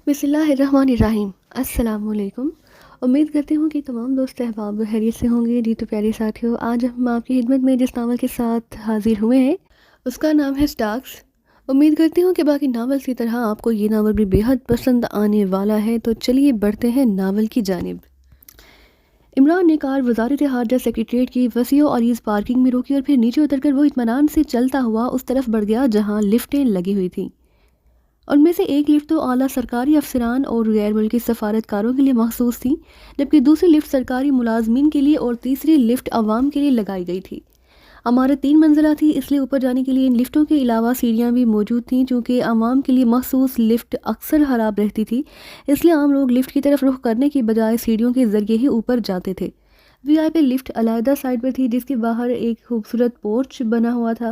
بسم اللہ الرحمن الرحیم۔ السلام علیکم۔ امید کرتی ہوں کہ تمام دوست احباب خیریت سے ہوں گے۔ جی تو پیارے ساتھیوں، آج ہم آپ کی خدمت میں جس ناول کے ساتھ حاضر ہوئے ہیں اس کا نام ہے اسٹارکس۔ امید کرتی ہوں کہ باقی ناول کی طرح آپ کو یہ ناول بھی بے حد پسند آنے والا ہے، تو چلیے بڑھتے ہیں ناول کی جانب۔ عمران نے کار وزارت خارجہ سیکریٹریٹ کی وسیع و عریض پارکنگ میں روکی اور پھر نیچے اتر کر وہ اطمینان سے چلتا ہوا اس طرف بڑھ گیا جہاں لفٹیں لگی ہوئی تھیں۔ ان میں سے ایک لفٹ تو اعلیٰ سرکاری افسران اور غیر ملکی سفارتکاروں کے لیے مخصوص تھی، جبکہ دوسری لفٹ سرکاری ملازمین کے لیے اور تیسری لفٹ عوام کے لیے لگائی گئی تھی۔ عمارت 3 منزلہ تھی، اس لیے اوپر جانے کے لیے ان لفٹوں کے علاوہ سیڑھیاں بھی موجود تھیں۔ چونکہ عوام کے لیے مخصوص لفٹ اکثر خراب رہتی تھی، اس لیے عام لوگ لفٹ کی طرف رخ کرنے کی بجائے سیڑھیوں کے ذریعے ہی اوپر جاتے تھے۔ وی آئی پی لفٹ علیحدہ سائڈ پر تھی، جس کے باہر ایک خوبصورت پورچ بنا ہوا تھا،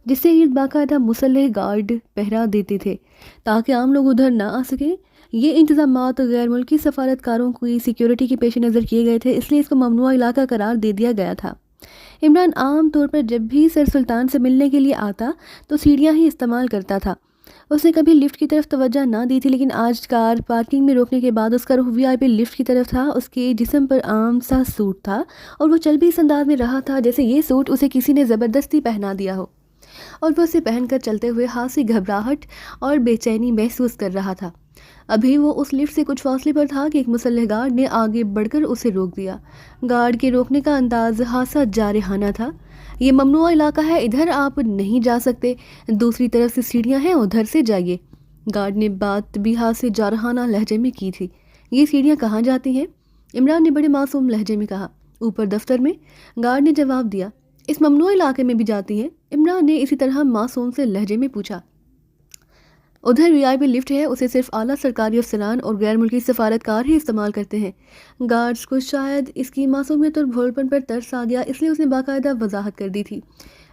جس سے ارد باقاعدہ مسلح گارڈ پہرا دیتے تھے تاکہ عام لوگ ادھر نہ آ سکیں۔ یہ انتظامات غیر ملکی سفارتکاروں کی سیکیورٹی کے پیش نظر کیے گئے تھے، اس لیے اس کو ممنوعہ علاقہ قرار دے دیا گیا تھا۔ عمران عام طور پر جب بھی سر سلطان سے ملنے کے لیے آتا تو سیڑھیاں ہی استعمال کرتا تھا۔ اس نے کبھی لفٹ کی طرف توجہ نہ دی تھی، لیکن آج کار پارکنگ میں روکنے کے بعد اس کا رخ وی آئی پی لفٹ کی طرف تھا۔ اس کے جسم پر عام سا سوٹ تھا اور وہ چل بھی اس انداز میں رہا تھا جیسے یہ سوٹ اسے کسی نے زبردستی پہنا دیا ہو، اور وہ اسے پہن کر چلتے ہوئے ہاتھ سے گھبراہٹ اور بے چینی محسوس کر رہا تھا۔ ابھی وہ اس لفٹ سے کچھ فاصلے پر تھا کہ ایک مسلح گارڈ نے آگے بڑھ کر اسے روک دیا۔ گارڈ کے روکنے کا انداز خاصا جارحانہ تھا۔ یہ ممنوع علاقہ ہے، ادھر آپ نہیں جا سکتے، دوسری طرف سے سیڑھیاں ہیں، ادھر سے جائیے۔ گارڈ نے بات بھی ہاتھ سے جارحانہ لہجے میں کی تھی۔ یہ سیڑھیاں کہاں جاتی ہیں؟ عمران نے بڑے معصوم لہجے میں کہا۔ اوپر دفتر میں، گارڈ نے جواب دیا۔ اس ممنوع علاقے میں بھی جاتی ہیں؟ عمران نے اسی طرح معصوم سے لہجے میں پوچھا۔ ادھر وی آئی پی لفٹ ہے، اسے صرف اعلیٰ سرکاری افسران اور غیر ملکی سفارتکار ہی استعمال کرتے ہیں۔ گارڈز کو شاید اس کی معصومیت اور بھولپن پر ترس آ گیا، اس لیے اس نے باقاعدہ وضاحت کر دی تھی۔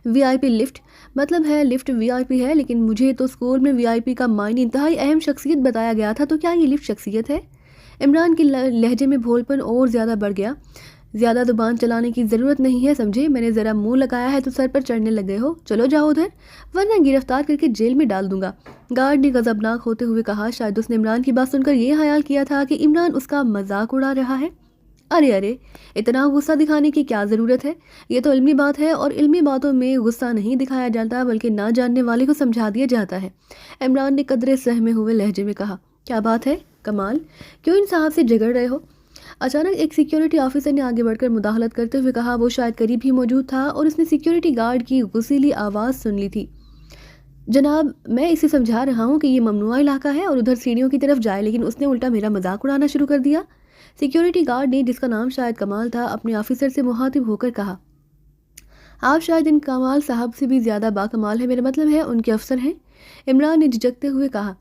وی آئی پی لفٹ مطلب ہے لفٹ وی آئی پی ہے، لیکن مجھے تو اسکول میں وی آئی پی کا معنی انتہائی اہم شخصیت بتایا گیا تھا، تو کیا یہ لفٹ شخصیت ہے؟ عمران کے لہجے میں بھولپن اور زیادہ بڑھ گیا۔ زیادہ زبان چلانے کی ضرورت نہیں ہے، سمجھے؟ میں نے ذرا منہ لگایا ہے تو سر پر چڑھنے لگ گئے ہو۔ چلو جاؤ ادھر، ورنہ گرفتار کر کے جیل میں ڈال دوں گا، گارڈ نے غضبناک ہوتے ہوئے کہا۔ شاید اس نے عمران کی بات سن کر یہ خیال کیا تھا کہ عمران اس کا مذاق اڑا رہا ہے۔ ارے اتنا غصہ دکھانے کی کیا ضرورت ہے؟ یہ تو علمی بات ہے، اور علمی باتوں میں غصہ نہیں دکھایا جاتا بلکہ نہ جاننے والے کو سمجھا دیا جاتا ہے، عمران نے قدرے سہمے ہوئے لہجے میں کہا۔ کیا بات ہے کمال، کیوں ان صاحب سے جھگڑ رہے ہو؟ اچانک ایک سیکیورٹی آفیسر نے آگے بڑھ کر مداخلت کرتے ہوئے کہا۔ وہ شاید قریب ہی موجود تھا اور اس نے سیکیورٹی گارڈ کی غصیلی آواز سن لی تھی۔ جناب، میں اسے سمجھا رہا ہوں کہ یہ ممنوع علاقہ ہے اور ادھر سیڑھیوں کی طرف جائے، لیکن اس نے الٹا میرا مذاق اڑانا شروع کر دیا۔ سیکیورٹی گارڈ نے، جس کا نام شاید کمال تھا، اپنے آفیسر سے مخاطب ہو کر کہا۔ آپ شاید ان کمال صاحب سے بھی زیادہ باکمال ہیں، میرا مطلب ہے ان کے افسر ہیں، عمران نے جھجکتے ہوئے کہا۔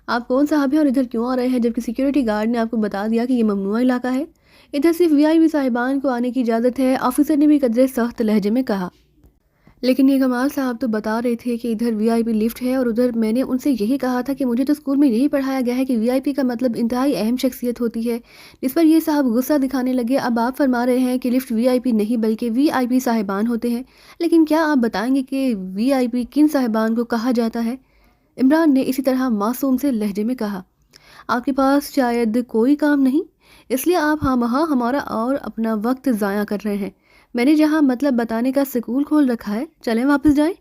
آپ کون صاحب ہیں اور ادھر کیوں آ رہے ہیں جبکہ سیکیورٹی گارڈ نے آپ کو بتا دیا کہ یہ ممنوع علاقہ ہے؟ ادھر صرف وی آئی پی صاحبان کو آنے کی اجازت ہے، آفیسر نے بھی قدرے سخت لہجے میں کہا۔ لیکن یہ کمال صاحب تو بتا رہے تھے کہ ادھر وی آئی پی لفٹ ہے، اور ادھر میں نے ان سے یہی کہا تھا کہ مجھے تو اسکول میں یہی پڑھایا گیا ہے کہ وی آئی پی کا مطلب انتہائی اہم شخصیت ہوتی ہے، جس پر یہ صاحب غصہ دکھانے لگے۔ اب آپ فرما رہے ہیں کہ لفٹ وی آئی پی نہیں بلکہ وی آئی پی صاحبان ہوتے ہیں، لیکن کیا آپ بتائیں گے کہ وی آئی پی کن صاحبان کو کہا جاتا ہے؟ عمران نے اسی طرح معصوم سے لہجے میں کہا۔ آپ کے پاس شاید کوئی کام نہیں، اس لیے آپ ہاں ہمارا اور اپنا وقت ضائع کر رہے ہیں۔ میں نے جہاں مطلب بتانے کا سکول کھول رکھا ہے، چلیں واپس جائیں۔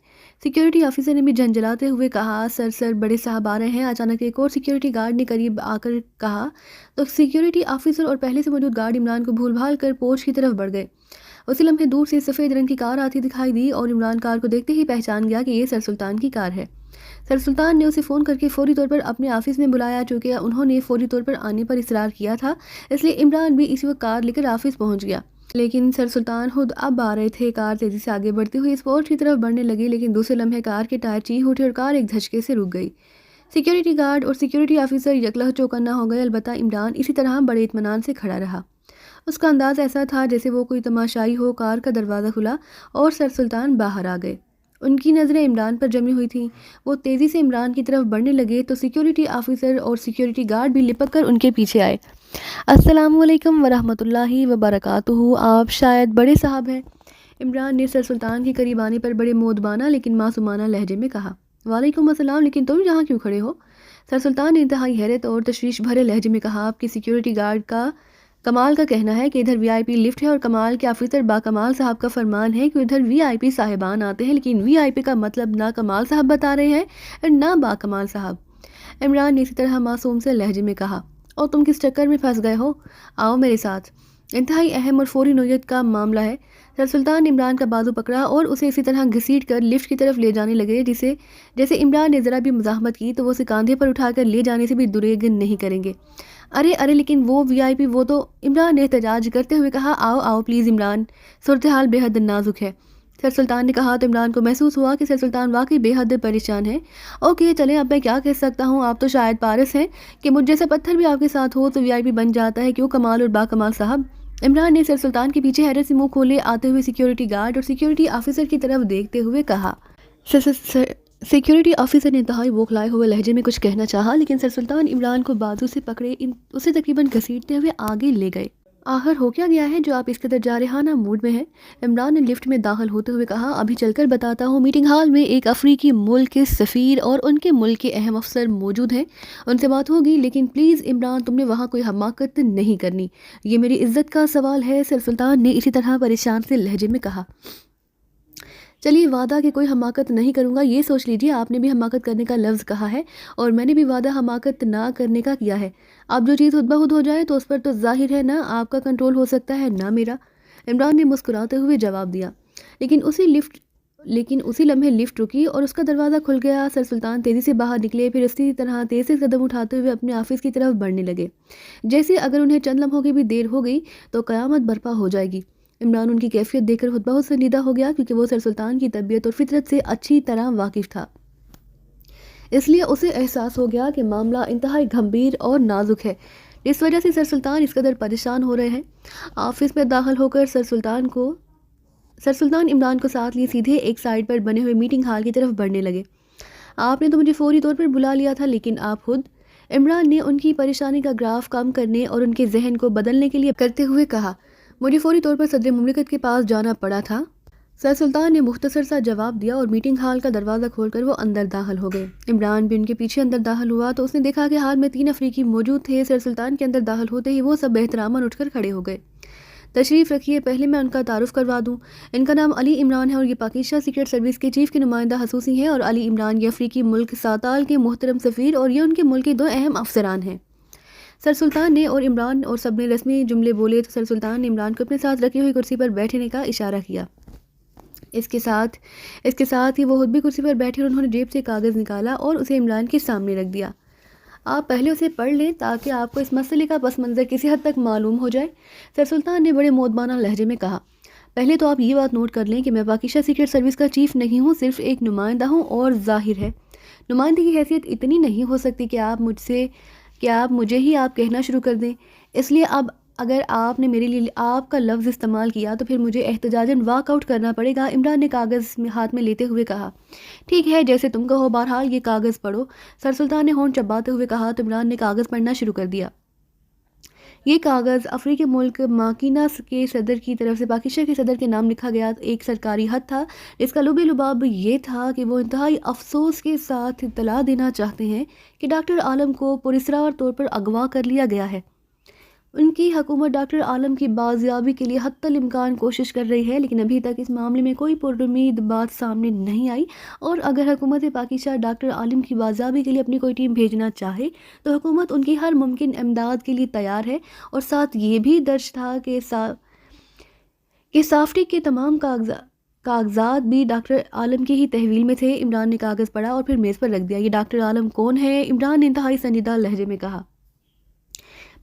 سیکیورٹی آفیسر نے بھی جھنجھلاتے ہوئے کہا۔ سر بڑے صاحب آ رہے ہیں، اچانک ایک اور سیکیورٹی گارڈ نے قریب آ کر کہا، تو سیکیورٹی آفیسر اور پہلے سے موجود گارڈ عمران کو بھول بھال کر پورچ کی طرف بڑھ گئے۔ اسی لمحے دور سے سفید رنگ کی کار آتی دکھائی دی اور عمران کار کو دیکھتے ہی پہچان گیا کہ یہ سر سلطان کی کار ہے۔ سر سلطان نے اسے فون کر کے فوری طور پر اپنے آفس میں بلایا۔ چونکہ انہوں نے فوری طور پر آنے پر اصرار کیا تھا، اس لیے عمران بھی اسی وقت کار لے کر آفس پہنچ گیا، لیکن سر سلطان خود اب آ رہے تھے۔ کار تیزی سے آگے بڑھتی ہوئی اس پورچ کی طرف بڑھنے لگی، لیکن دوسرے لمحے کار کے ٹائر چیخ اٹھے اور کار ایک دھچکے سے رک گئی۔ سیکیورٹی گارڈ اور سیکیورٹی آفیسر یکلخت چوکنا ہو گئے، البتہ عمران اسی طرح بڑے اطمینان سے کھڑا رہا۔ اس کا انداز ایسا تھا جیسے وہ کوئی تماشائی ہو۔ کار کا دروازہ کھلا اور سر سلطان باہر آ گئے۔ ان کی نظریں عمران پر جمی ہوئی تھیں۔ وہ تیزی سے عمران کی طرف بڑھنے لگے تو سیکیورٹی آفیسر اور سیکیورٹی گارڈ بھی لپک کر ان کے پیچھے آئے۔ السلام علیکم ورحمۃ اللہ وبرکاتہ، آپ شاید بڑے صاحب ہیں؟ عمران نے سر سلطان کے قریب آنے پر بڑے مودبانہ لیکن معصومانہ لہجے میں کہا۔ وعلیکم السلام، لیکن تم یہاں کیوں کھڑے ہو؟ سر سلطان نے انتہائی حیرت اور تشویش بھرے لہجے میں کہا، آپ کی سیکیورٹی گارڈ کا کمال کا کہنا ہے کہ ادھر وی آئی پی لفٹ ہے اور کمال کے آفیسر با کمال صاحب کا فرمان ہے کہ ادھر وی آئی پی صاحبان آتے ہیں، لیکن وی آئی پی کا مطلب نہ کمال صاحب بتا رہے ہیں اور نہ با کمال صاحب۔ عمران نے اسی طرح معصوم سے لہجے میں کہا، اور تم کس چکر میں پھنس گئے ہو؟ آؤ میرے ساتھ، انتہائی اہم اور فوری نوعیت کا معاملہ ہے۔ سر سلطان نے عمران کا بازو پکڑا اور اسے اسی طرح گھسیٹ کر لفٹ کی طرف لے جانے لگے، جیسے عمران نے ذرا بھی مزاحمت کی تو وہ اسے کاندھے پر اٹھا کر لے جانے سے بھی دریغ نہیں کریں گے۔ ارے لیکن وہ وی آئی پی، وہ تو، عمران نے احتجاج کرتے ہوئے کہا، آؤ پلیز عمران، صورتحال بے حد نازک ہے۔ سر سلطان نے کہا تو عمران کو محسوس ہوا کہ سر سلطان واقعی بے حد پریشان ہے۔ اوکے چلیں، اب میں کیا کہہ سکتا ہوں، آپ تو شاید پارس ہیں کہ مجھ جیسا پتھر بھی آپ کے ساتھ ہو تو وی آئی پی بن جاتا ہے، کیوں کمال اور با کمال صاحب؟ عمران نے سر سلطان کے پیچھے حیرت سے منہ کھولے آتے ہوئے سیکیورٹی گارڈ اور سیکیورٹی آفیسر کی طرف دیکھتے ہوئے کہا۔ سیکیورٹی آفیسر نے انتہائی بوکھلائے ہوئے لہجے میں کچھ کہنا چاہا، لیکن سر سلطان عمران کو بازو سے پکڑے اسے تقریباً گھسیٹتے ہوئے آگے لے گئے۔ آخر ہو کیا گیا ہے جو آپ اس قدر جارحانہ موڈ میں ہیں؟ عمران نے لفٹ میں داخل ہوتے ہوئے کہا، ابھی چل کر بتاتا ہوں۔ میٹنگ ہال میں ایک افریقی ملک کے سفیر اور ان کے ملک کے اہم افسر موجود ہیں، ان سے بات ہوگی، لیکن پلیز عمران تم نے وہاں کوئی حماقت نہیں کرنی، یہ میری عزت کا سوال ہے۔ سر سلطان نے اسی طرح پریشان سے لہجے میں کہا، چلیے وعدہ کہ کوئی حماقت نہیں کروں گا، یہ سوچ لیجیے آپ نے بھی حماقت کرنے کا لفظ کہا ہے اور میں نے بھی وعدہ حماقت نہ کرنے کا کیا ہے۔ اب جو چیز خود بخود ہو جائے تو اس پر تو ظاہر ہے نہ آپ کا کنٹرول ہو سکتا ہے نہ میرا، عمران نے مسکراتے ہوئے جواب دیا۔ لیکن اسی لمحے لفٹ رکی اور اس کا دروازہ کھل گیا۔ سر سلطان تیزی سے باہر نکلے، پھر اسی طرح تیز سے قدم اٹھاتے ہوئے اپنے آفس کی طرف بڑھنے لگے، جیسے اگر انہیں چند لمحوں کی بھی دیر ہو گئی تو قیامت برپا ہو جائے گی۔ عمران ان کی کیفیت دیکھ کر خود بہت سنجیدہ ہو گیا، کیونکہ وہ سر سلطان کی طبیعت اور فطرت سے اچھی طرح واقف تھا، اس لیے اسے احساس ہو گیا کہ معاملہ انتہائی گھمبیر اور نازک ہے، اس وجہ سے سر سلطان اس قدر پریشان ہو رہے ہیں۔ آفس میں داخل ہو کر سر سلطان عمران کو ساتھ لیے سیدھے ایک سائڈ پر بنے ہوئے میٹنگ ہال کی طرف بڑھنے لگے۔ آپ نے تو مجھے فوری طور پر بلا لیا تھا، لیکن آپ خود، عمران نے ان کی پریشانی کا گراف کم کرنے اور ان کے ذہن کو بدلنے کے لیے کرتے ہوئے کہا، مجھے فوری طور پر صدر مملکت کے پاس جانا پڑا تھا۔ سر سلطان نے مختصر سا جواب دیا اور میٹنگ ہال کا دروازہ کھول کر وہ اندر داخل ہو گئے۔ عمران بھی ان کے پیچھے اندر داخل ہوا تو اس نے دیکھا کہ ہال میں 3 افریقی موجود تھے۔ سر سلطان کے اندر داخل ہوتے ہی وہ سب احتراماً اٹھ کر کھڑے ہو گئے۔ تشریف رکھیے، پہلے میں ان کا تعارف کروا دوں، ان کا نام علی عمران ہے اور یہ پاکستان سیکرٹ سروس کے چیف کے نمائندہ خصوصی ہیں، اور علی عمران یہ افریقی ملک ساتال کے محترم سفیر اور یہ ان کے ملک کے 2 اہم افسران ہیں۔ سر سلطان نے اور عمران اور سب نے رسمی جملے بولے تو سر سلطان نے عمران کو اپنے ساتھ رکھی ہوئی کرسی پر بیٹھنے کا اشارہ کیا۔ اس کے ساتھ ہی وہ خود بھی کرسی پر بیٹھے اور انہوں نے جیب سے کاغذ نکالا اور اسے عمران کے سامنے رکھ دیا۔ آپ پہلے اسے پڑھ لیں تاکہ آپ کو اس مسئلے کا پس منظر کسی حد تک معلوم ہو جائے، سر سلطان نے بڑے مؤدبانہ لہجے میں کہا۔ پہلے تو آپ یہ بات نوٹ کر لیں کہ میں پاکستان سیکرٹ سروس کا چیف نہیں ہوں، صرف ایک نمائندہ ہوں، اور ظاہر ہے نمائندے کی حیثیت اتنی نہیں ہو سکتی کہ آپ مجھے ہی آپ کہنا شروع کر دیں، اس لیے اب اگر آپ نے میرے لیے آپ کا لفظ استعمال کیا تو پھر مجھے احتجاجاً واک آؤٹ کرنا پڑے گا، عمران نے کاغذ ہاتھ میں لیتے ہوئے کہا۔ ٹھیک ہے، جیسے تم کہو، بہرحال یہ کاغذ پڑھو، سر سلطان نے ہونٹ چباتے ہوئے کہا تو عمران نے کاغذ پڑھنا شروع کر دیا۔ یہ کاغذ افریقی ملک ماکینا کے صدر کی طرف سے پاکستان کے صدر کے نام لکھا گیا ایک سرکاری خط تھا، جس کا لب لباب یہ تھا کہ وہ انتہائی افسوس کے ساتھ اطلاع دینا چاہتے ہیں کہ ڈاکٹر عالم کو پراسرار طور پر اغوا کر لیا گیا ہے۔ ان کی حکومت ڈاکٹر عالم کی بازیابی کے لیے حتی الامکان کوشش کر رہی ہے، لیکن ابھی تک اس معاملے میں کوئی پرامید بات سامنے نہیں آئی، اور اگر حکومت پاکستان ڈاکٹر عالم کی بازیابی کے لیے اپنی کوئی ٹیم بھیجنا چاہے تو حکومت ان کی ہر ممکن امداد کے لیے تیار ہے، اور ساتھ یہ بھی درج تھا کہ سافٹی کے تمام کاغذات بھی ڈاکٹر عالم کی ہی تحویل میں تھے۔ عمران نے کاغذ پڑھا اور پھر میز پر رکھ دیا۔ یہ ڈاکٹر عالم کون ہے؟ عمران نے انتہائی سنجیدہ لہجے میں کہا۔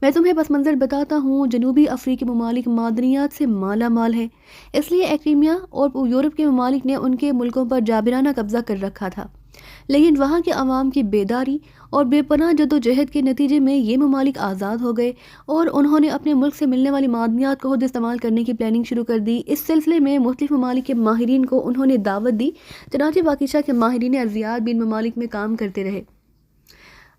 میں تمہیں پس منظر بتاتا ہوں، جنوبی افریقی ممالک معدنیات سے مالا مال ہیں، اس لیے ایکریمیا اور یورپ کے ممالک نے ان کے ملکوں پر جابرانہ قبضہ کر رکھا تھا، لیکن وہاں کے عوام کی بیداری اور بے پناہ جدوجہد کے نتیجے میں یہ ممالک آزاد ہو گئے اور انہوں نے اپنے ملک سے ملنے والی معدنیات کو خود استعمال کرنے کی پلاننگ شروع کر دی۔ اس سلسلے میں مختلف ممالک کے ماہرین کو انہوں نے دعوت دی، چنانچہ پاکستان کے ماہرین ارضیات بھی ان ممالک میں کام کرتے رہے۔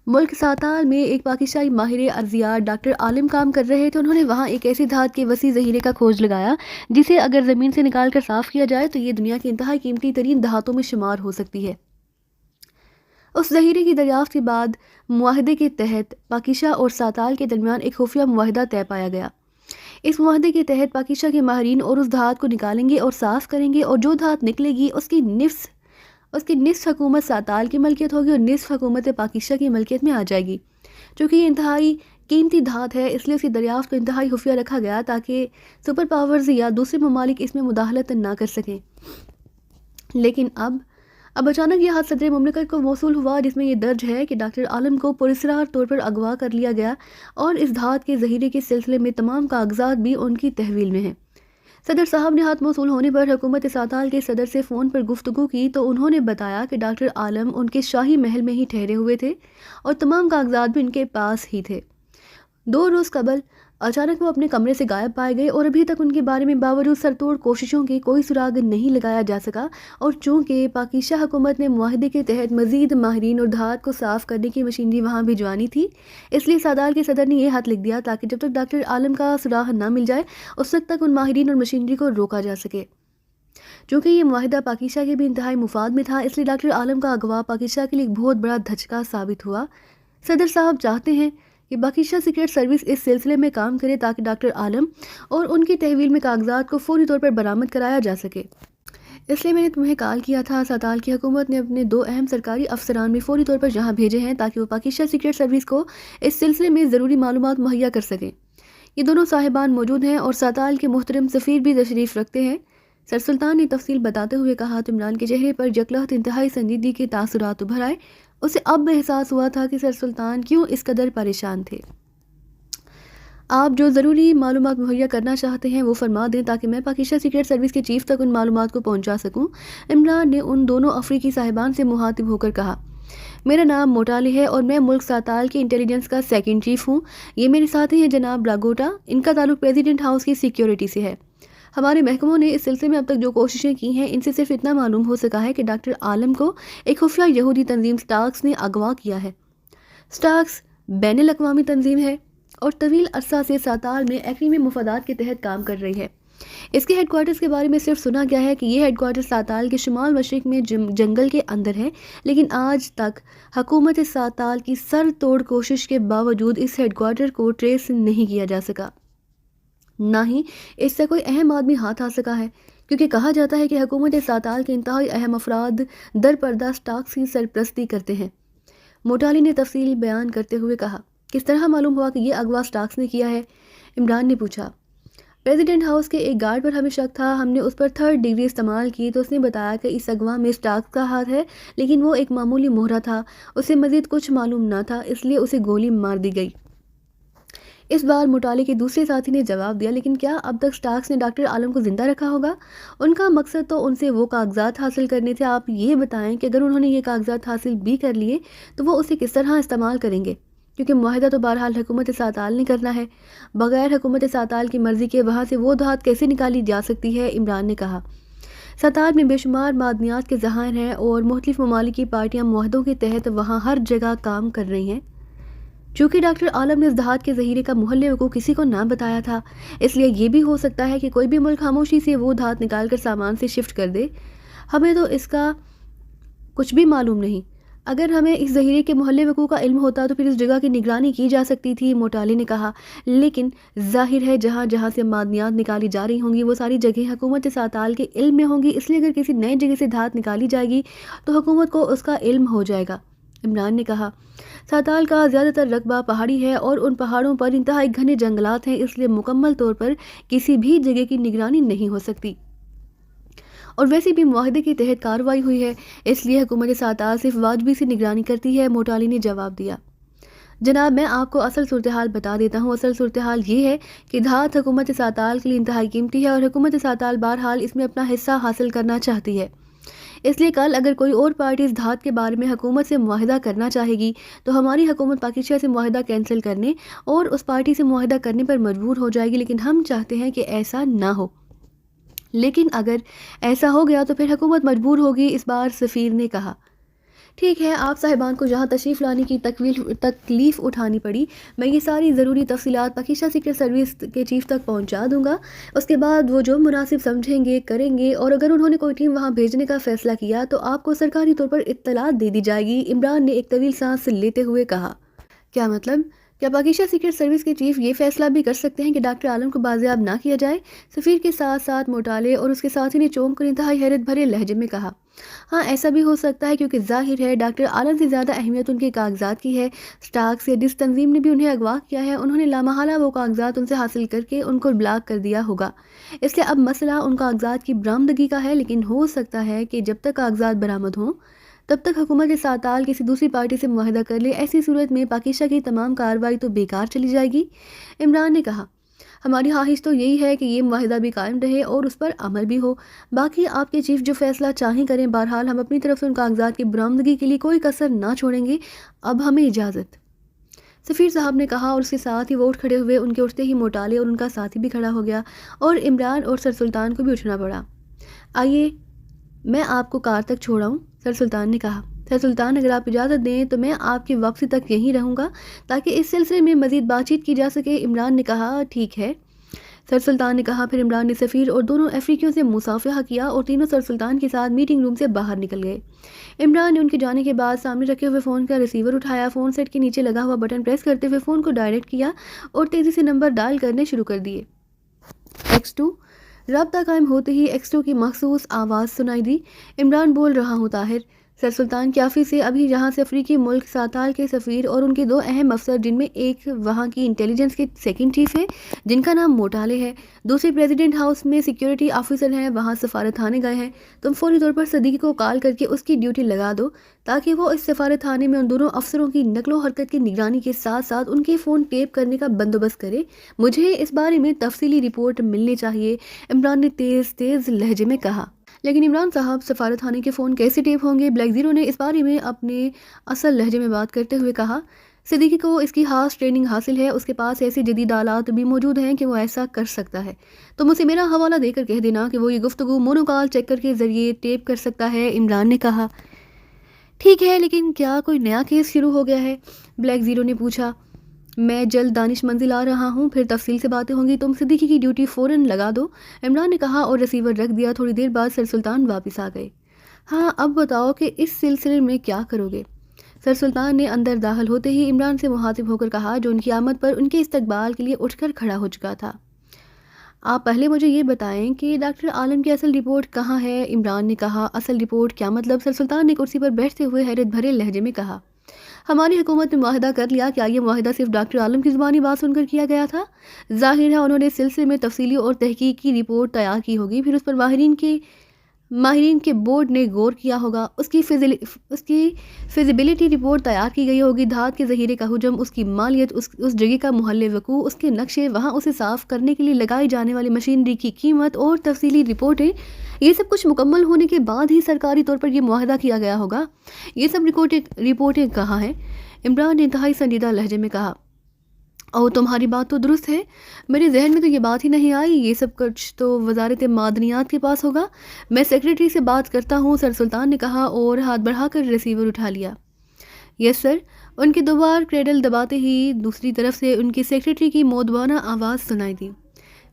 ملک ساتال میں ایک پاکستانی ماہر ارضیات ڈاکٹر عالم کام کر رہے تھے، انہوں نے وہاں ایک ایسی دھات کے وسیع ذخیرے کا کھوج لگایا جسے اگر زمین سے نکال کر صاف کیا جائے تو یہ دنیا کی انتہائی قیمتی ترین دھاتوں میں شمار ہو سکتی ہے۔ اس ذخیرے کی دریافت کے بعد معاہدے کے تحت پاکیزہ اور ساتال کے درمیان ایک خفیہ معاہدہ طے پایا گیا۔ اس معاہدے کے تحت پاکیزہ کے ماہرین اور اس دھات کو نکالیں گے اور صاف کریں گے، اور جو دھات نکلے گی اس کی نصف حکومت ساتال کی ملکیت ہوگی اور نصف حکومت پاکیزہ کی ملکیت میں آ جائے گی۔ چونکہ یہ انتہائی قیمتی دھات ہے، اس لیے اس کی دریافت کو انتہائی خفیہ رکھا گیا تاکہ سپر پاورز یا دوسرے ممالک اس میں مداخلت نہ کر سکیں۔ لیکن اب اچانک یہ خط صدر مملکت کو موصول ہوا، جس میں یہ درج ہے کہ ڈاکٹر عالم کو پراسرار طور پر اغوا کر لیا گیا اور اس دھات کے ذخیرے کے سلسلے میں تمام کاغذات بھی ان کی تحویل میں ہیں۔ صدر صاحب نے خط موصول ہونے پر حکومت ساتال کے صدر سے فون پر گفتگو کی تو انہوں نے بتایا کہ ڈاکٹر عالم ان کے شاہی محل میں ہی ٹھہرے ہوئے تھے اور تمام کاغذات بھی ان کے پاس ہی تھے۔ 2 روز قبل اچانک وہ اپنے کمرے سے غائب پائے گئے اور ابھی تک ان کے بارے میں باوجود سرتوڑ کوششوں کے کوئی سراغ نہیں لگایا جا سکا، اور چونکہ پاکیزہ حکومت نے معاہدے کے تحت مزید ماہرین اور دھات کو صاف کرنے کی مشینری وہاں بھجوانی تھی، اس لیے ساتال کے صدر نے یہ خط لکھ دیا تاکہ جب تک ڈاکٹر عالم کا سراغ نہ مل جائے اس وقت تک ان ماہرین اور مشینری کو روکا جا سکے۔ چونکہ یہ معاہدہ پاکیزہ کے بھی انتہائی مفاد میں تھا، اس لیے ڈاکٹر عالم کا اغوا پاکیزہ کے لیے ایک بہت بڑا دھچکا ثابت ہوا۔ صدر صاحب چاہتے ہیں کہ پاکیزہ سیکرٹ سروس اس سلسلے میں کام کرے تاکہ ڈاکٹر عالم اور ان کی تحویل میں کاغذات کو فوری طور پر برآمد کرایا جا سکے۔ اس لیے میں نے تمہیں کال کیا تھا۔ ساتال کی حکومت نے اپنے 2 اہم سرکاری افسران بھی فوری طور پر یہاں بھیجے ہیں تاکہ وہ پاکیزہ سیکرٹ سروس کو اس سلسلے میں ضروری معلومات مہیا کر سکیں۔ یہ دونوں صاحبان موجود ہیں اور ساتال کے محترم سفیر بھی تشریف رکھتے ہیں۔ سر سلطان نے تفصیل بتاتے ہوئے کہا تو عمران کے چہرے پر یکلخت انتہائی سنجیدگی کے تاثرات ابھر آئے۔ اسے اب احساس ہوا تھا کہ سر سلطان کیوں اس قدر پریشان تھے۔ آپ جو ضروری معلومات مہیا کرنا چاہتے ہیں وہ فرما دیں تاکہ میں پاکیزہ سیکرٹ سروس کے چیف تک ان معلومات کو پہنچا سکوں۔ عمران نے ان دونوں افریقی صاحبان سے مخاطب ہو کر کہا، میرا نام موٹالی ہے اور میں ملک ساتال کی انٹیلیجنس کا 2nd چیف ہوں۔ یہ میرے ساتھی ہیں جناب راگوٹا، ان کا تعلق پریزیڈنٹ ہاؤس کی سیکیورٹی سے ہے۔ ہمارے محکموں نے اس سلسلے میں اب تک جو کوششیں کی ہیں ان سے صرف اتنا معلوم ہو سکا ہے کہ ڈاکٹر عالم کو ایک خفیہ یہودی تنظیم سٹاکس نے اغوا کیا ہے۔ سٹاکس بین الاقوامی تنظیم ہے اور طویل عرصہ سے ساتال میں ایقلیمی مفادات کے تحت کام کر رہی ہے۔ اس کے ہیڈ کوارٹرز کے بارے میں صرف سنا گیا ہے کہ یہ ہیڈ کوارٹر ساتال کے شمال مشرق میں جنگل کے اندر ہے، لیکن آج تک حکومت ساتال کی سر توڑ کوشش کے باوجود اس ہیڈ کوارٹر کو ٹریس نہیں کیا جا سکا، نہ ہی اس سے کوئی اہم آدمی ہاتھ آ سکا ہے، کیونکہ کہا جاتا ہے کہ حکومت ساتال کے انتہائی اہم افراد در پردہ سٹاکس کی سرپرستی کرتے ہیں۔ موٹالی نے تفصیل بیان کرتے ہوئے کہا، کس طرح معلوم ہوا کہ یہ اغوا سٹاکس نے کیا ہے؟ عمران نے پوچھا۔ پریزیڈنٹ ہاؤس کے ایک گارڈ پر ہمیں شک تھا، ہم نے اس پر 3rd ڈگری استعمال کی تو اس نے بتایا کہ اس اغوا میں سٹاکس کا ہاتھ ہے، لیکن وہ ایک معمولی مہرہ تھا، اسے مزید کچھ معلوم نہ تھا، اس لیے اسے گولی مار دی گئی۔ اس بار موٹالی کے دوسرے ساتھی نے جواب دیا، لیکن کیا اب تک سٹاکس نے ڈاکٹر عالم کو زندہ رکھا ہوگا؟ ان کا مقصد تو ان سے وہ کاغذات حاصل کرنے تھے۔ آپ یہ بتائیں کہ اگر انہوں نے یہ کاغذات حاصل بھی کر لیے تو وہ اسے کس طرح استعمال کریں گے؟ کیونکہ معاہدہ تو بہرحال حکومت ساتال نے کرنا ہے، بغیر حکومت ساتال کی مرضی کے وہاں سے وہ دھات کیسے نکالی جا سکتی ہے؟ عمران نے کہا، ساتال میں بے شمار معدنیات کے ذخائر ہیں اور مختلف ممالک کی پارٹیاں معاہدوں کے تحت وہاں ہر جگہ کام کر رہی ہیں۔ چونکہ ڈاکٹر عالم نے اس دھات کے ذخیرے کا محل وقوع کسی کو نہ بتایا تھا، اس لیے یہ بھی ہو سکتا ہے کہ کوئی بھی ملک خاموشی سے وہ دھات نکال کر سامان سے شفٹ کر دے۔ ہمیں تو اس کا کچھ بھی معلوم نہیں۔ اگر ہمیں اس ذخیرے کے محل وقوع کا علم ہوتا تو پھر اس جگہ کی نگرانی کی جا سکتی تھی، موٹالی نے کہا، لیکن ظاہر ہے جہاں جہاں سے معدنیات نکالی جا رہی ہوں گی وہ ساری جگہیں حکومت ساتال کے علم میں ہوں گی، اس لیے اگر کسی نئے جگہ سے دھات نکالی جائے گی تو حکومت کو اس کا علم ہو جائے گا۔ عمران نے کہا، ساتال کا زیادہ تر رقبہ پہاڑی ہے اور ان پہاڑوں پر انتہائی گھنے جنگلات ہیں، اس لیے مکمل طور پر کسی بھی جگہ کی نگرانی نہیں ہو سکتی، اور ویسے بھی معاہدے کے تحت کارروائی ہوئی ہے، اس لیے حکومت ساتال صرف واجبی سی نگرانی کرتی ہے۔ موٹالی نے جواب دیا، جناب میں آپ کو اصل صورتحال بتا دیتا ہوں۔ اصل صورتحال یہ ہے کہ دھات حکومت ساتال کے لیے انتہائی قیمتی ہے اور حکومت ساتال بہرحال اس میں اپنا حصہ حاصل کرنا چاہتی ہے، اس لیے کل اگر کوئی اور پارٹی اس دھات کے بارے میں حکومت سے معاہدہ کرنا چاہے گی تو ہماری حکومت پاکیزہ سے معاہدہ کینسل کرنے اور اس پارٹی سے معاہدہ کرنے پر مجبور ہو جائے گی، لیکن ہم چاہتے ہیں کہ ایسا نہ ہو۔ لیکن اگر ایسا ہو گیا تو پھر حکومت مجبور ہوگی، اس بار سفیر نے کہا۔ ٹھیک ہے، آپ صاحبان کو جہاں تشریف لانے کی تکلیف اٹھانی پڑی، میں یہ ساری ضروری تفصیلات پاکستان سیکرٹ سروس کے چیف تک پہنچا دوں گا۔ اس کے بعد وہ جو مناسب سمجھیں گے کریں گے، اور اگر انہوں نے کوئی ٹیم وہاں بھیجنے کا فیصلہ کیا تو آپ کو سرکاری طور پر اطلاع دے دی جائے گی۔ عمران نے ایک طویل سانس لیتے ہوئے کہا، کیا مطلب؟ کیا پاکستان سیکرٹ سروس کے چیف یہ فیصلہ بھی کر سکتے ہیں کہ ڈاکٹر عالم کو بازیاب نہ کیا جائے؟ سفیر کے ساتھ ساتھ موٹالے اور اس کے ساتھی نے چونک کر انتہائی حیرت بھرے لہجے میں کہا، ہاں ایسا بھی ہو سکتا ہے، کیونکہ ظاہر ہے ڈاکٹر عالم سے زیادہ اہمیت ان کے کاغذات کی ہے۔ سٹاکس یا جس تنظیم نے بھی انہیں اغوا کیا ہے، انہوں نے لامحالہ وہ کاغذات ان سے حاصل کر کے ان کو بلاک کر دیا ہوگا۔ اس لیے اب مسئلہ ان کاغذات کی برآمدگی کا ہے، لیکن ہو سکتا ہے کہ جب تک کاغذات برآمد ہوں تب تک حکومت ساتال کسی دوسری پارٹی سے معاہدہ کر لے۔ ایسی صورت میں پاکستان کی تمام کارروائی تو بیکار چلی جائے گی۔ عمران نے کہا، ہماری خواہش تو یہی ہے کہ یہ معاہدہ بھی قائم رہے اور اس پر عمل بھی ہو۔ باقی آپ کے چیف جو فیصلہ چاہیں کریں، بہرحال ہم اپنی طرف سے ان کاغذات کی برآمدگی کے لیے کوئی کسر نہ چھوڑیں گے۔ اب ہمیں اجازت۔ سفیر صاحب نے کہا، اور اس کے ساتھ ہی وہ اٹھ کھڑے ہوئے۔ ان کے اٹھتے ہی موٹالے اور ان کا ساتھی بھی کھڑا ہو گیا اور عمران اور سر سلطان کو بھی اٹھنا پڑا۔ آئیے میں آپ کو کار تک چھوڑاؤں، سر سلطان نے کہا۔ سر سلطان، اگر آپ اجازت دیں تو میں آپ کی واپسی تک یہیں رہوں گا تاکہ اس سلسلے میں مزید بات چیت کی جا سکے۔ عمران نے کہا، ٹھیک ہے، سر سلطان نے کہا۔ پھر عمران نے سفیر اور دونوں افریقیوں سے مصافحہ کیا اور تینوں سر سلطان کے ساتھ میٹنگ روم سے باہر نکل گئے۔ عمران نے ان کے جانے کے بعد سامنے رکھے ہوئے فون کا ریسیور اٹھایا، فون سیٹ کے نیچے لگا ہوا بٹن پریس کرتے ہوئے فون کو ڈائریکٹ کیا اور تیزی سے نمبر ڈائل کرنے شروع کر دیے۔ X2۔ رابطہ قائم ہوتے ہی X2 کی مخصوص آواز سنائی دی، عمران بول رہا ہوں طاہر، سر سلطان کے آفس سے، ابھی جہاں سے افریقی ملک ساتال کے سفیر اور ان کے دو اہم افسر، جن میں ایک وہاں کی انٹیلیجنس کے سیکنڈ چیف ہے جن کا نام موٹالے ہے، دوسرے پریزیڈنٹ ہاؤس میں سیکیورٹی آفیسر ہیں، وہاں سفارت خانے گئے ہیں۔ تم فوری طور پر صدیقی کو کال کر کے اس کی ڈیوٹی لگا دو تاکہ وہ اس سفارت خانے میں ان دونوں افسروں کی نقل و حرکت کی نگرانی کے ساتھ ساتھ ان کے فون ٹیپ کرنے کا بندوبست کرے۔ مجھے اس بارے میں تفصیلی رپورٹ ملنی چاہیے، عمران نے تیز لہجے میں کہا۔ لیکن عمران صاحب، سفارت خانے کے فون کیسے ٹیپ ہوں گے؟ بلیک زیرو نے اس بارے میں اپنے اصل لہجے میں بات کرتے ہوئے کہا۔ صدیقی کو اس کی خاص ٹریننگ حاصل ہے، اس کے پاس ایسے جدید آلات بھی موجود ہیں کہ وہ ایسا کر سکتا ہے۔ تم اسے میرا حوالہ دے کر کہہ دینا کہ وہ یہ گفتگو مونوکال چیکر کے ذریعے ٹیپ کر سکتا ہے، عمران نے کہا۔ ٹھیک ہے، لیکن کیا کوئی نیا کیس شروع ہو گیا ہے؟ بلیک زیرو نے پوچھا۔ میں جلد دانش منزل آ رہا ہوں، پھر تفصیل سے باتیں ہوں گی، تم صدیقی کی ڈیوٹی فوراً لگا دو، عمران نے کہا اور ریسیور رکھ دیا۔ تھوڑی دیر بعد سر سلطان واپس آ گئے۔ ہاں اب بتاؤ کہ اس سلسلے میں کیا کرو گے؟ سر سلطان نے اندر داخل ہوتے ہی عمران سے مخاطب ہو کر کہا، جو ان کی آمد پر ان کے استقبال کے لیے اٹھ کر کھڑا ہو چکا تھا۔ آپ پہلے مجھے یہ بتائیں کہ ڈاکٹر عالم کی اصل رپورٹ کہاں ہے؟ عمران نے کہا۔ اصل رپورٹ کیا مطلب؟ سر سلطان نے کرسی پر بیٹھتے ہوئے حیرت بھرے لہجے میں کہا۔ ہماری حکومت نے معاہدہ کر لیا۔ کیا یہ معاہدہ صرف ڈاکٹر عالم کی زبانی بات سن کر کیا گیا تھا؟ ظاہر ہے انہوں نے اس سلسلے میں تفصیلی اور تحقیقی رپورٹ تیار کی ہوگی، پھر اس پر ماہرین کے بورڈ نے غور کیا ہوگا، اس کی فیزیبلٹی رپورٹ تیار کی گئی ہوگی، دھات کے ذخیرے کا حجم، اس کی مالیت، اس جگہ کا محل وقوع، اس کے نقشے، وہاں اسے صاف کرنے کے لیے لگائی جانے والی مشینری کی قیمت اور تفصیلی رپورٹیں۔ یہ سب کچھ مکمل ہونے کے بعد ہی سرکاری طور پر یہ معاہدہ کیا گیا ہوگا۔ یہ سب رپورٹیں کہاں ہیں؟ عمران نے انتہائی سنجیدہ لہجے میں کہا۔ اور تمہاری بات تو درست ہے، میرے ذہن میں تو یہ بات ہی نہیں آئی، یہ سب کچھ تو وزارت معدنیات کے پاس ہوگا۔ میں سیکریٹری سے بات کرتا ہوں، سر سلطان نے کہا اور ہاتھ بڑھا کر ریسیور اٹھا لیا۔ یس سر، ان کے دوبار کریڈل دباتے ہی دوسری طرف سے ان کی سیکریٹری کی مودبانہ آواز سنائی دی۔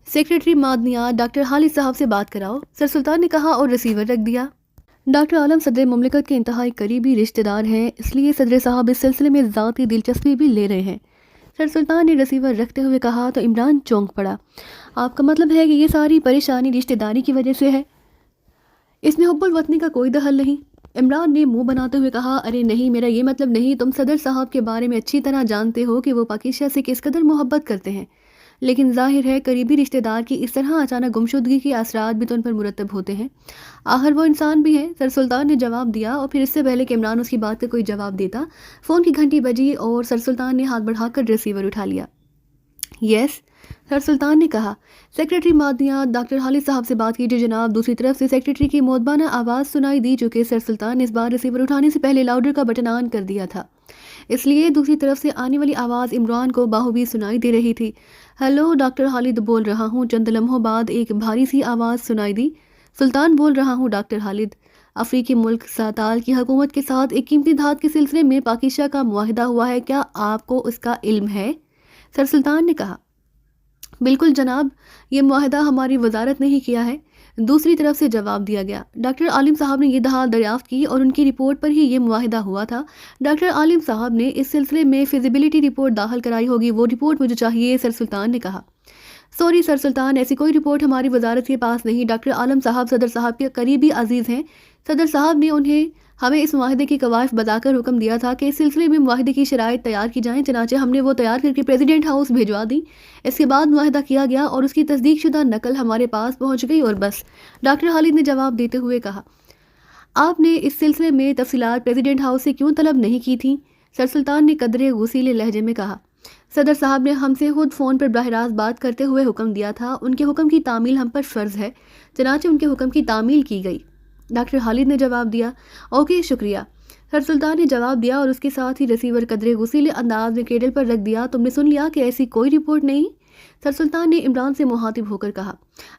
سیکریٹری معدنیات ڈاکٹر خالد صاحب سے بات کراؤ، سر سلطان نے کہا اور ریسیور رکھ دیا۔ ڈاکٹر عالم صدر مملکت کے انتہائی قریبی رشتہ دار ہیں، اس لیے صدر صاحب اس سلسلے میں ذاتی دلچسپی بھی لے رہے ہیں، سر سلطان نے ریسیور رکھتے ہوئے کہا۔ تو عمران چونک پڑا۔ آپ کا مطلب ہے کہ یہ ساری پریشانی رشتہ داری کی وجہ سے ہے؟ اس میں حب الوطنی کا کوئی دخل نہیں، عمران نے منہ بناتے ہوئے کہا۔ ارے نہیں، میرا یہ مطلب نہیں، تم صدر صاحب کے بارے میں اچھی طرح جانتے ہو کہ وہ پاکستان سے کس قدر محبت کرتے ہیں، لیکن ظاہر ہے قریبی رشتہ دار کی اس طرح اچانک گمشدگی کے اثرات بھی تو ان پر مرتب ہوتے ہیں، آخر وہ انسان بھی ہیں، سر سلطان نے جواب دیا۔ اور پھر اس سے پہلے کہ عمران اس کی بات کا کوئی جواب دیتا، فون کی گھنٹی بجی اور سر سلطان نے ہاتھ بڑھا کر ریسیور اٹھا لیا۔ یس، سر سلطان نے کہا۔ سیکریٹری معدنیات ڈاکٹر خالد صاحب سے بات کیجیے جناب۔ دوسری طرف سے سیکریٹری کی مودبانہ آواز سنائی دی، جو کہ سر سلطان نے اس بار ریسیور اٹھانے سے پہلے لاؤڈر کا بٹن آن کر دیا تھا، اس لیے دوسری طرف سے آنے والی آواز عمران کو باہوی سنائی دے رہی تھی۔ ہیلو، ڈاکٹر خالد بول رہا ہوں۔ چند لمحوں بعد ایک بھاری سی آواز سنائی دی۔ سلطان بول رہا ہوں ڈاکٹر خالد۔ افریقی ملک ساتال کی حکومت کے ساتھ ایک قیمتی دھات کے سلسلے میں پاکیزہ کا معاہدہ ہوا ہے، کیا آپ کو اس کا علم ہے؟ سر سلطان نے کہا، بالکل جناب، یہ معاہدہ ہماری وزارت نے ہی کیا ہے۔ دوسری طرف سے جواب دیا گیا، ڈاکٹر عالم صاحب نے یہ دھات دریافت کی اور ان کی رپورٹ پر ہی یہ معاہدہ ہوا تھا۔ ڈاکٹر عالم صاحب نے اس سلسلے میں فیزیبلٹی رپورٹ داخل کرائی ہوگی، وہ رپورٹ مجھے چاہیے، سر سلطان نے کہا۔ سوری سر سلطان، ایسی کوئی رپورٹ ہماری وزارت کے پاس نہیں۔ ڈاکٹر عالم صاحب صدر صاحب کے قریبی عزیز ہیں۔ صدر صاحب نے ہمیں اس معاہدے کی قواعد بتا کر حکم دیا تھا کہ اس سلسلے میں معاہدے کی شرائط تیار کی جائیں، چنانچہ ہم نے وہ تیار کر کے پریزیڈنٹ ہاؤس بھیجوا دی۔ اس کے بعد معاہدہ کیا گیا اور اس کی تصدیق شدہ نقل ہمارے پاس پہنچ گئی اور بس۔ ڈاکٹر خالد نے جواب دیتے ہوئے کہا، آپ نے اس سلسلے میں تفصیلات پریزیڈنٹ ہاؤس سے کیوں طلب نہیں کی تھیں؟ سر سلطان نے قدرے غصیلے لہجے میں کہا، صدر صاحب نے ہم سے خود فون پر براہ راست بات کرتے ہوئے حکم دیا تھا، ان کے حکم کی تعمیل ہم پر فرض ہے، چنانچہ ان کے حکم کی تعمیل کی گئی۔ ڈاکٹر خالد نے جواب دیا، اوکے شکریہ۔ سر سلطان نے جواب دیا اور اس کے ساتھ ہی ریسیور قدرے غصیلے انداز میں کیڈل پر رکھ دیا، تم نے سن لیا کہ ایسی کوئی رپورٹ نہیں؟ سر سلطان نے عمران سے مخاطب ہو کر کہا،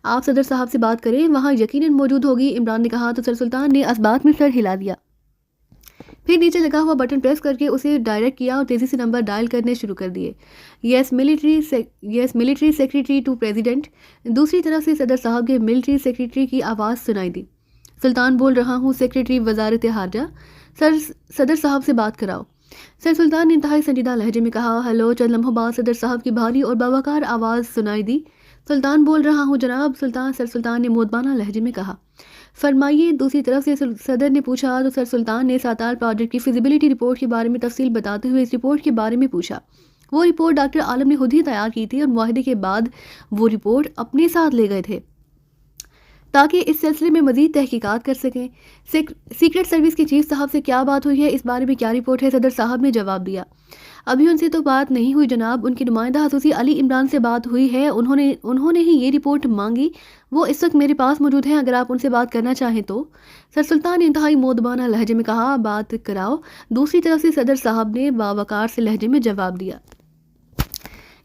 آپ صدر صاحب سے بات کریں، وہاں یقیناً موجود ہوگی۔ عمران نے کہا تو سر سلطان نے اس بات میں سر ہلا دیا، پھر نیچے لگا ہوا بٹن پریس کر کے اسے ڈائریکٹ کیا اور تیزی سے نمبر ڈائل کرنے شروع کر دیے۔ یس ملٹری سیکریٹری ٹو پریزیڈنٹ۔ دوسری طرف سے صدر صاحب کے ملٹری سیکریٹری کی آواز سنائی دی، سلطان بول رہا ہوں، سیکریٹری وزارت خارجہ، صدر صاحب سے بات کراؤ۔ سر سلطان نے انتہائی سنجیدہ لہجے میں کہا، ہیلو۔ چند لمحوں بعد صدر صاحب کی بھاری اور باوقار آواز سنائی دی، سلطان بول رہا ہوں جناب۔ سر سلطان نے مودبانہ لہجے میں کہا، فرمائیے۔ دوسری طرف سے صدر نے پوچھا تو سر سلطان نے ساتال پروجیکٹ کی فیزیبلٹی رپورٹ کے بارے میں تفصیل بتاتے ہوئے اس رپورٹ کے بارے میں پوچھا۔ وہ رپورٹ ڈاکٹر عالم نے خود ہی تیار کی تھی اور معاہدے کے بعد وہ رپورٹ اپنے ساتھ لے گئے تھے تاکہ اس سلسلے میں مزید تحقیقات کر سکیں۔ سیکرٹ سروس کے چیف صاحب سے کیا بات ہوئی ہے، اس بارے میں کیا رپورٹ ہے؟ صدر صاحب نے جواب دیا، ابھی ان سے تو بات نہیں ہوئی جناب، ان کی نمائندہ خصوصی علی عمران سے بات ہوئی ہے، انہوں نے ہی یہ رپورٹ مانگی، وہ اس وقت میرے پاس موجود ہیں، اگر آپ ان سے بات کرنا چاہیں تو۔ سر سلطان نے انتہائی مودبانہ لہجے میں کہا، بات کراؤ۔ دوسری طرف سے صدر صاحب نے باوقار سے لہجے میں جواب دیا،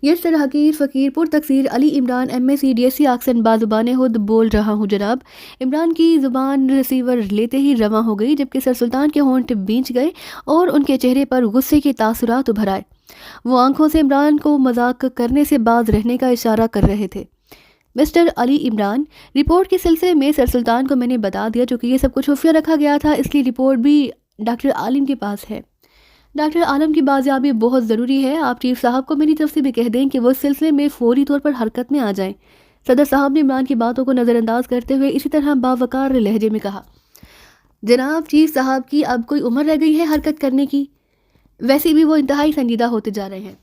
یس سر، حقیر فقیر پر تقصیر علی عمران MACDSC آکسن بازبان خود بول رہا ہوں جناب۔ عمران کی زبان ریسیور لیتے ہی رواں ہو گئی، جبکہ سر سلطان کے ہونٹ بھیج گئے اور ان کے چہرے پر غصے کے تاثرات ابھر آئے۔ وہ آنکھوں سے عمران کو مذاق کرنے سے باز رہنے کا اشارہ کر رہے تھے۔ مسٹر علی عمران، رپورٹ کے سلسلے میں سر سلطان کو میں نے بتا دیا، چونکہ یہ سب کچھ خفیہ رکھا گیا تھا، اس لیے رپورٹ بھی ڈاکٹر عالم کے پاس ہے۔ ڈاکٹر عالم کی بازیابی بہت ضروری ہے، آپ چیف صاحب کو میری طرف سے بھی کہہ دیں کہ وہ اس سلسلے میں فوری طور پر حرکت میں آ جائیں۔ صدر صاحب نے عمران کی باتوں کو نظر انداز کرتے ہوئے اسی طرح باوقار لہجے میں کہا، جناب چیف صاحب کی اب کوئی عمر رہ گئی ہے حرکت کرنے کی؟ ویسے بھی وہ انتہائی سنجیدہ ہوتے جا رہے ہیں،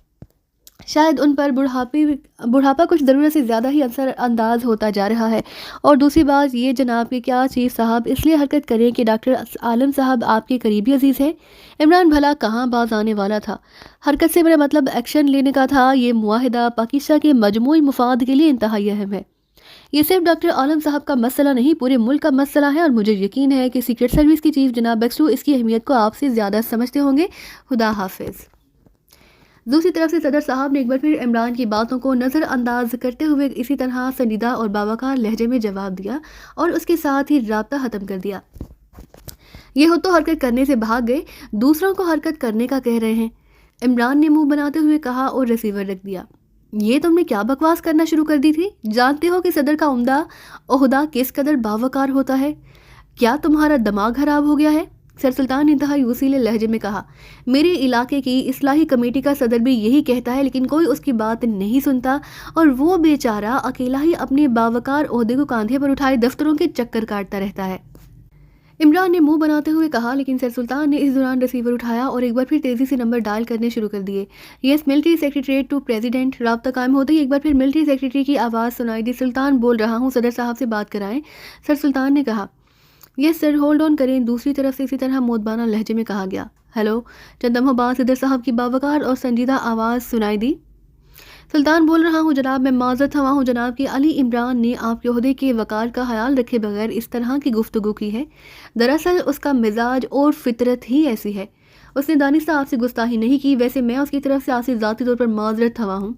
شاید ان پر بڑھاپا کچھ ضرورت سے زیادہ ہی اثر انداز ہوتا جا رہا ہے۔ اور دوسری بات یہ جناب کہ کیا چیف صاحب اس لیے حرکت کریں کہ ڈاکٹر عالم صاحب آپ کے قریبی عزیز ہیں؟ عمران بھلا کہاں باز آنے والا تھا، حرکت سے میرا مطلب ایکشن لینے کا تھا۔ یہ معاہدہ پاکستان کے مجموعی مفاد کے لیے انتہائی اہم ہے، یہ صرف ڈاکٹر عالم صاحب کا مسئلہ نہیں، پورے ملک کا مسئلہ ہے، اور مجھے یقین ہے کہ سیکرٹ سروس کی چیف جناب بیکسٹو اس کی اہمیت کو آپ سے زیادہ سمجھتے ہوں گے۔ خدا حافظ۔ دوسری طرف سے صدر صاحب نے ایک بار پھر عمران کی باتوں کو نظر انداز کرتے ہوئے اسی طرح سنجیدہ اور باوقار لہجے میں جواب دیا اور اس کے ساتھ ہی رابطہ ختم کر دیا، یہ خود تو حرکت کرنے سے بھاگ گئے، دوسروں کو حرکت کرنے کا کہہ رہے ہیں۔ عمران نے منہ بناتے ہوئے کہا اور ریسیور رکھ دیا، یہ تم نے کیا بکواس کرنا شروع کر دی تھی؟ جانتے ہو کہ صدر کا عمدہ عہدہ کس قدر باوقار ہوتا ہے؟ کیا تمہارا دماغ خراب ہو گیا ہے؟ سر سلطان نے انتہائی وسیلے لہجے میں کہا، میرے علاقے کی اصلاحی کمیٹی کا صدر بھی یہی کہتا ہے، لیکن کوئی اس کی بات نہیں سنتا، اور وہ بیچارہ اکیلا ہی اپنے باوقار عہدے کو کاندھے پر اٹھائے دفتروں کے چکر کاٹتا رہتا ہے۔ عمران نے منہ بناتے ہوئے کہا، لیکن سر سلطان نے اس دوران ریسیور اٹھایا اور ایک بار پھر تیزی سے نمبر ڈائل کرنے شروع کر دیے۔ یس ملٹری سیکریٹریٹ ٹو پریزیڈنٹ۔ رابطہ قائم ہوتے ہی ایک بار پھر ملٹری سیکریٹری کی آواز سنائی دی، سلطان بول رہا ہوں، صدر صاحب سے بات کرائیں۔ سر سلطان نے کہا، یس سر، ہولڈ آن کریں۔ دوسری طرف سے اسی طرح مودبانہ لہجے میں کہا گیا، ہیلو۔ چند لمحوں بعد صدر صاحب کی باوقار اور سنجیدہ آواز سنائی دی، سلطان بول رہا ہوں جناب، میں معذرت خواہ ہوں جناب کہ علی عمران نے آپ کے عہدے کے وقار کا خیال رکھے بغیر اس طرح کی گفتگو کی ہے، دراصل اس کا مزاج اور فطرت ہی ایسی ہے، اس نے دانستہ آپ سے گستاخی نہیں کی، ویسے میں اس کی طرف سے آپ سے ذاتی طور پر معذرت خواہ ہوں،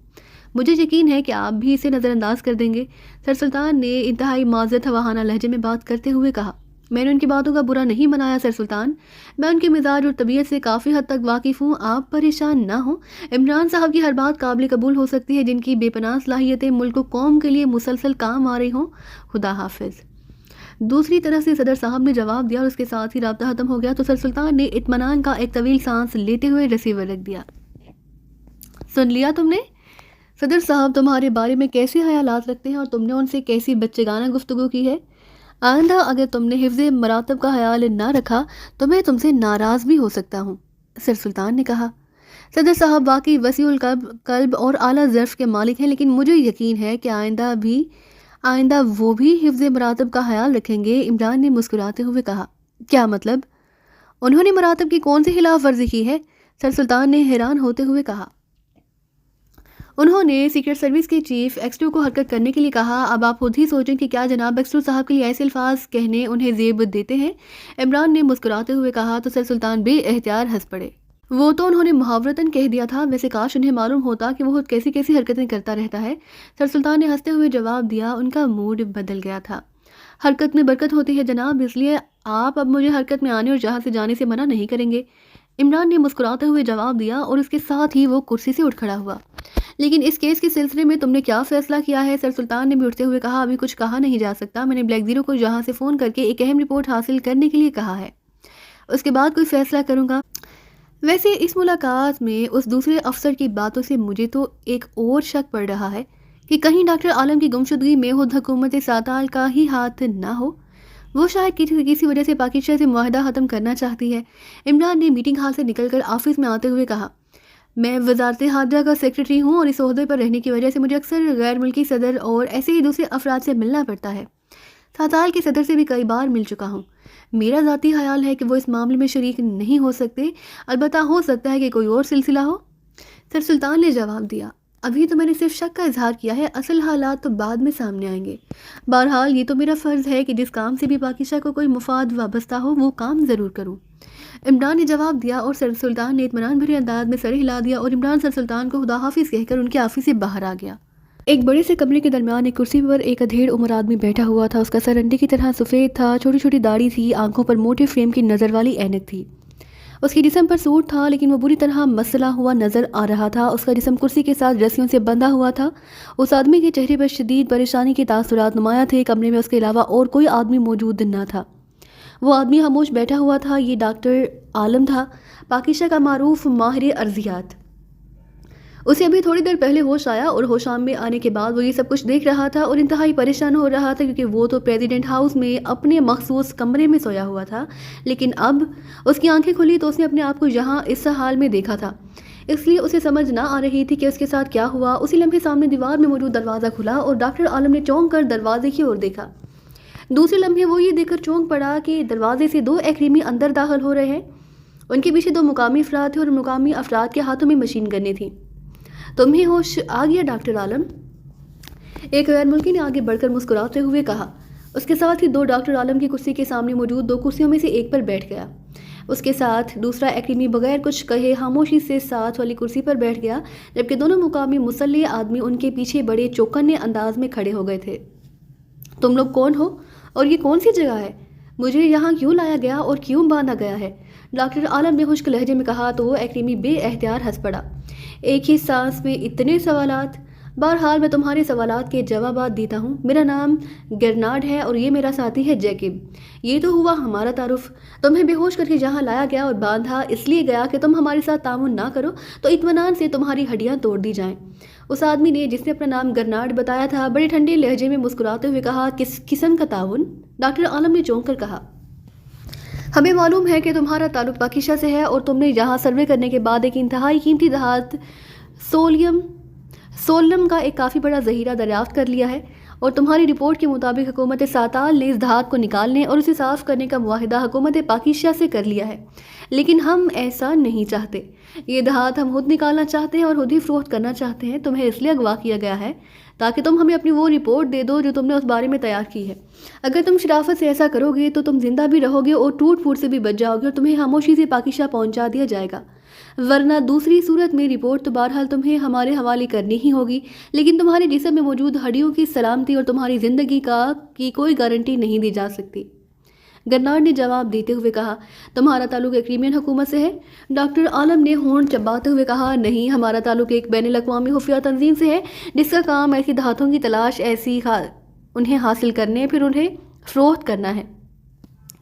مجھے یقین ہے کہ آپ بھی اسے نظر انداز کر دیں گے۔ سر سلطان نے انتہائی معذرت خواہانہ لہجے میں بات کرتے ہوئے کہا، میں نے ان کی باتوں کا برا نہیں بنایا سر سلطان، میں ان کے مزاج اور طبیعت سے کافی حد تک واقف ہوں، آپ پریشان نہ ہوں۔ عمران صاحب کی ہر بات قابل قبول ہو سکتی ہے، جن کی بے پناہ صلاحیتیں ملک و قوم کے لیے مسلسل کام آ رہی ہوں، خدا حافظ۔ دوسری طرف سے صدر صاحب نے جواب دیا اور اس کے ساتھ ہی رابطہ ختم ہو گیا تو سر سلطان نے اطمینان کا ایک طویل سانس لیتے ہوئے ریسیور رکھ دیا۔ سن لیا تم نے؟ صدر صاحب تمہارے بارے میں کیسے خیالات رکھتے ہیں اور تم نے ان سے کیسی بچگانہ گفتگو کی ہے؟ آئندہ اگر تم نے حفظ مراتب کا خیال نہ رکھا تو میں تم سے ناراض بھی ہو سکتا ہوں، سر سلطان نے کہا۔ صدر صاحب واقعی وسیع القلب اور اعلیٰ ظرف کے مالک ہیں، لیکن مجھے یقین ہے کہ آئندہ وہ بھی حفظ مراتب کا خیال رکھیں گے، عمران نے مسکراتے ہوئے کہا۔ کیا مطلب؟ انہوں نے مراتب کی کون سی خلاف ورزی کی ہے؟ سر سلطان نے حیران ہوتے ہوئے کہا۔ انہوں نے سیکرٹ سروس کے چیف ایکسٹو کو حرکت کرنے کے لیے کہا۔ اب آپ خود ہی سوچیں کہ کیا جناب ایکسٹو صاحب کے لیے ایسے الفاظ کہنے انہیں زیب دیتے ہیں؟ عمران نے مسکراتے ہوئے کہا تو سر سلطان بے احتیاط ہنس پڑے۔ وہ تو انہوں نے محاورتاً کہہ دیا تھا، ویسے کاش انہیں معلوم ہوتا کہ وہ خود کیسی کیسی حرکتیں کرتا رہتا ہے۔ سر سلطان نے ہنستے ہوئے جواب دیا۔ ان کا موڈ بدل گیا تھا۔ حرکت میں برکت ہوتی ہے جناب، اس لیے آپ اب مجھے حرکت میں آنے اور جہاں سے جانے سے منع نہیں کریں گے، عمران نے مسکراتے ہوئے جواب دیا اور اس کے ساتھ ہی وہ کرسی سے اٹھ کھڑا ہوا۔ لیکن اس کیس کے سلسلے میں تم نے کیا فیصلہ کیا ہے؟ سر سلطان نے بھی اٹھتے ہوئے کہا۔ ابھی کچھ کہا نہیں جا سکتا، میں نے بلیک زیرو کو یہاں سے فون کر کے ایک اہم رپورٹ حاصل کرنے کے لیے کہا ہے، اس کے بعد کوئی فیصلہ کروں گا۔ ویسے اس ملاقات میں اس دوسرے افسر کی باتوں سے مجھے تو ایک اور شک پڑ رہا ہے کہ کہیں ڈاکٹر عالم کی گمشدگی میں خود حکومت ساتال کا ہی ہاتھ نہ ہو، وہ شاید کسی وجہ سے پاکستان سے معاہدہ ختم کرنا چاہتی ہے۔ عمران نے میٹنگ ہال سے نکل کر آفس میں آتے ہوئے کہا، میں وزارت خارجہ کا سیکرٹری ہوں اور اس عہدے پر رہنے کی وجہ سے مجھے اکثر غیر ملکی صدر اور ایسے ہی دوسرے افراد سے ملنا پڑتا ہے۔ ساتال کے صدر سے بھی کئی بار مل چکا ہوں۔ میرا ذاتی خیال ہے کہ وہ اس معاملے میں شریک نہیں ہو سکتے، البتہ ہو سکتا ہے کہ کوئی اور سلسلہ ہو، سر سلطان نے جواب دیا۔ ابھی تو میں نے صرف شک کا اظہار کیا ہے، اصل حالات تو بعد میں سامنے آئیں گے۔ بہرحال یہ تو میرا فرض ہے کہ جس کام سے بھی پاکستان کو کوئی مفاد وابستہ ہو وہ کام ضرور کروں، عمران نے جواب دیا اور سر سلطان نے اطمینان بھرے انداز میں سر ہلا دیا اور عمران سر سلطان کو خدا حافظ کہہ کر ان کے آفس سے باہر آ گیا۔ ایک بڑے سے کمرے کے درمیان ایک کرسی پر ایک ادھیڑ عمر آدمی بیٹھا ہوا تھا، اس کا سر انڈے کی طرح سفید تھا، چھوٹی چھوٹی داڑھی تھی، آنکھوں پر موٹے فریم کی نظر والی اینک تھی، اس کی جسم پر سوٹ تھا لیکن وہ بری طرح مسلا ہوا نظر آ رہا تھا، اس کا جسم کرسی کے ساتھ رسیوں سے بندھا ہوا تھا، اس آدمی کے چہرے پر شدید پریشانی کے تاثرات نمایاں تھے، کمرے میں اس کے علاوہ اور کوئی آدمی موجود نہ تھا، وہ آدمی خاموش بیٹھا ہوا تھا، یہ ڈاکٹر عالم تھا، پاکستان کا معروف ماہر ارضیات۔ اسے ابھی تھوڑی دیر پہلے ہوش آیا اور ہوش میں آنے کے بعد وہ یہ سب کچھ دیکھ رہا تھا اور انتہائی پریشان ہو رہا تھا کیونکہ وہ تو پریزیڈنٹ ہاؤس میں اپنے مخصوص کمرے میں سویا ہوا تھا، لیکن اب اس کی آنکھیں کھلی تو اس نے اپنے آپ کو یہاں اس حال میں دیکھا تھا، اس لیے اسے سمجھ نہ آ رہی تھی کہ اس کے ساتھ کیا ہوا۔ اسی لمحے سامنے دیوار میں موجود دروازہ کھلا اور ڈاکٹر عالم نے چونک کر دروازے کی اور دیکھا۔ دوسرے لمحے وہ یہ دیکھ کر چونک پڑا کہ دروازے سے دو ایکریمی اندر داخل ہو رہے ہیں، ان کے پیچھے دو مقامی افراد تھے اور مقامی افراد کے ہاتھوں میں مشین گنیں تھیں۔ تمہیں ہوش آ گیا ڈاکٹر عالم؟ ایک غیر ملکی نے آگے بڑھ کر مسکراتے ہوئے کہا، اس کے ساتھ ہی دو ڈاکٹر عالم کی کرسی کے سامنے موجود دو کرسیوں میں سے ایک پر بیٹھ گیا، اس کے ساتھ دوسرا ایکریمی بغیر کچھ کہے خاموشی سے ساتھ والی کرسی پر بیٹھ گیا، جبکہ دونوں مقامی مسلح آدمی ان کے پیچھے بڑے چوکنے انداز میں کھڑے ہو گئے تھے۔ تم لوگ کون ہو اور یہ کون سی جگہ ہے؟ مجھے یہاں کیوں لایا گیا اور کیوں باندھا گیا ہے؟ ڈاکٹر عالم نے خشک لہجے میں کہا تو وہ ایکریمی بے احتیاط ہنس پڑا۔ ایک ہی سانس میں اتنے سوالات؟ بہرحال میں تمہارے سوالات کے جوابات دیتا ہوں۔ میرا نام گرناڈ ہے اور یہ میرا ساتھی ہے جیکب۔ یہ تو ہوا ہمارا تعارف۔ تمہیں بے ہوش کر کے جہاں لایا گیا اور باندھا اس لیے گیا کہ تم ہمارے ساتھ تعاون نہ کرو تو اطمینان سے تمہاری ہڈیاں توڑ دی جائیں۔ اس آدمی نے جس نے اپنا نام گرناڈ بتایا تھا بڑے ٹھنڈے لہجے میں مسکراتے ہوئے کہا، کس قسم کا تعاون؟ ڈاکٹر عالم نے چونک کر کہا، ہمیں معلوم ہے کہ تمہارا تعلق پاکستان سے ہے اور تم نے یہاں سروے کرنے کے بعد ایک انتہائی قیمتی دھات سولنم کا ایک کافی بڑا ذخیرہ دریافت کر لیا ہے اور تمہاری رپورٹ کے مطابق حکومت ساتال نے اس دھات کو نکالنے اور اسے صاف کرنے کا معاہدہ حکومت پاکستان سے کر لیا ہے، لیکن ہم ایسا نہیں چاہتے۔ یہ دھات ہم خود نکالنا چاہتے ہیں اور خود ہی فروخت کرنا چاہتے ہیں۔ تمہیں اس لیے اغوا کیا گیا ہے تاکہ تم ہمیں اپنی وہ رپورٹ دے دو جو تم نے اس بارے میں تیار کی ہے۔ اگر تم شرافت سے ایسا کرو گے تو تم زندہ بھی رہو گے اور ٹوٹ پھوٹ سے بھی بچ جاؤ گے اور تمہیں خاموشی سے پاکستان پہنچا دیا جائے گا، ورنہ دوسری صورت میں رپورٹ تو بہرحال تمہیں ہمارے حوالے کرنی ہی ہوگی، لیکن تمہارے جسم میں موجود ہڈیوں کی سلامتی اور تمہاری زندگی کی کوئی گارنٹی نہیں دی جا سکتی۔ گرناڈ نے جواب دیتے ہوئے کہا، تمہارا تعلق ایک کریمین حکومت سے ہے؟ ڈاکٹر عالم نے ہونٹ چباتے ہوئے کہا، نہیں، ہمارا تعلق ایک بین الاقوامی خفیہ تنظیم سے ہے جس کا کام ایسی دھاتوں کی تلاش، انہیں حاصل کرنے پھر انہیں فروخت کرنا ہے۔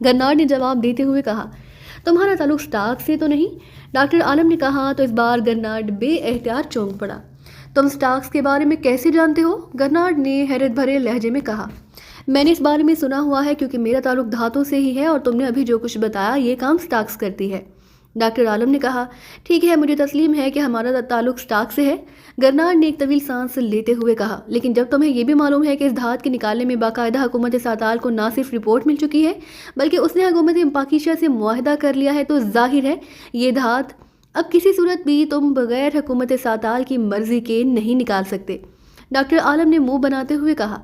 گرناڈ نے جواب دیتے ہوئے کہا، تمہارا تعلق اسٹارک سے تو نہیں؟ ڈاکٹر عالم نے کہا تو اس بار گرناڈ بے احتیاط چونک پڑا۔ تم اسٹارکس کے بارے میں کیسے جانتے ہو؟ گرناڈ نے حیرت بھرے لہجے میں کہا، میں نے اس بارے میں سنا ہوا ہے کیونکہ میرا تعلق دھاتوں سے ہی ہے اور تم نے ابھی جو کچھ بتایا یہ کام اسٹارکس کرتی ہے۔ ڈاکٹر عالم نے کہا، ٹھیک ہے، مجھے تسلیم ہے کہ ہمارا تعلق اسٹارک سے ہے۔ گرناڈ نے ایک طویل سانس لیتے ہوئے کہا، لیکن جب تمہیں یہ بھی معلوم ہے کہ اس دھات کے نکالنے میں باقاعدہ حکومت ساتال کو نہ صرف رپورٹ مل چکی ہے بلکہ اس نے حکومت پاکیزہ سے معاہدہ کر لیا ہے، تو ظاہر ہے یہ دھات اب کسی صورت بھی تم بغیر حکومت ساتال کی مرضی کے نہیں نکال سکتے۔ ڈاکٹر عالم نے منہ بناتے ہوئے کہا،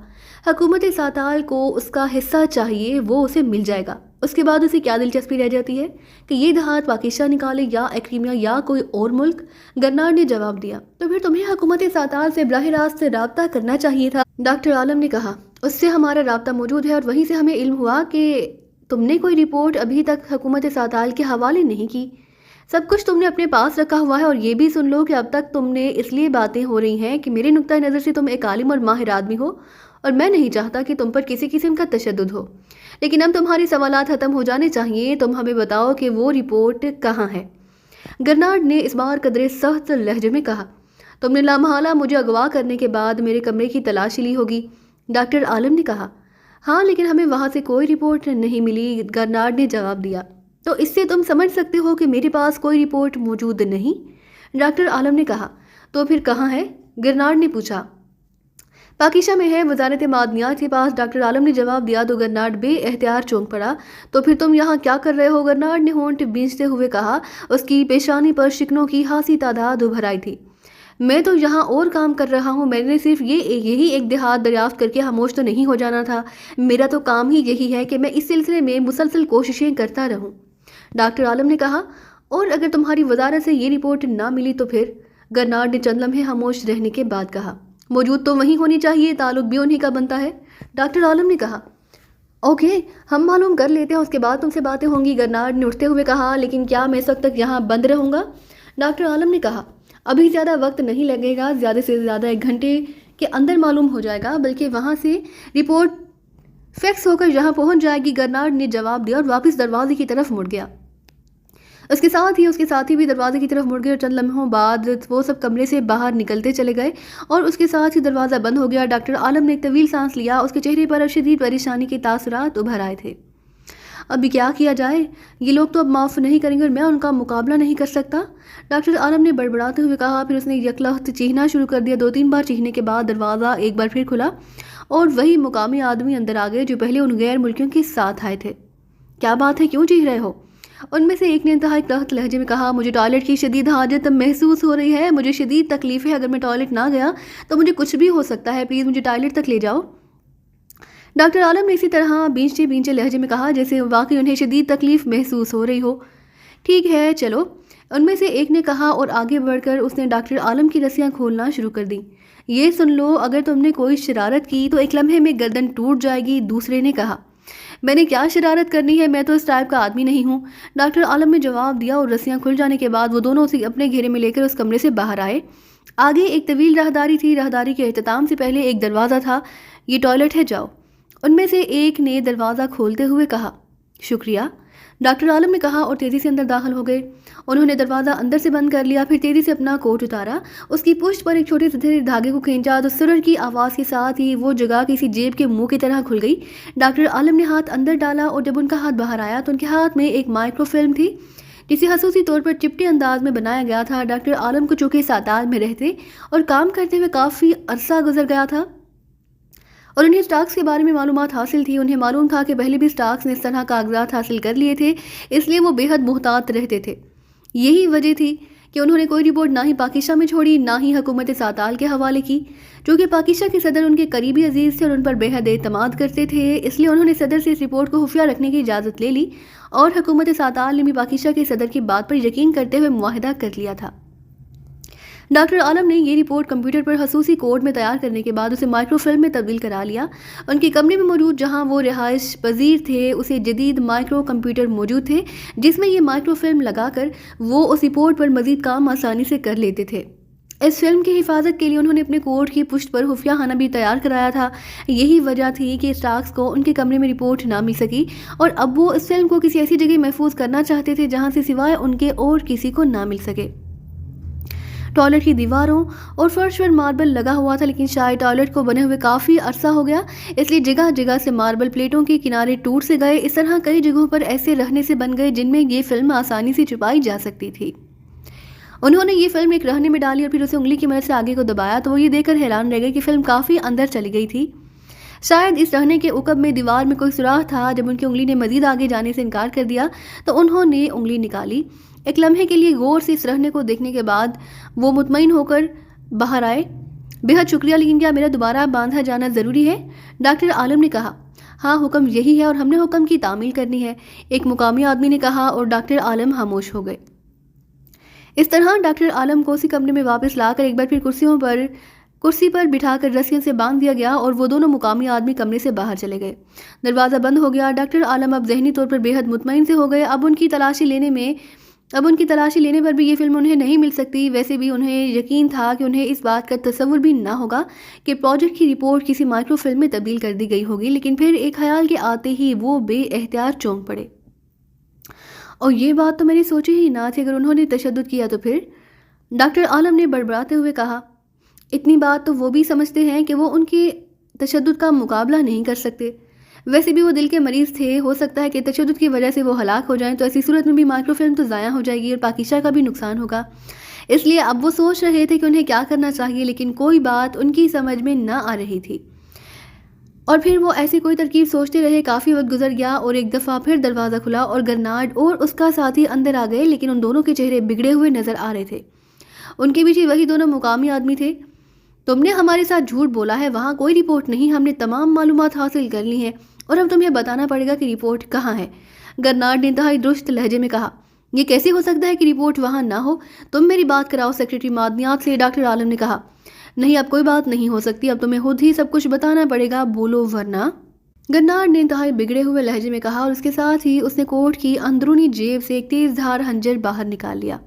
حکومت ساتال کو اس کا حصہ چاہیے، وہ اسے مل جائے گا، اس کے بعد اسے کیا دلچسپی رہ جاتی ہے کہ یہ دھات پاکیزہ نکالے یا ایکریمیا یا کوئی اور ملک؟ گرناڈ نے جواب دیا، تو پھر تمہیں حکومت ساتال سے براہ راست رابطہ کرنا چاہیے تھا۔ ڈاکٹر عالم نے کہا، اس سے ہمارا رابطہ موجود ہے اور وہیں سے ہمیں علم ہوا کہ تم نے کوئی رپورٹ ابھی تک حکومت ساتال کے حوالے نہیں کی، سب کچھ تم نے اپنے پاس رکھا ہوا ہے۔ اور یہ بھی سن لو کہ اب تک تم نے اس لیے باتیں ہو رہی ہیں کہ میرے نقطۂ نظر سے تم ایک عالم اور ماہر آدمی ہو اور میں نہیں چاہتا کہ تم پر کسی قسم کا تشدد ہو، لیکن اب تمہاری سوالات ختم ہو جانے چاہیے، تم ہمیں بتاؤ کہ وہ رپورٹ کہاں ہے؟ گرناڈ نے اس بار قدرے سخت لہجے میں کہا، تم نے لامحالہ مجھے اغوا کرنے کے بعد میرے کمرے کی تلاشی لی ہوگی۔ ڈاکٹر عالم نے کہا، ہاں، لیکن ہمیں وہاں سے کوئی رپورٹ نہیں ملی۔ گرناڈ نے جواب دیا، تو اس سے تم سمجھ سکتے ہو کہ میرے پاس کوئی رپورٹ موجود نہیں۔ ڈاکٹر عالم نے کہا، تو پھر کہاں ہے؟ گرناڈ نے پوچھا۔ پاکیزہ میں ہے، وزارت معدنیات کے پاس۔ ڈاکٹر عالم نے جواب دیا تو گرناڈ بے احتیاط چونک پڑا۔ تو پھر تم یہاں کیا کر رہے ہو؟ گرناڈ نے ہونٹ بھینچتے ہوئے کہا، اس کی پیشانی پر شکنوں کی خاصی تعداد ابھر آئی تھی۔ میں تو یہاں اور کام کر رہا ہوں، میں نے صرف یہی ایک دیہات دریافت کر کے خاموش تو نہیں ہو جانا تھا، میرا تو کام ہی یہی ہے کہ میں اس سلسلے میں مسلسل کوششیں کرتا رہوں۔ ڈاکٹر عالم نے کہا، اور اگر تمہاری وزارت سے یہ رپورٹ نہ ملی تو پھر؟ گرناڈ نے چند لمحے خاموش رہنے کے بعد کہا، موجود تو وہیں ہونی چاہیے، تعلق بھی انہی کا بنتا ہے۔ ڈاکٹر عالم نے کہا، اوکے، ہم معلوم کر لیتے ہیں، اس کے بعد تم سے باتیں ہوں گی۔ گرناڈ نے اٹھتے ہوئے کہا، لیکن کیا میں اس وقت تک یہاں بند رہوں گا؟ ڈاکٹر عالم نے کہا، ابھی زیادہ وقت نہیں لگے گا، زیادہ سے زیادہ 1 گھنٹے کے اندر معلوم ہو جائے گا، بلکہ وہاں سے رپورٹ فیکس ہو کر یہاں پہنچ جائے گی۔ گرناڈ نے جواب دیا اور واپس دروازے کی طرف مڑ گیا۔ اس کے ساتھی بھی دروازے کی طرف مڑ گئے اور چند لمحوں بعد وہ سب کمرے سے باہر نکلتے چلے گئے اور اس کے ساتھ ہی دروازہ بند ہو گیا۔ ڈاکٹر عالم نے ایک طویل سانس لیا، اس کے چہرے پر شدید پریشانی کے تاثرات ابھر آئے تھے۔ ابھی کیا کیا جائے؟ یہ لوگ تو اب معاف نہیں کریں گے اور میں ان کا مقابلہ نہیں کر سکتا، ڈاکٹر عالم نے بڑبڑاتے ہوئے کہا۔ پھر اس نے یکلخت چیخنا شروع کر دیا۔ 2-3 بار چیخنے کے بعد دروازہ ایک بار پھر کھلا اور وہی مقامی آدمی اندر آ گئے جو پہلے ان غیر ملکیوں کے ساتھ آئے تھے۔ کیا بات ہے، کیوں چیخ رہے ہو؟ ان میں سے ایک نے انتہائی سخت لہجے میں کہا، مجھے ٹوائلٹ کی شدید حاجت محسوس ہو رہی ہے، مجھے شدید تکلیف ہے، اگر میں ٹوائلٹ نہ گیا تو مجھے کچھ بھی ہو سکتا ہے، پلیز مجھے ٹوائلٹ تک لے جاؤ۔ ڈاکٹر عالم نے اسی طرح بینچے لہجے میں کہا جیسے واقعی انہیں شدید تکلیف محسوس ہو رہی ہو۔ ٹھیک ہے، چلو، ان میں سے ایک نے کہا اور آگے بڑھ کر اس نے ڈاکٹر عالم کی رسیاں کھولنا شروع کر دیں۔ یہ سن لو، اگر تم نے کوئی شرارت کی تو ایک لمحے میں گردن ٹوٹ جائے گی، دوسرے نے کہا۔ میں نے کیا شرارت کرنی ہے، میں تو اس ٹائپ کا آدمی نہیں ہوں، ڈاکٹر عالم نے جواب دیا اور رسیاں کھل جانے کے بعد وہ دونوں اسے اپنے گھیرے میں لے کر اس کمرے سے باہر آئے۔ آگے ایک طویل راہداری تھی، راہداری کے اختتام سے پہلے ایک دروازہ تھا۔ یہ ٹوائلٹ ہے، جاؤ، ان میں سے ایک نے دروازہ کھولتے ہوئے کہا۔ شکریہ، ڈاکٹر عالم نے کہا اور تیزی سے اندر داخل ہو گئے۔ انہوں نے دروازہ اندر سے بند کر لیا، پھر تیزی سے اپنا کوٹ اتارا، اس کی پشت پر ایک چھوٹے سے دھاگے کو کھینچا تو سرر کی آواز کے ساتھ ہی وہ جگہ کسی جیب کے منہ کی طرح کھل گئی۔ ڈاکٹر عالم نے ہاتھ اندر ڈالا اور جب ان کا ہاتھ باہر آیا تو ان کے ہاتھ میں ایک مائکرو فلم تھی جسے خصوصی طور پر چپٹے انداز میں بنایا گیا تھا۔ ڈاکٹر عالم کو چونکہ ساتال میں رہتے اور کام کرتے ہوئے کافی عرصہ گزر گیا تھا اور انہیں اسٹاکس کے بارے میں معلومات حاصل تھی، انہیں معلوم تھا کہ پہلے بھی اسٹاکس نے اس طرح کاغذات حاصل کر لیے تھے، اس لیے وہ بے حد محتاط رہتے تھے۔ یہی وجہ تھی کہ انہوں نے کوئی رپورٹ نہ ہی پاکیزہ میں چھوڑی نہ ہی حکومت ساتال کے حوالے کی۔ چونکہ پاکیزہ کے صدر ان کے قریبی عزیز تھے اور ان پر بے حد اعتماد کرتے تھے، اس لیے انہوں نے صدر سے اس رپورٹ کو خفیہ رکھنے کی اجازت لے لی اور حکومت ساتال نے بھی پاکیزہ کے صدر کی بات پر یقین کرتے ہوئے معاہدہ کر لیا تھا۔ ڈاکٹر عالم نے یہ رپورٹ کمپیوٹر پر خصوصی کوڈ میں تیار کرنے کے بعد اسے مائکرو فلم میں تبدیل کرا لیا۔ ان کے کمرے میں موجود جہاں وہ رہائش پذیر تھے اسے جدید مائکرو کمپیوٹر موجود تھے جس میں یہ مائکرو فلم لگا کر وہ اس رپورٹ پر مزید کام آسانی سے کر لیتے تھے۔ اس فلم کی حفاظت کے لیے انہوں نے اپنے کوڈ کی پشت پر خفیہ خانہ بھی تیار کرایا تھا۔ یہی وجہ تھی کہ اسٹارکس کو ان کے کمرے میں رپورٹ نہ مل سکی اور اب وہ اس فلم کو کسی ایسی جگہ محفوظ کرنا چاہتے تھے جہاں سے سوائے ان کے اور کسی کو نہ مل سکے۔ ٹوائلٹ کی دیواروں اور فرش پر ماربل لگا ہوا تھا، لیکن شاید ٹوائلٹ کو بنے ہوئے کافی عرصہ ہو گیا، اس لیے جگہ جگہ سے ماربل پلیٹوں کے کنارے ٹوٹ سے گئے۔ اس طرح کئی جگہوں پر ایسے رہنے سے بن گئے جن میں یہ فلم آسانی سے چھپائی جا سکتی تھی۔ انہوں نے یہ فلم ایک رہنے میں ڈالی اور پھر اسے انگلی کی مدد سے آگے کو دبایا تو وہ یہ دیکھ کر حیران رہ گئے کہ فلم کافی اندر چلی گئی تھی۔ شاید اس رہنے کے عقب میں دیوار میں کوئی سوراخ تھا۔ جب ان کی انگلی نے مزید آگے جانے سے انکار کر دیا تو انہوں نے انگلی نکالی۔ ایک لمحے کے لیے غور سے اس رہنے کو دیکھنے کے بعد وہ مطمئن ہو کر باہر آئے۔ بہت شکریہ، لیکن کیا میرا دوبارہ باندھا جانا ضروری ہے؟ ڈاکٹر عالم نے کہا۔ ہاں، حکم یہی ہے اور ہم نے حکم کی تعمیل کرنی ہے، ایک مقامی آدمی نے کہا اور ڈاکٹر عالم خاموش ہو گئے۔ اس طرح ڈاکٹر عالم کو اسی کمرے میں واپس لا کر ایک بار پھر کرسی پر بٹھا کر رسیوں سے باندھ دیا گیا اور وہ دونوں مقامی آدمی کمرے سے باہر چلے گئے۔ دروازہ بند ہو گیا۔ ڈاکٹر عالم اب ذہنی طور پر بے حد مطمئن سے ہو گئے۔ اب ان کی تلاشی لینے پر بھی یہ فلم انہیں نہیں مل سکتی۔ ویسے بھی انہیں یقین تھا کہ انہیں اس بات کا تصور بھی نہ ہوگا کہ پروجیکٹ کی رپورٹ کسی مائکرو فلم میں تبدیل کر دی گئی ہوگی، لیکن پھر ایک خیال کے آتے ہی وہ بے احتیاط چونک پڑے۔ اور یہ بات تو میں نے سوچی ہی نہ تھی، اگر انہوں نے تشدد کیا تو پھر؟ ڈاکٹر عالم نے بڑبڑاتے ہوئے کہا۔ اتنی بات تو وہ بھی سمجھتے ہیں کہ وہ ان کے تشدد کا مقابلہ نہیں کر سکتے۔ ویسے بھی وہ دل کے مریض تھے، ہو سکتا ہے کہ تشدد کی وجہ سے وہ ہلاک ہو جائیں، تو ایسی صورت میں بھی مائکرو فلم تو ضائع ہو جائے گی اور پاکیزہ کا بھی نقصان ہوگا۔ اس لیے اب وہ سوچ رہے تھے کہ انہیں کیا کرنا چاہیے، لیکن کوئی بات ان کی سمجھ میں نہ آ رہی تھی۔ اور پھر وہ ایسی کوئی ترکیب سوچتے رہے۔ کافی وقت گزر گیا اور ایک دفعہ پھر دروازہ کھلا اور گرناڈ اور اس کا ساتھی اندر آ گئے، لیکن ان دونوں کے چہرے بگڑے ہوئے نظر آ رہے تھے۔ ان کے پیچھے وہی دونوں مقامی آدمی تھے۔ تم نے ہمارے ساتھ جھوٹ بولا ہے، وہاں کوئی رپورٹ نہیں، ہم نے تمام معلومات حاصل کر لی ہیں اور اب تمہیں بتانا پڑے گا کہ رپورٹ کہاں ہے۔ گرناڈ نے انتہائی درست لہجے میں کہا۔ یہ کیسے ہو سکتا ہے کہ رپورٹ وہاں نہ ہو؟ تم میری بات کراؤ سیکرٹری معدنیات سے، ڈاکٹر عالم نے کہا۔ نہیں، اب کوئی بات نہیں ہو سکتی، اب تمہیں خود ہی سب کچھ بتانا پڑے گا، بولو ورنہ۔ گرناڈ نے انتہائی بگڑے ہوئے لہجے میں کہا اور اس کے ساتھ ہی اس نے کوٹ کی اندرونی جیب سے ایک تیز دھار خنجر باہر نکال لیا۔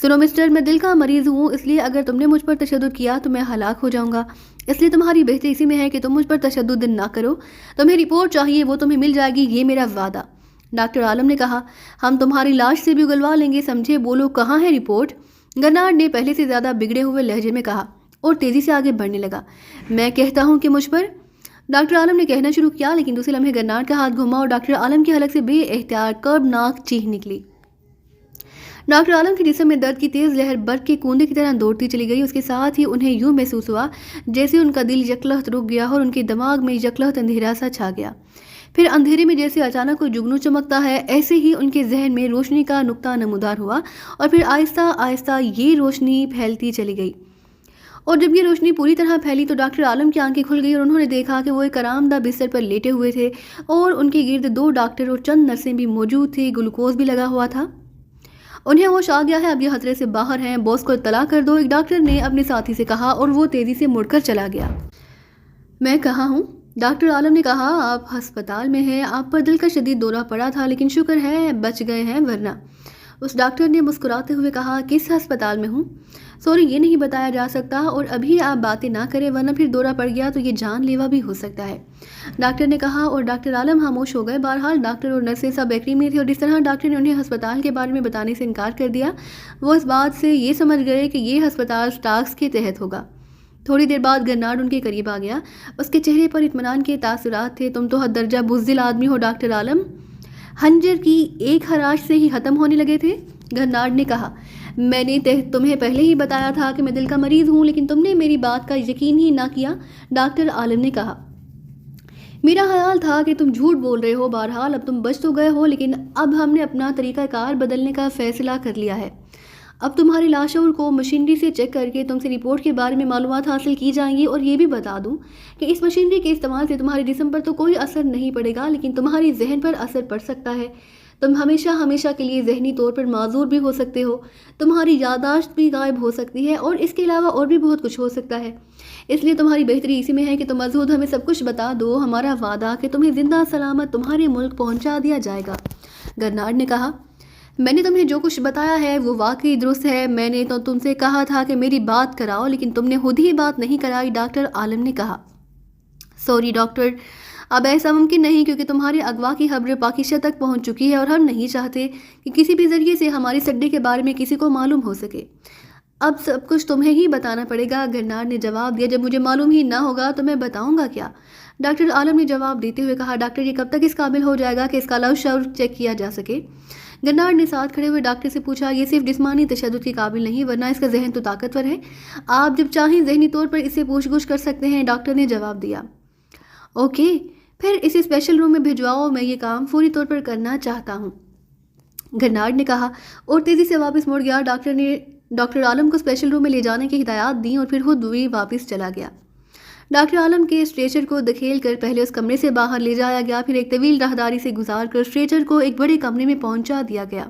سنو مسٹر، میں دل کا مریض ہوں، اس لیے اگر تم نے مجھ پر تشدد کیا تو میں ہلاک ہو جاؤں گا، اس لیے تمہاری بہتری اسی میں ہے کہ تم مجھ پر تشدد نہ کرو۔ تمہیں رپورٹ چاہیے، وہ تمہیں مل جائے گی، یہ میرا وعدہ۔ ڈاکٹر عالم نے کہا۔ ہم تمہاری لاش سے بھی اگلوا لیں گے، سمجھے؟ بولو کہاں ہے رپورٹ؟ گرناڈ نے پہلے سے زیادہ بگڑے ہوئے لہجے میں کہا اور تیزی سے آگے بڑھنے لگا۔ میں کہتا ہوں کہ مجھ پر، ڈاکٹر عالم نے کہنا شروع کیا، لیکن دوسرے لمحے گرناڈ کا ہاتھ گھما اور ڈاکٹر عالم کے حلق سے بے احتیاط کربناک چیخ نکلی۔ ڈاکٹر عالم کے جسم میں درد کی تیز لہر برق کے کوندے کی طرح دوڑتی چلی گئی۔ اس کے ساتھ ہی انہیں یوں محسوس ہوا جیسے ان کا دل یکلخت رک گیا اور ان کے دماغ میں یکلخت اندھیرا سا چھا گیا۔ پھر اندھیرے میں جیسے اچانک کوئی جگنو چمکتا ہے، ایسے ہی ان کے ذہن میں روشنی کا نقطہ نمودار ہوا اور پھر آہستہ آہستہ یہ روشنی پھیلتی چلی گئی۔ اور جب یہ روشنی پوری طرح پھیلی تو ڈاکٹر عالم کی آنکھیں کھل گئی اور انہوں نے دیکھا کہ وہ ایک آرام دہ بستر پر لیٹے ہوئے تھے اور ان کے گرد 2 ڈاکٹر اور چند نرسیں بھی موجود تھیں، گلوکوز بھی لگا ہوا تھا۔ انہیں ہوش آ گیا ہے، اب یہ خطرے سے باہر ہیں، باس کو اطلاع کر دو، ایک ڈاکٹر نے اپنے ساتھی سے کہا اور وہ تیزی سے مڑ کر چلا گیا۔ میں کہاں ہوں؟ ڈاکٹر عالم نے کہا۔ آپ ہسپتال میں ہیں، آپ پر دل کا شدید دورہ پڑا تھا، لیکن شکر ہے بچ گئے ہیں، ورنہ۔ اس ڈاکٹر نے مسکراتے ہوئے کہا۔ کس ہسپتال میں ہوں؟ سوری، یہ نہیں بتایا جا سکتا، اور ابھی آپ باتیں نہ کریں ورنہ پھر دورہ پڑ گیا تو یہ جان لیوا بھی ہو سکتا ہے، ڈاکٹر نے کہا اور ڈاکٹر عالم خاموش ہو گئے۔ بہرحال ڈاکٹر اور نرسیں سب بیکری میں تھے اور جس طرح ڈاکٹر نے انہیں ہسپتال کے بارے میں بتانے سے انکار کر دیا، وہ اس بات سے یہ سمجھ گئے کہ یہ ہسپتال اسٹارکس کے تحت ہوگا۔ تھوڑی دیر بعد گرناڈ ان کے قریب آ گیا، اس کے چہرے پر اطمینان کے تاثرات تھے۔ تم تو حد درجہ بزدل آدمی ہو ڈاکٹر عالم، خنجر کی ایک خراش سے ہی ختم ہونے لگے تھے، گرناڈ نے کہا۔ میں نے تمہیں پہلے ہی بتایا تھا کہ میں دل کا مریض ہوں، لیکن تم نے میری بات کا یقین ہی نہ کیا، ڈاکٹر عالم نے کہا۔ میرا خیال تھا کہ تم جھوٹ بول رہے ہو، بہرحال اب تم بچ تو گئے ہو، لیکن اب ہم نے اپنا طریقہ کار بدلنے کا فیصلہ کر لیا ہے۔ اب تمہارے لاشعور کو مشینری سے چیک کر کے تم سے رپورٹ کے بارے میں معلومات حاصل کی جائیں گی، اور یہ بھی بتا دوں کہ اس مشینری کے استعمال سے تمہارے جسم پر تو کوئی اثر نہیں پڑے گا، لیکن تمہارے ذہن پر اثر پڑ سکتا ہے۔ تم ہمیشہ ہمیشہ کے لیے ذہنی طور پر معذور بھی ہو سکتے ہو، تمہاری یادداشت بھی غائب ہو سکتی ہے، اور اس کے علاوہ اور بھی بہت کچھ ہو سکتا ہے۔ اس لیے تمہاری بہتری اسی میں ہے کہ تم ازہد ہمیں سب کچھ بتا دو، ہمارا وعدہ کہ تمہیں زندہ سلامت تمہارے ملک پہنچا دیا جائے گا۔ گرناڈ نے کہا، میں نے تمہیں جو کچھ بتایا ہے وہ واقعی درست ہے، میں نے تو تم سے کہا تھا کہ میری بات کراؤ، لیکن تم نے خود ہی بات نہیں کرائی، ڈاکٹر عالم نے کہا۔ سوری ڈاکٹر، اب ایسا ممکن نہیں کیونکہ تمہارے اغوا کی خبر پاکیزہ تک پہنچ چکی ہے اور ہم نہیں چاہتے کہ کسی بھی ذریعے سے ہماری سڈے کے بارے میں کسی کو معلوم ہو سکے۔ اب سب کچھ تمہیں ہی بتانا پڑے گا، گرناڈ نے جواب دیا۔ جب مجھے معلوم ہی نہ ہوگا تو میں بتاؤں گا کیا؟ ڈاکٹر عالم نے جواب دیتے ہوئے کہا، ڈاکٹر یہ کب تک اس قابل ہو جائے گا کہ اس کا لو شعور چیک کیا جا سکے؟ گرناڈ نے ساتھ کھڑے ہوئے ڈاکٹر سے پوچھا، یہ صرف جسمانی تشدد کے قابل نہیں ورنہ اس کا ذہن تو طاقتور ہے، آپ جب چاہیں ذہنی طور پر اس سے پوچھ گچھ کر سکتے ہیں، ڈاکٹر نے جواب دیا۔ اوکے، پھر اسے اسپیشل روم میں بھجواؤ، میں یہ کام فوری طور پر کرنا چاہتا ہوں، گرناڈ نے کہا اور تیزی سے واپس مڑ گیا۔ ڈاکٹر نے ڈاکٹر عالم کو اسپیشل روم میں لے جانے کی ہدایات دیں اور پھر خود بھی واپس چلا گیا۔ ڈاکٹر عالم کے اسٹریچر کو دھکیل کر پہلے اس کمرے سے باہر لے جایا گیا، پھر ایک طویل راہداری سے گزار کر اسٹریچر کو ایک بڑے کمرے میں پہنچا دیا گیا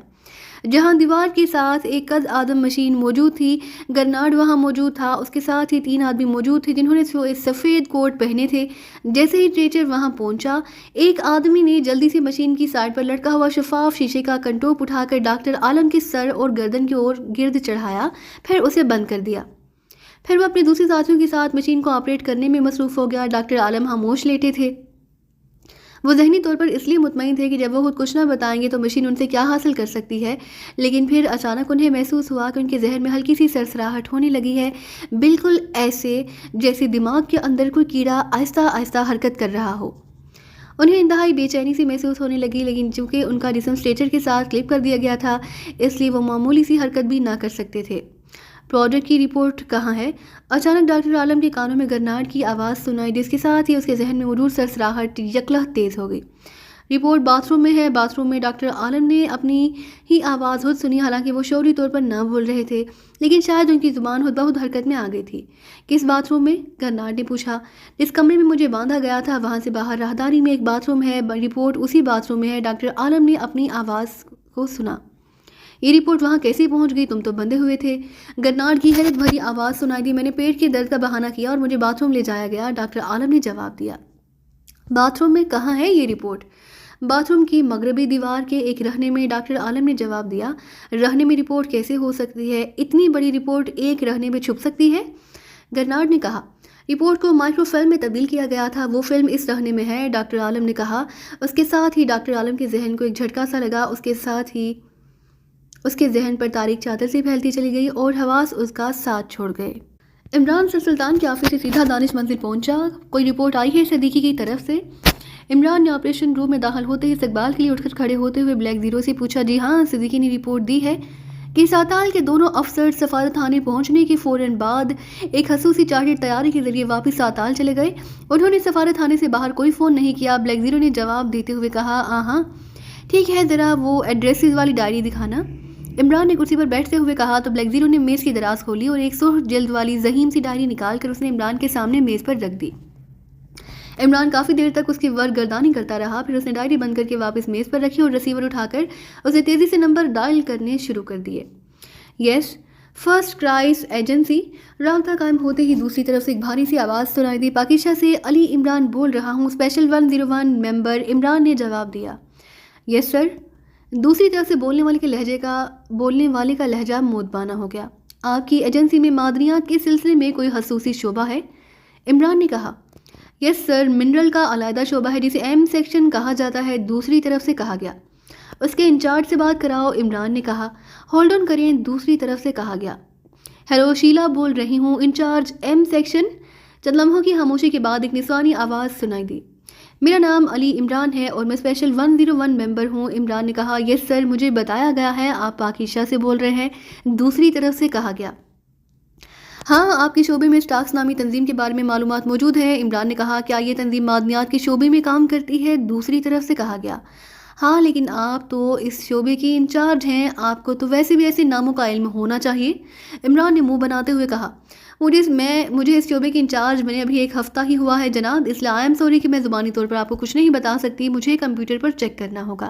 جہاں دیوار کے ساتھ ایک قد آدم مشین موجود تھی۔ گرناڈ وہاں موجود تھا، اس کے ساتھ ہی 3 آدمی موجود تھے جنہوں نے سفید کوٹ پہنے تھے۔ جیسے ہی اسٹریچر وہاں پہنچا، ایک آدمی نے جلدی سے مشین کی سائڈ پر لٹکا ہوا شفاف شیشے کا کنٹوپ اٹھا کر ڈاکٹر عالم کے سر اور گردن کی اور گرد چڑھایا، پھر اسے بند کر دیا۔ پھر وہ اپنے دوسرے ساتھیوں کے ساتھ مشین کو آپریٹ کرنے میں مصروف ہو گیا۔ ڈاکٹر عالم خاموش لیٹے تھے۔ وہ ذہنی طور پر اس لیے مطمئن تھے کہ جب وہ خود کچھ نہ بتائیں گے تو مشین ان سے کیا حاصل کر سکتی ہے، لیکن پھر اچانک انہیں محسوس ہوا کہ ان کے ذہن میں ہلکی سی سرسراہٹ ہونے لگی ہے، بالکل ایسے جیسے دماغ کے اندر کوئی کیڑا آہستہ آہستہ حرکت کر رہا ہو۔ انہیں انتہائی بے چینی سی محسوس ہونے لگی، لیکن چونکہ ان کا جسم اسٹریچر کے ساتھ کلپ کر دیا گیا تھا اس لیے وہ معمولی سی حرکت بھی نہ کر سکتے تھے۔ پروجیکٹ کی رپورٹ کہاں ہے؟ اچانک ڈاکٹر عالم کے کانوں میں گرناڈ کی آواز سنائی، جس کے ساتھ ہی اس کے ذہن میں موجود سرسراہٹ یکلخت تیز ہو گئی۔ رپورٹ باتھ روم میں ہے۔ باتھ روم میں ڈاکٹر عالم نے اپنی ہی آواز خود سنی، حالانکہ وہ شعوری طور پر نہ بول رہے تھے، لیکن شاید ان کی زبان خود بخود حرکت میں آ گئی تھی۔ کس باتھ روم میں؟ گرناڈ نے پوچھا۔ جس کمرے میں مجھے باندھا گیا تھا وہاں سے باہر راہداری میں ایک باتھ روم ہے، رپورٹ اسی باتھ روم میں ہے۔ ڈاکٹر عالم نے اپنی آواز کو سنا۔ یہ رپورٹ وہاں کیسے پہنچ گئی؟ تم تو بندھے ہوئے تھے۔ گرناڈ کی حیرت بھری آواز سنائی دی، میں نے پیٹ کے درد کا بہانہ کیا اور مجھے باتھ روم لے جایا گیا، ڈاکٹر عالم نے جواب دیا۔ باتھ روم میں کہاں ہے یہ رپورٹ؟ باتھ روم کی مغربی دیوار کے ایک رہنے میں، ڈاکٹر عالم نے جواب دیا۔ رہنے میں رپورٹ کیسے ہو سکتی ہے؟ اتنی بڑی رپورٹ ایک رہنے میں چھپ سکتی ہے؟ گرناڈ نے کہا۔ رپورٹ کو مائکرو فلم میں تبدیل کیا گیا تھا، وہ فلم اس رہنے میں ہے، ڈاکٹر عالم نے کہا۔ اس کے ساتھ ہی ڈاکٹر عالم کے ذہن کو ایک جھٹکا سا لگا، اس کے ساتھ ہی اس کے ذہن پر تاریک چادر سے پھیلتی چلی گئی اور حواس اس کا ساتھ چھوڑ گئے۔ عمران سر سلطان کے آفس سے سیدھا دانش منزل پہنچا۔ کوئی رپورٹ آئی ہے صدیقی کی طرف سے؟ عمران نے آپریشن روم میں داخل ہوتے ہی استقبال کے لیے اٹھ کر کھڑے ہوتے ہوئے بلیک زیرو سے پوچھا، جی ہاں، صدیقی نے رپورٹ دی ہے کہ ساتال کے دونوں افسر سفارت خانے پہنچنے کے فوراً بعد ایک خصوصی چارٹر طیارے کے ذریعے واپس ساتال چلے گئے، انہوں نے سفارت خانے سے باہر کوئی فون نہیں کیا، بلیک زیرو نے جواب دیتے ہوئے کہا۔ ہاں ٹھیک ہے، ذرا وہ ایڈریسز والی ڈائری دکھانا، عمران نے کرسی پر بیٹھتے ہوئے کہا تو بلیک زیرو نے میز کی دراز کھولی اور ایک سرخ جلد والی ذہیم سی ڈائری نکال کر اس نے عمران کے سامنے میز پر رکھ دی۔ عمران کافی دیر تک اس کی ورگردانی کرتا رہا، پھر اس نے ڈائری بند کر کے واپس میز پر رکھی اور ریسیور اٹھا کر اسے تیزی سے نمبر ڈائل کرنے شروع کر دیے۔ یس، فرسٹ کرائس ایجنسی۔ رابطہ قائم ہوتے ہی دوسری طرف سے ایک بھاری سی آواز سنائی دی، پاکیزہ سے علی عمران بول رہا ہوں، اسپیشل 101 ممبر، عمران نے جواب دیا۔ یس سر۔ دوسری طرف سے بولنے والے کا لہجہ مودبانہ ہو گیا۔ آپ کی ایجنسی میں معدنیات کے سلسلے میں کوئی خصوصی شعبہ ہے؟ عمران نے کہا۔ یس سر، منرل کا علیحدہ شعبہ ہے جسے ایم سیکشن کہا جاتا ہے، دوسری طرف سے کہا گیا۔ اس کے انچارج سے بات کراؤ، عمران نے کہا۔ ہولڈ آن کریں، دوسری طرف سے کہا گیا۔ ہیلو، شیلا بول رہی ہوں، انچارج ایم سیکشن۔ چند لمحوں کی خاموشی کے بعد ایک نسوانی آواز سنائی دی۔ میرا نام علی عمران ہے اور میں اسپیشل 101 ممبر ہوں، عمران نے کہا۔ یس سر، مجھے بتایا گیا ہے آپ پاکیزہ سے بول رہے ہیں، دوسری طرف سے کہا گیا۔ ہاں، آپ کے شعبے میں اسٹاکس نامی تنظیم کے بارے میں معلومات موجود ہیں، عمران نے کہا۔ کیا یہ تنظیم معدنیات کے شعبے میں کام کرتی ہے؟ دوسری طرف سے کہا گیا۔ ہاں، لیکن آپ تو اس شعبے کی انچارج ہیں، آپ کو تو ویسے بھی ایسے ناموں کا علم ہونا چاہیے، عمران نے منہ بناتے ہوئے کہا۔ مجھے اس شعبے کے انچارج بنے ابھی ایک ہفتہ ہی ہوا ہے جناب، اس لیے آئی ایم سوری کہ میں زبانی طور پر آپ کو کچھ نہیں بتا سکتی، مجھے کمپیوٹر پر چیک کرنا ہوگا۔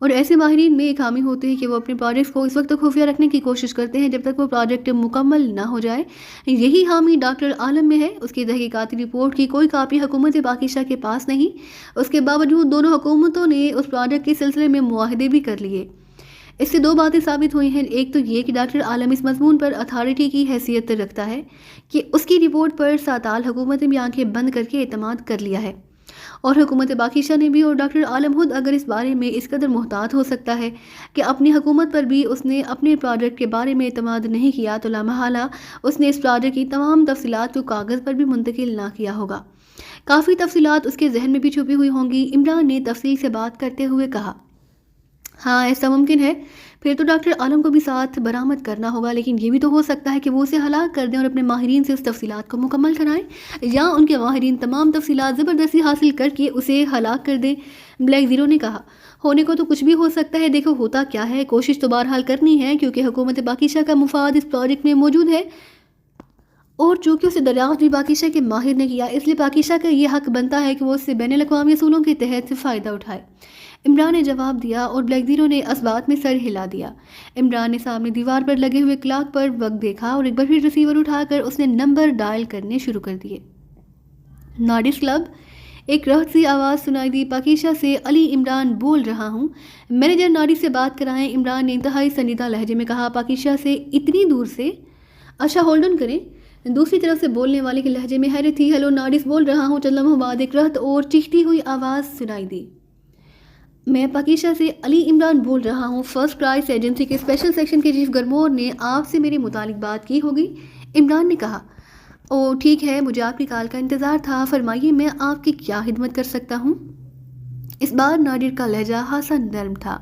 اور ایسے ماہرین میں ایک حامی ہوتے ہیں کہ وہ اپنے پروجیکٹس کو اس وقت تک خفیہ رکھنے کی کوشش کرتے ہیں جب تک وہ پروجیکٹ مکمل نہ ہو جائے. یہی حامی ڈاکٹر عالم میں ہے. اس کی تحقیقاتی رپورٹ کی کوئی کاپی حکومت پاکی شاہ کے پاس نہیں. اس کے باوجود دونوں حکومتوں نے اس پروجیکٹ کے سلسلے میں معاہدے بھی کر لیے. اس سے دو باتیں ثابت ہوئی ہیں. ایک تو یہ کہ ڈاکٹر عالم اس مضمون پر اتھارٹی کی حیثیت رکھتا ہے کہ اس کی رپورٹ پر ساتال حکومت نے بھی آنکھیں بند کر کے اعتماد کر لیا ہے، اور حکومت پاکی شاہ نے بھی. اور ڈاکٹر عالم خود اگر اس بارے میں اس قدر محتاط ہو سکتا ہے کہ اپنی حکومت پر بھی اس نے اپنے پروجیکٹ کے بارے میں اعتماد نہیں کیا، تو لامحالہ اس نے اس پروجیکٹ کی تمام تفصیلات کو کاغذ پر بھی منتقل نہ کیا ہوگا. کافی تفصیلات اس کے ذہن میں بھی چھپی ہوئی ہوں گی. عمران نے تفصیل سے بات کرتے ہوئے کہا، ہاں ایسا ممکن ہے. پھر تو ڈاکٹر عالم کو بھی ساتھ برآمد کرنا ہوگا، لیکن یہ بھی تو ہو سکتا ہے کہ وہ اسے ہلاک کر دیں اور اپنے ماہرین سے اس تفصیلات کو مکمل کرائیں، یا ان کے ماہرین تمام تفصیلات زبردستی حاصل کر کے اسے ہلاک کر دیں. بلیک زیرو نے کہا، ہونے کو تو کچھ بھی ہو سکتا ہے. دیکھو ہوتا کیا ہے، کوشش تو بہرحال کرنی ہے کیونکہ حکومت پاکی شاہ کا مفاد اس پروجیکٹ میں موجود ہے، اور چونکہ اسے دریافت بھی پاکی شاہ کے ماہر نے کیا، اس لیے پاکی شاہ کا یہ حق بنتا ہے کہ وہ اس سے بین الاقوامی اصولوں کے تحت فائدہ اٹھائے. عمران نے جواب دیا اور بلیک زیرو نے اس بات میں سر ہلا دیا. عمران نے سامنے دیوار پر لگے ہوئے کلاک پر وقت دیکھا اور ایک بار پھر ریسیور اٹھا کر اس نے نمبر ڈائل کرنے شروع کر دیے. نارڈس کلب. ایک رہت سی آواز سنائی دی، پاکی شاہ سے علی عمران بول رہا ہوں، مینیجر نارڈس سے بات کرائیں. عمران نے انتہائی سنجیدہ لہجے میں کہا، پاکی شاہ سے اتنی دور سے؟ اچھا ہولڈ آن کریں. دوسری طرف سے بولنے والے کے لہجے میں حیرت تھی. ہیلو نارڈس بول رہا ہوں. چند لمحوں بعد ایک رہت اور چیختی ہوئی آواز سنائی دی، میں پاکی شاہ سے علی عمران بول رہا ہوں. فرسٹ کرائس ایجنسی کے اسپیشل سیکشن کے چیف گرمور نے آپ سے میرے متعلق بات کی ہوگی. عمران نے کہا، او ٹھیک ہے، مجھے آپ کی کال کا انتظار تھا. فرمائیے میں آپ کی کیا خدمت کر سکتا ہوں. اس بار نادر کا لہجہ خاصا نرم تھا.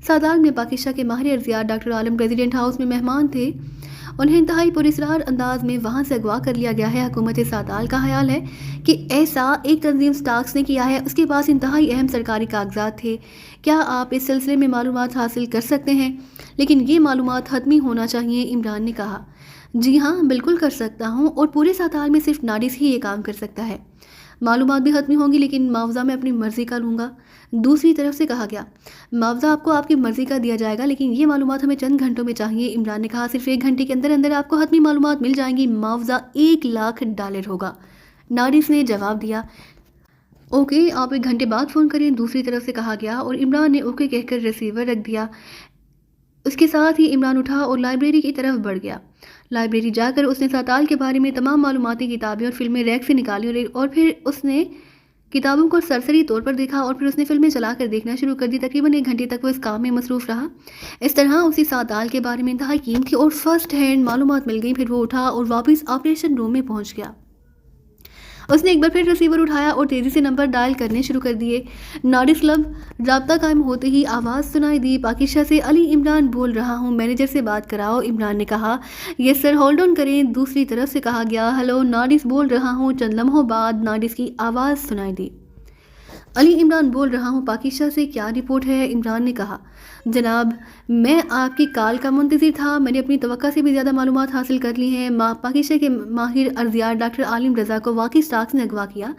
سادات میں پاکی شاہ کے ماہر ارضیات ڈاکٹر عالم پریزیڈنٹ ہاؤس میں مہمان تھے. انہیں انتہائی پراسرار انداز میں وہاں سے اغوا کر لیا گیا ہے. حکومت ساتال کا خیال ہے کہ ایسا ایک تنظیم سٹاکس نے کیا ہے. اس کے پاس انتہائی اہم سرکاری کاغذات تھے. کیا آپ اس سلسلے میں معلومات حاصل کر سکتے ہیں؟ لیکن یہ معلومات حتمی ہونا چاہیے. عمران نے کہا، جی ہاں بالکل کر سکتا ہوں، اور پورے ساتال میں صرف نارڈس ہی یہ کام کر سکتا ہے. معلومات بھی حتمی ہوں گی، لیکن معاوضہ میں اپنی مرضی کا لوں گا. دوسری طرف سے کہا گیا، معاوضہ آپ کو آپ کی مرضی کا دیا جائے گا، لیکن یہ معلومات ہمیں چند گھنٹوں میں چاہیے. عمران نے کہا، صرف 1 گھنٹے کے اندر اندر آپ کو حتمی معلومات مل جائیں گی. معاوضہ $1,00,000 ہوگا. نارڈس نے جواب دیا، اوکے آپ 1 گھنٹے بعد فون کریں. دوسری طرف سے کہا گیا، اور عمران نے اوکے کہہ کر ریسیور رکھ دیا. اس کے ساتھ ہی عمران اٹھا اور لائبریری کی طرف بڑھ گیا. لائبریری جا کر اس نے ساتال کے بارے میں تمام معلوماتی کتابیں اور فلمیں ریک سے نکالی، اور پھر اس نے کتابوں کو سرسری طور پر دیکھا، اور پھر اس نے فلمیں چلا کر دیکھنا شروع کر دی. تقریباً 1 گھنٹے تک وہ اس کام میں مصروف رہا. اس طرح اسی ساتال کے بارے میں انتہائی قیمتی اور فرسٹ ہینڈ معلومات مل گئی. پھر وہ اٹھا اور واپس آپریشن روم میں پہنچ گیا. اس نے ایک بار پھر ریسیور اٹھایا اور تیزی سے نمبر ڈائل کرنے شروع کر دیے. نارڈس کلب. رابطہ قائم ہوتے ہی آواز سنائی دی، پاکی شاہ سے علی عمران بول رہا ہوں، مینیجر سے بات کراؤ. عمران نے کہا، یس سر ہولڈ آن کریں. دوسری طرف سے کہا گیا، ہیلو نارڈس بول رہا ہوں. چند لمحوں بعد نارڈس کی آواز سنائی دی، علی عمران بول رہا ہوں. پاکی شاہ سے کیا رپورٹ ہے؟ عمران نے کہا، جناب میں آپ کی کال کا منتظر تھا. میں نے اپنی توقع سے بھی زیادہ معلومات حاصل کر لی ہیں. پاکی شاہ کے ماہر ارضیات ڈاکٹر عالم رضا کو واقعی سٹاکس نے اغوا کیا،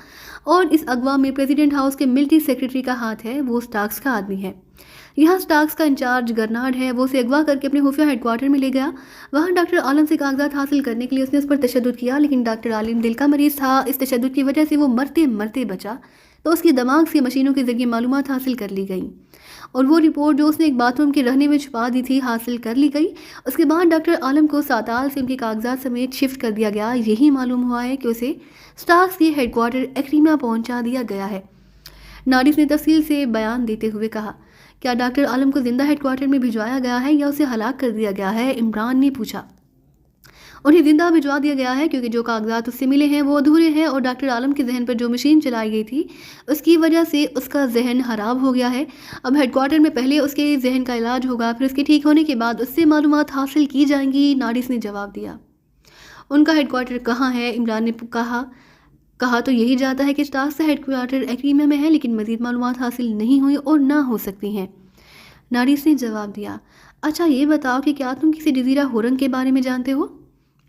اور اس اغوا میں پریزیڈنٹ ہاؤس کے ملٹری سیکرٹری کا ہاتھ ہے. وہ سٹاکس کا آدمی ہے. یہاں سٹاکس کا انچارج گرنارڈ ہے. وہ اسے اغوا کر کے اپنے خفیہ ہیڈ کوارٹر میں لے گیا. وہاں ڈاکٹر عالم سے کاغذات حاصل کرنے کے لیے اس نے اس پر تشدد کیا، لیکن ڈاکٹر عالم دل کا مریض تھا. اس تشدد کی وجہ سے وہ مرتے مرتے بچا، تو اس کی دماغ سے مشینوں کے ذریعے معلومات حاصل کر لی گئیں، اور وہ رپورٹ جو اس نے ایک باتھ روم کے رہنے میں چھپا دی تھی حاصل کر لی گئی. اس کے بعد ڈاکٹر عالم کو ساتال سے ان کے کاغذات سمیت شفٹ کر دیا گیا. یہی معلوم ہوا ہے کہ اسے سٹاکس کے ہیڈ کوارٹر ایکریما پہنچا دیا گیا ہے. نارڈس نے تفصیل سے بیان دیتے ہوئے کہا، کیا ڈاکٹر عالم کو زندہ ہیڈ کوارٹر میں بھجوایا گیا ہے یا اسے ہلاک کر دیا گیا ہے؟ عمران نے پوچھا. انہیں زندہ بھجوا دیا گیا ہے، کیونکہ جو کاغذات اس سے ملے ہیں وہ ادھورے ہیں، اور ڈاکٹر عالم کے ذہن پر جو مشین چلائی گئی تھی اس کی وجہ سے اس کا ذہن خراب ہو گیا ہے. اب ہیڈ کوارٹر میں پہلے اس کے ذہن کا علاج ہوگا، پھر اس کے ٹھیک ہونے کے بعد اس سے معلومات حاصل کی جائیں گی. نارڈس نے جواب دیا، ان کا ہیڈ کوارٹر کہاں ہے؟ عمران نے کہا تو یہی جاتا ہے کہ سٹاکس کا ہیڈ کوارٹر ایکریما میں ہے، لیکن مزید معلومات حاصل نہیں ہوئی اور نہ ہو سکتی ہیں. نارڈس نے جواب دیا، اچھا یہ بتاؤ کہ کیا تم کسی جزیرہ ہورن کے بارے میں جانتے ہو؟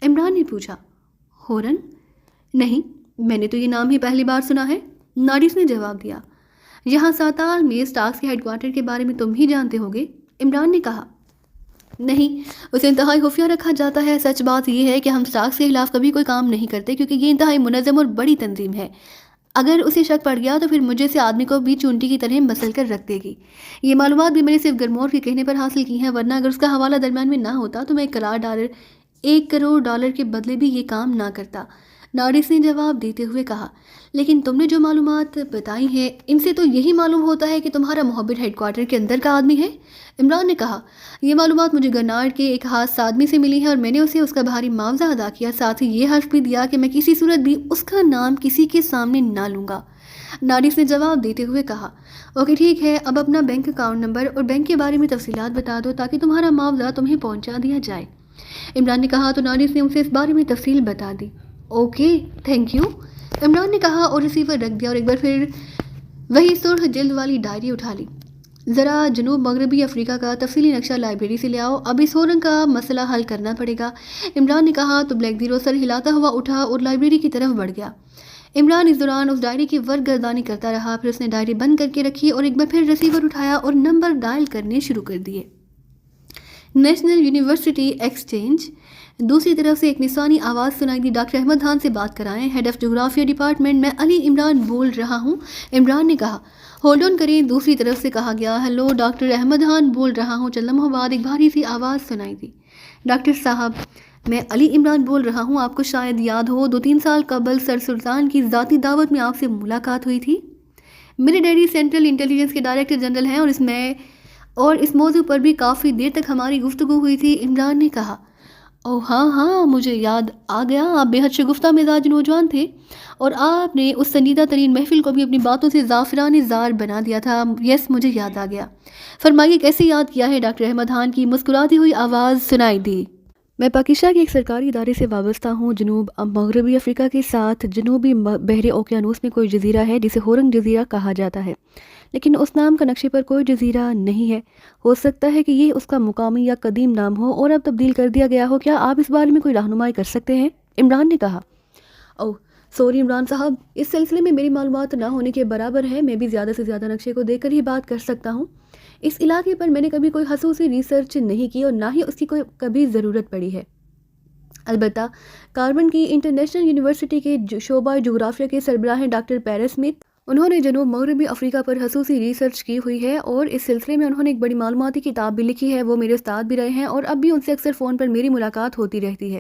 عمران نے پوچھا. ہورن؟ نہیں، میں نے تو یہ نام ہی پہلی بار سنا ہے. نارڈس نے جواب دیا، یہاں ساتال میں اسٹاکس کے ہیڈ کوارٹر کے بارے میں تم ہی جانتے ہوگے، عمران نے کہا۔ نہیں، اسے انتہائی خفیہ رکھا جاتا ہے۔ سچ بات یہ ہے کہ ہم اسٹاکس کے خلاف کبھی کوئی کام نہیں کرتے کیونکہ یہ انتہائی منظم اور بڑی تنظیم ہے۔ اگر اسے شک پڑ گیا تو پھر مجھے سے آدمی کو بھی چونٹی کی طرح مسل کر رکھ دے گی۔ یہ معلومات بھی میں نے صرف گرمور کے کہنے پر حاصل کی ہیں، ورنہ اگر اس کا حوالہ درمیان میں نہ ہوتا تو میں $1 کروڑ کے بدلے بھی یہ کام نہ کرتا، نارڈس نے جواب دیتے ہوئے کہا۔ لیکن تم نے جو معلومات بتائی ہیں ان سے تو یہی معلوم ہوتا ہے کہ تمہارا محبت ہیڈ کوارٹر کے اندر کا آدمی ہے، عمران نے کہا۔ یہ معلومات مجھے گرناڈ کے ایک خاص آدمی سے ملی ہے اور میں نے اسے اس کا بھاری معاوضہ ادا کیا، ساتھ ہی یہ حرف بھی دیا کہ میں کسی صورت بھی اس کا نام کسی کے سامنے نہ لوں گا، نارڈس نے جواب دیتے ہوئے کہا۔ اوکے ٹھیک ہے، اب اپنا بینک اکاؤنٹ نمبر اور بینک کے بارے میں تفصیلات بتا دو تاکہ تمہارا معاوضہ تمہیں پہنچا دیا جائے، عمران نے کہا تو نارڈس نے اسے اس بارے میں تفصیل بتا دی۔ اوکے تھینک یو، عمران نے کہا اور ریسیور رکھ دیا اور ایک بار پھر وہی سرخ جلد والی ڈائری اٹھا لی۔ ذرا جنوب مغربی افریقہ کا تفصیلی نقشہ لائبریری سے لے آؤ، اب اس ہورنگ کا مسئلہ حل کرنا پڑے گا، عمران نے کہا تو بلیک زیرو سر ہلاتا ہوا اٹھا اور لائبریری کی طرف بڑھ گیا۔ عمران اس دوران اس ڈائری کی ورق گردانی کرتا رہا، پھر اس نے ڈائری بند کر کے رکھی اور ایک بار پھر ریسیور اٹھایا اور نمبر ڈائل کرنے شروع کر دیے۔ National university exchange. دوسری طرف سے ایک نسوانی آواز سنائی دی۔ ڈاکٹر احمد خان سے بات کرائیں، ہیڈ آف جغرافیہ ڈپارٹمنٹ، میں علی عمران بول رہا ہوں، عمران نے کہا۔ ہولڈ آن کریں، دوسری طرف سے کہا گیا۔ ہیلو، ڈاکٹر احمد خان بول رہا ہوں۔ چند لمحوں بعد ایک بھاری سی آواز سنائی دی۔ ڈاکٹر صاحب، میں علی عمران بول رہا ہوں، آپ کو شاید یاد ہو 2-3 سال قبل سر سلطان کی ذاتی دعوت میں آپ سے ملاقات ہوئی تھی۔ میرے ڈیڈی سینٹرل انٹیلیجنس کے ڈائریکٹر جنرل ہیں اور اس موضوع پر بھی کافی دیر تک ہماری گفتگو ہوئی تھی، عمران نے کہا۔ اوہ ہاں مجھے یاد آ گیا، آپ بے حد شگفتہ مزاج نوجوان تھے اور آپ نے اس سنجیدہ ترین محفل کو بھی اپنی باتوں سے زعفران زار بنا دیا تھا۔ یس مجھے یاد آ گیا، فرمائیے کیسے یاد کیا ہے، ڈاکٹر احمد خان کی مسکراتی ہوئی آواز سنائی دی۔ میں پاکستان کے ایک سرکاری ادارے سے وابستہ ہوں، جنوب مغربی افریقہ کے ساتھ جنوبی بحر اوقیانوس میں کوئی جزیرہ ہے جسے ہورنگ جزیرہ کہا جاتا ہے، لیکن اس نام کا نقشے پر کوئی جزیرہ نہیں ہے۔ ہو سکتا ہے کہ یہ اس کا مقامی یا قدیم نام ہو اور اب تبدیل کر دیا گیا ہو، کیا آپ اس بارے میں کوئی رہنمائی کر سکتے ہیں، عمران نے کہا۔ اوہ سوری عمران صاحب، اس سلسلے میں میری معلومات نہ ہونے کے برابر ہے، میں بھی زیادہ سے زیادہ نقشے کو دیکھ کر ہی بات کر سکتا ہوں۔ اس علاقے پر میں نے کبھی کوئی خصوصی ریسرچ نہیں کی اور نہ ہی اس کی کوئی کبھی ضرورت پڑی ہے۔ البتہ کاربن کی انٹرنیشنل یونیورسٹی کے شعبہ جغرافیہ کے سربراہ ہیں ڈاکٹر پیرس اسمتھ، انہوں نے جنوب مغربی افریقہ پر خصوصی ریسرچ کی ہوئی ہے اور اس سلسلے میں انہوں نے ایک بڑی معلوماتی کتاب بھی لکھی ہے۔ وہ میرے استاد بھی رہے ہیں اور اب بھی ان سے اکثر فون پر میری ملاقات ہوتی رہتی ہے۔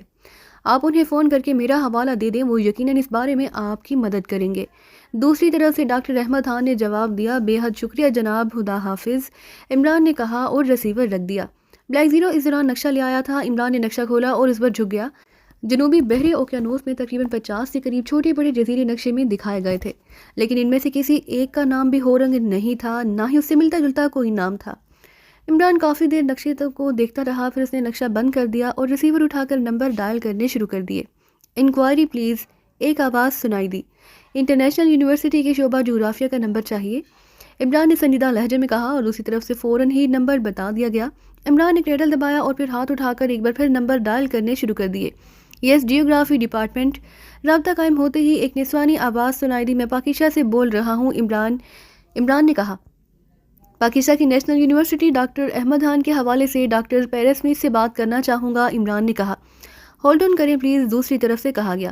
آپ انہیں فون کر کے میرا حوالہ دے دیں، وہ یقیناً اس بارے میں آپ کی مدد کریں گے۔ دوسری طرف سے ڈاکٹر احمد خان نے جواب دیا۔ بے حد شکریہ جناب، خدا حافظ، عمران نے کہا اور ریسیور رکھ دیا۔ بلیک زیرو اس دوران نقشہ لے آیا تھا۔ عمران نے نقشہ کھولا اور اس پر جھک گیا۔ جنوبی بحر اوقیانوس میں تقریباً 50 کے قریب چھوٹے بڑے جزیرے نقشے میں دکھائے گئے تھے، لیکن ان میں سے کسی ایک کا نام بھی ہورنگ نہیں تھا، نہ ہی اس سے ملتا جلتا کوئی نام تھا۔ عمران کافی دیر نقشے کو دیکھتا رہا، پھر اس نے نقشہ بند کر دیا اور ریسیور اٹھا کر نمبر ڈائل کرنے شروع کر دیے۔ انکوائری پلیز، ایک آواز سنائی دی۔ انٹرنیشنل یونیورسٹی کے شعبہ جغرافیہ کا نمبر چاہیے، عمران نے سنجیدہ لہجے میں کہا اور دوسری طرف سے فوراً ہی نمبر بتا دیا گیا۔ عمران نے کیڈل دبایا اور پھر ہاتھ اٹھا کر ایک بار پھر نمبر ڈائل کرنے شروع کر دیے۔ یس جیوگرافی ڈپارٹمنٹ۔ رابطہ قائم ہوتے ہی ایک نسوانی آواز سنائی دی۔ میں پاکستان سے بول رہا ہوں، عمران نے کہا۔ پاکستان کی national university doctor Ahmad Khan کے حوالے سے ڈاکٹر پیرس اسمتھ سے بات کرنا چاہوں گا، عمران نے کہا۔ ہولڈ آن کریں پلیز، دوسری طرف سے کہا گیا۔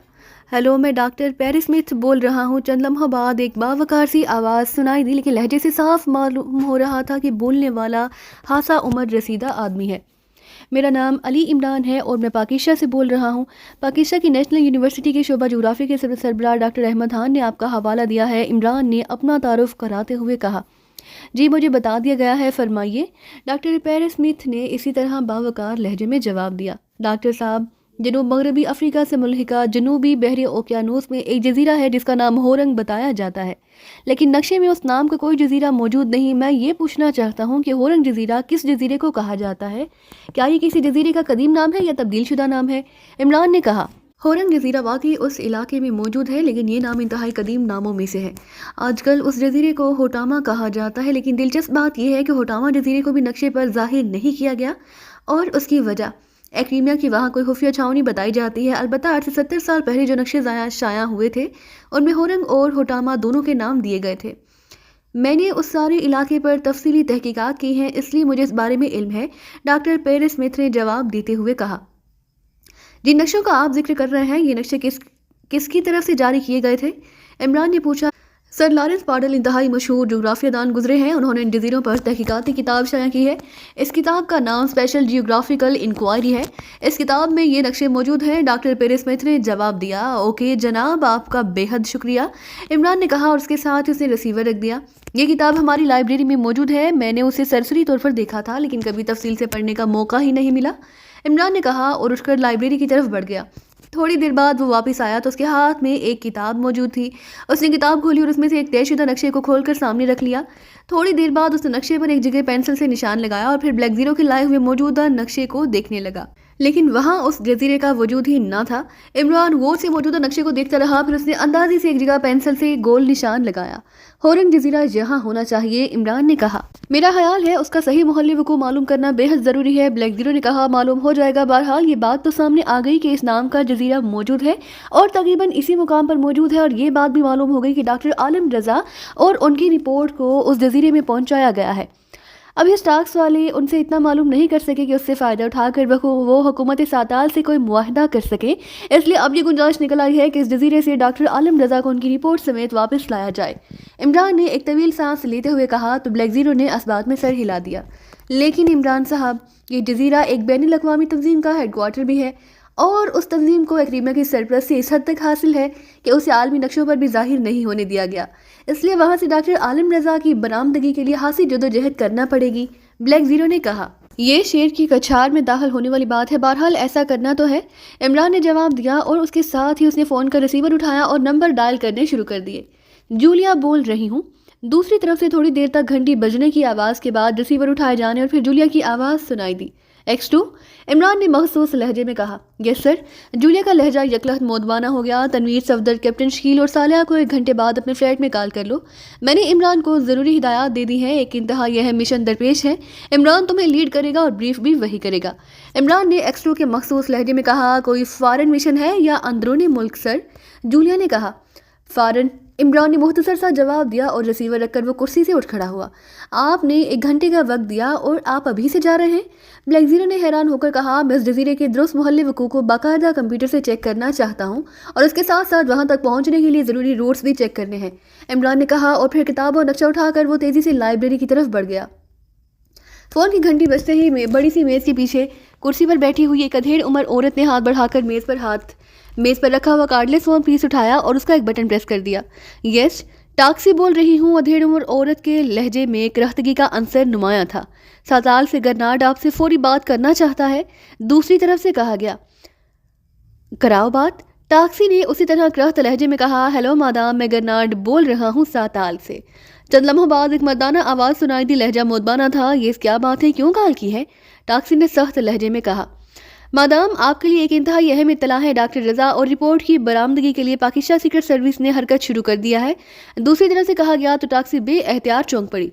ہیلو، میں ڈاکٹر پیرس اسمتھ بول رہا ہوں۔ چند لمحوں بعد ایک باوقار سی آواز سنائی دی، لیکن لہجے سے صاف معلوم ہو رہا تھا کہ بولنے والا خاصا عمر رسیدہ آدمی ہے۔ میرا نام علی عمران ہے اور میں پاکستان سے بول رہا ہوں۔ پاکستان کی نیشنل یونیورسٹی کے شعبہ جغرافیہ کے سربراہ ڈاکٹر احمد خان نے آپ کا حوالہ دیا ہے، عمران نے اپنا تعارف کراتے ہوئے کہا۔ جی مجھے بتا دیا گیا ہے، فرمائیے، ڈاکٹر پیرس اسمتھ نے اسی طرح باوقار لہجے میں جواب دیا۔ ڈاکٹر صاحب، جنوب مغربی افریقہ سے ملحقہ جنوبی بحر اوقیانوس میں ایک جزیرہ ہے جس کا نام ہورنگ بتایا جاتا ہے، لیکن نقشے میں اس نام کا کوئی جزیرہ موجود نہیں۔ میں یہ پوچھنا چاہتا ہوں کہ ہورنگ جزیرہ کس جزیرے کو کہا جاتا ہے؟ کیا یہ کسی جزیرے کا قدیم نام ہے یا تبدیل شدہ نام ہے؟ عمران نے کہا۔ ہورنگ جزیرہ واقعی اس علاقے میں موجود ہے، لیکن یہ نام انتہائی قدیم ناموں میں سے ہے۔ آج کل اس جزیرے کو ہوٹاما کہا جاتا ہے، لیکن دلچسپ بات یہ ہے کہ ہوٹاما جزیرے کو بھی نقشے پر ظاہر نہیں کیا گیا اور اس کی وجہ ایکریمیا کی وہاں کوئی خفیہ چھاونی بتائی جاتی ہے۔ البتہ 8 سے 70 سال پہلے جو نقشے شائع ہوئے تھے ان میں ہورنگ اور ہوٹاما دونوں کے نام دیے گئے تھے۔ میں نے اس سارے علاقے پر تفصیلی تحقیقات کی ہیں، اس لیے مجھے اس بارے میں علم ہے، ڈاکٹر پیرس اسمتھ نے جواب دیتے ہوئے کہا۔ جن نقشوں کا آپ ذکر کر رہے ہیں، یہ نقشے کس کی طرف سے جاری کیے گئے تھے؟ عمران نے پوچھا۔ سر لارنس پارڈل انتہائی مشہور جغرافیہ دان گزرے ہیں، انہوں نے ان جزیروں پر تحقیقاتی کتاب شائع کی ہے۔ اس کتاب کا نام اسپیشل جیوگرافیکل انکوائری ہے۔ اس کتاب میں یہ نقشے موجود ہیں، ڈاکٹر پیرس اسمتھ نے جواب دیا۔ اوکے جناب، آپ کا بے حد شکریہ، عمران نے کہا اور اس کے ساتھ اس نے ریسیور رکھ دیا۔ یہ کتاب ہماری لائبریری میں موجود ہے، میں نے اسے سرسری طور پر دیکھا تھا لیکن کبھی تفصیل سے پڑھنے کا موقع ہی نہیں ملا، عمران نے کہا اور اٹھ کر لائبریری کی طرف بڑھ گیا۔ تھوڑی دیر بعد وہ واپس آیا تو اس کے ہاتھ میں ایک کتاب موجود تھی۔ اس نے کتاب کھولی اور اس میں سے ایک طے شدہ نقشے کو کھول کر سامنے رکھ لیا۔ تھوڑی دیر بعد اس نے نقشے پر ایک جگہ پینسل سے نشان لگایا اور پھر بلیک زیرو کے لائے ہوئے موجودہ نقشے کو دیکھنے لگا، لیکن وہاں اس جزیرے کا وجود ہی نہ تھا۔ عمران غور سے موجودہ نقشے کو دیکھتا رہا، پھر اس نے اندازے سے ایک جگہ پینسل سے گول نشان لگایا۔ ہورنگ جزیرہ یہاں ہونا چاہیے، عمران نے کہا۔ میرا خیال ہے اس کا صحیح محل وقوع معلوم کرنا بے حد ضروری ہے، بلیک زیرو نے کہا۔ معلوم ہو جائے گا، بہرحال یہ بات تو سامنے آ گئی کہ اس نام کا جزیرہ موجود ہے اور تقریباً اسی مقام پر موجود ہے، اور یہ بات بھی معلوم ہو گئی کہ ڈاکٹر عالم رضا اور ان کی رپورٹ کو اس جزیرے میں پہنچایا گیا ہے۔ ابھی اسٹاکس والے ان سے اتنا معلوم نہیں کر سکے کہ اس سے فائدہ اٹھا کر وہ حکومت ساتال سے کوئی معاہدہ کر سکے، اس لیے اب یہ گنجائش نکل آئی ہے کہ اس جزیرے سے ڈاکٹر عالم رضا کو ان کی رپورٹ سمیت واپس لایا جائے۔ عمران نے ایک طویل سانس لیتے ہوئے کہا تو بلیک زیرو نے اس بات میں سر ہلا دیا۔ لیکن عمران صاحب، یہ جزیرہ ایک بین الاقوامی تنظیم کا ہیڈ کوارٹر بھی ہے اور اس تنظیم کو ایکریما کی سرپرستی اس حد تک حاصل ہے کہ اسے عالمی نقشوں پر بھی ظاہر نہیں ہونے دیا گیا، اس لیے وہاں سے ڈاکٹر عالم رضا کی برآمدگی کے لیے خاصی جدوجہد کرنا پڑے گی، بلیک زیرو نے کہا۔ یہ شیر کی کچھار میں داخل ہونے والی بات ہے، بہرحال ایسا کرنا تو ہے، عمران نے جواب دیا اور اس کے ساتھ ہی اس نے فون کا ریسیور اٹھایا اور نمبر ڈائل کرنے شروع کر دیے۔ جولیا بول رہی ہوں۔ دوسری طرف سے تھوڑی دیر تک گھنٹی بجنے کی آواز کے بعد ریسیور اٹھائے جانے اور پھر جولیا کی آواز سنائی دی۔ X2، عمران نے مخصوص لہجے میں کہا۔ یس سر، جولیا کا لہجہ یکلخت مودبانہ ہو گیا۔ تنویر صفدر، کیپٹن شکیل اور صالحہ کو 1 گھنٹے بعد اپنے فلیٹ میں کال کر لو، میں نے عمران کو ضروری ہدایات دے دی ہیں، ایک انتہائی اہم مشن درپیش ہے، عمران تمہیں لیڈ کرے گا اور بریف بھی وہی کرے گا۔ عمران نے X2 کے مخصوص لہجے میں کہا۔ کوئی فارن مشن ہے یا اندرون ملک سر؟ جولیا نے کہا۔ فارن، عمران نے مختصر سا جواب دیا اور ریسیور رکھ کر وہ کرسی سے اٹھ کھڑا ہوا۔ آپ نے 1 گھنٹے کا وقت دیا اور آپ ابھی سے جا رہے ہیں؟ بلیک زیرو نے حیران ہو کر کہا۔ میں اس جزیرے کے درست محل وقوع کو باقاعدہ کمپیوٹر سے چیک کرنا چاہتا ہوں اور اس کے ساتھ ساتھ وہاں تک پہنچنے کے لیے ضروری روٹس بھی چیک کرنے ہیں، عمران نے کہا اور پھر کتاب اور نقشہ اٹھا کر وہ تیزی سے لائبریری کی طرف بڑھ گیا۔ فون کی گھنٹی بجتے ہی بڑی سی میز کے پیچھے کرسی پر بیٹھی ہوئی ایک ادھیڑ عمر عورت نے ہاتھ بڑھا کر میز پر رکھا ہوا کارڈلیس فون پیس اٹھایا اور اس کا ایک بٹن پریس کر دیا۔ یس، ٹاکسی بول رہی ہوں، ادھیڑ عمر عورت کے لہجے میں کرختگی کا عنصر نمایاں تھا۔ ساتال سے گرناڈ آپ سے فوری بات کرنا چاہتا ہے، دوسری طرف سے کہا گیا۔ کراؤ بات، ٹاکسی نے اسی طرح کرخت لہجے میں کہا۔ ہیلو مادام، میں گرناڈ بول رہا ہوں، ساتال سے۔ چند لمحوں بعد ایک مردانہ آواز سنائی دی، لہجہ مودبانہ تھا۔ یہ کیا بات ہے، کیوں کال کی ہے؟ ٹاکسی نے سخت لہجے میں کہا۔ مادام، آپ کے لیے ایک انتہائی اہم اطلاع ہے، ڈاکٹر رضا اور رپورٹ کی برآمدگی کے لیے پاکستان سیکرٹ سروس نے حرکت شروع کر دیا ہے، دوسری طرف سے کہا گیا تو ٹاکسی بے احتیاط چونک پڑی۔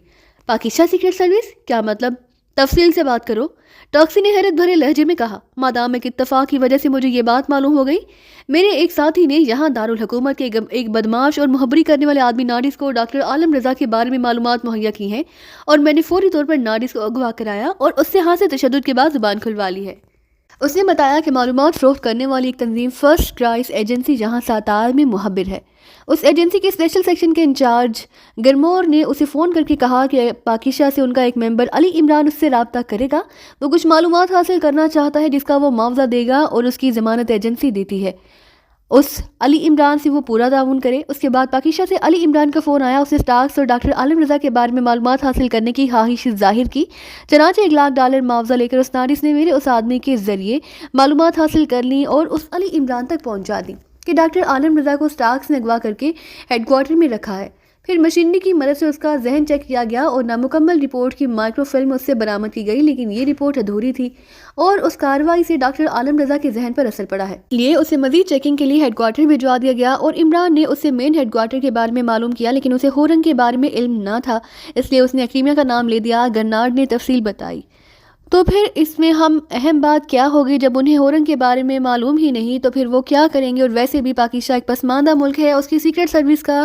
Pakistan secret service? کیا مطلب؟ تفصیل سے بات کرو، ٹاکسی نے حیرت بھرے لہجے میں کہا۔ مادام، ایک اتفاق کی وجہ سے مجھے یہ بات معلوم ہو گئی، میرے ایک ساتھی نے یہاں دارالحکومت کے ایک بدماش اور مخبری کرنے والے آدمی نارڈس کو ڈاکٹر عالم رضا کے بارے میں معلومات مہیا کی ہیں اور میں نے فوری طور پر نارڈس کو اغوا کرایا اور اس سے ہاتھ سے تشدد کے بعد زبان کھلوا لی ہے۔ اس نے بتایا کہ معلومات فروخت کرنے والی ایک تنظیم فرسٹ کرائس ایجنسی یہاں ساتال میں محبر ہے۔ اس ایجنسی کے اسپیشل سیکشن کے انچارج گرمور نے اسے فون کر کے کہا کہ پاکستان سے ان کا ایک ممبر علی عمران اس سے رابطہ کرے گا، وہ کچھ معلومات حاصل کرنا چاہتا ہے جس کا وہ معاوضہ دے گا اور اس کی ضمانت ایجنسی دیتی ہے اس علی عمران سے وہ پورا تعاون کرے۔ اس کے بعد پاکستان سے علی عمران کا فون آیا، اسے اسٹاکس اور ڈاکٹر عالم رضا کے بارے میں معلومات حاصل کرنے کی خواہش ظاہر کی، چنانچہ $1,00,000 معاوضہ لے کر اس نارڈس نے میرے اس آدمی کے ذریعے معلومات حاصل کر لی اور اس علی عمران تک پہنچا دی کہ ڈاکٹر عالم رضا کو اسٹاکس نے اغوا کر کے ہیڈ کوارٹر میں رکھا ہے۔ پھر مشینری کی مدد سے اس کا ذہن چیک کیا گیا اور نامکمل رپورٹ کی مائکرو فلم اس سے برآمد کی گئی، لیکن یہ رپورٹ ادھوری تھی اور اس کارروائی سے ڈاکٹر عالم رضا کے ذہن پر اثر پڑا ہے، لیے اسے مزید چیکنگ کے لیے ہیڈ کوارٹر بھجوا دیا گیا اور عمران نے اس سے مین ہیڈ کوارٹر کے بارے میں معلوم کیا، لیکن اسے ہورنگ کے بارے میں علم نہ تھا، اس لیے اس نے ایکریما کا نام لے دیا۔ گرناڈ نے تفصیل بتائی۔ تو پھر اس میں اہم بات کیا ہوگی، جب انہیں ہورنگ کے بارے میں معلوم ہی نہیں تو پھر وہ کیا کریں گے، اور ویسے بھی پاکستان ایک پسماندہ ملک ہے، اس کی سیکرٹ سروس کا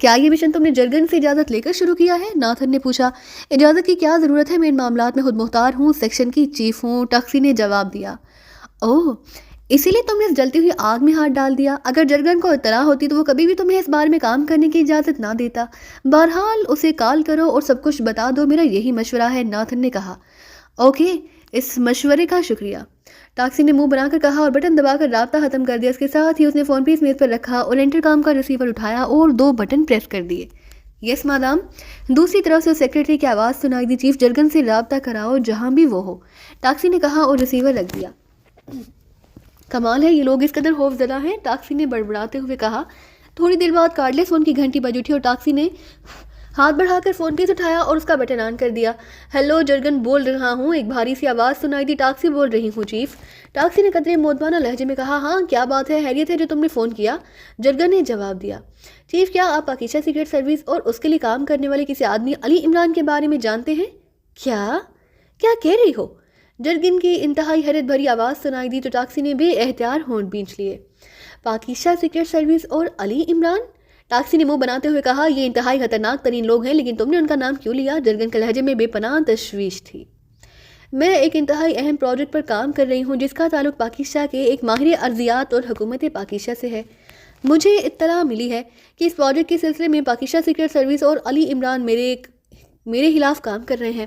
کیا یہ مشن تم نے جرگن سے اجازت لے کر شروع کیا ہے؟ ناتھن نے پوچھا۔ اجازت کی کیا ضرورت ہے، میں ان معاملات میں خود مختار ہوں، سیکشن کی چیف ہوں، ٹاکسی نے جواب دیا۔ اوہ، اسی لیے تم نے اس جلتی ہوئی آگ میں ہاتھ ڈال دیا؟ اگر جرگن کو اطلاع ہوتی تو وہ کبھی بھی تمہیں اس بارے میں کام کرنے کی اجازت نہ دیتا۔ بہرحال اسے کال کرو اور سب کچھ بتا دو، میرا یہی مشورہ ہے، ناتھن نے کہا۔ اوکے، اس مشورے کا شکریہ، ٹاکسی نے منہ بنا کر کہا اور بٹن دبا کر رابطہ ختم کر دیا۔ اس کے ساتھ ہی اس نے فون پیس میز پر رکھا اور انٹرکام کا ریسیور اٹھایا اور 2 بٹن پریس کر دیے۔ یس مادام، دوسری طرف سے سیکرٹری کی آواز سنائی دی۔ چیف جرگن سے رابطہ کراؤ جہاں بھی وہ ہو، ٹاکسی نے کہا اور ریسیور رکھ دیا۔ کمال ہے، یہ لوگ اس قدر خوف زدہ ہیں، ٹاکسی نے بڑبڑاتے ہوئے کہا۔ تھوڑی دیر بعد کارڈلیس فون کی گھنٹی بج اٹھی اور ٹاکسی نے ہاتھ بڑھا کر فون پیس اٹھایا اور اس کا بٹن آن کر دیا۔ ہیلو، جرگن بول رہا ہوں، ایک بھاری سی آواز سنائی دی۔ ٹاکسی بول رہی ہوں چیف، ٹاکسی نے قدرے مودبانہ لہجے میں کہا۔ ہاں، کیا بات ہے، خیریت ہے جو تم نے فون کیا؟ جرگن نے جواب دیا۔ چیف، کیا آپ پاکیزہ سیکرٹ سروس اور اس کے لیے کام کرنے والے کسی آدمی علی عمران کے بارے میں جانتے ہیں؟ کیا کہہ رہی ہو؟ جرگن کی انتہائی حیرت بھری آواز سنائی دی تو ٹاکسی نے بے احتیاط ہونٹ بھینچ لیے۔ پاکیزہ سیکرٹ سروس اور علی عمران؟ ٹاکسی نے منہ بناتے ہوئے کہا۔ یہ انتہائی خطرناک ترین لوگ ہیں، لیکن تم نے ان کا نام کیوں لیا؟ جرگن کے لہجے میں بے پناہ تشویش تھی۔ میں ایک انتہائی اہم پروجیکٹ پر کام کر رہی ہوں جس کا تعلق پاکیزہ کے ایک ماہر ارضیات اور حکومت پاکیزہ سے ہے۔ مجھے اطلاع ملی ہے کہ اس پروجیکٹ کے سلسلے میں پاکیزہ سیکرٹ سروس اور علی عمران میرے خلاف کام کر رہے ہیں۔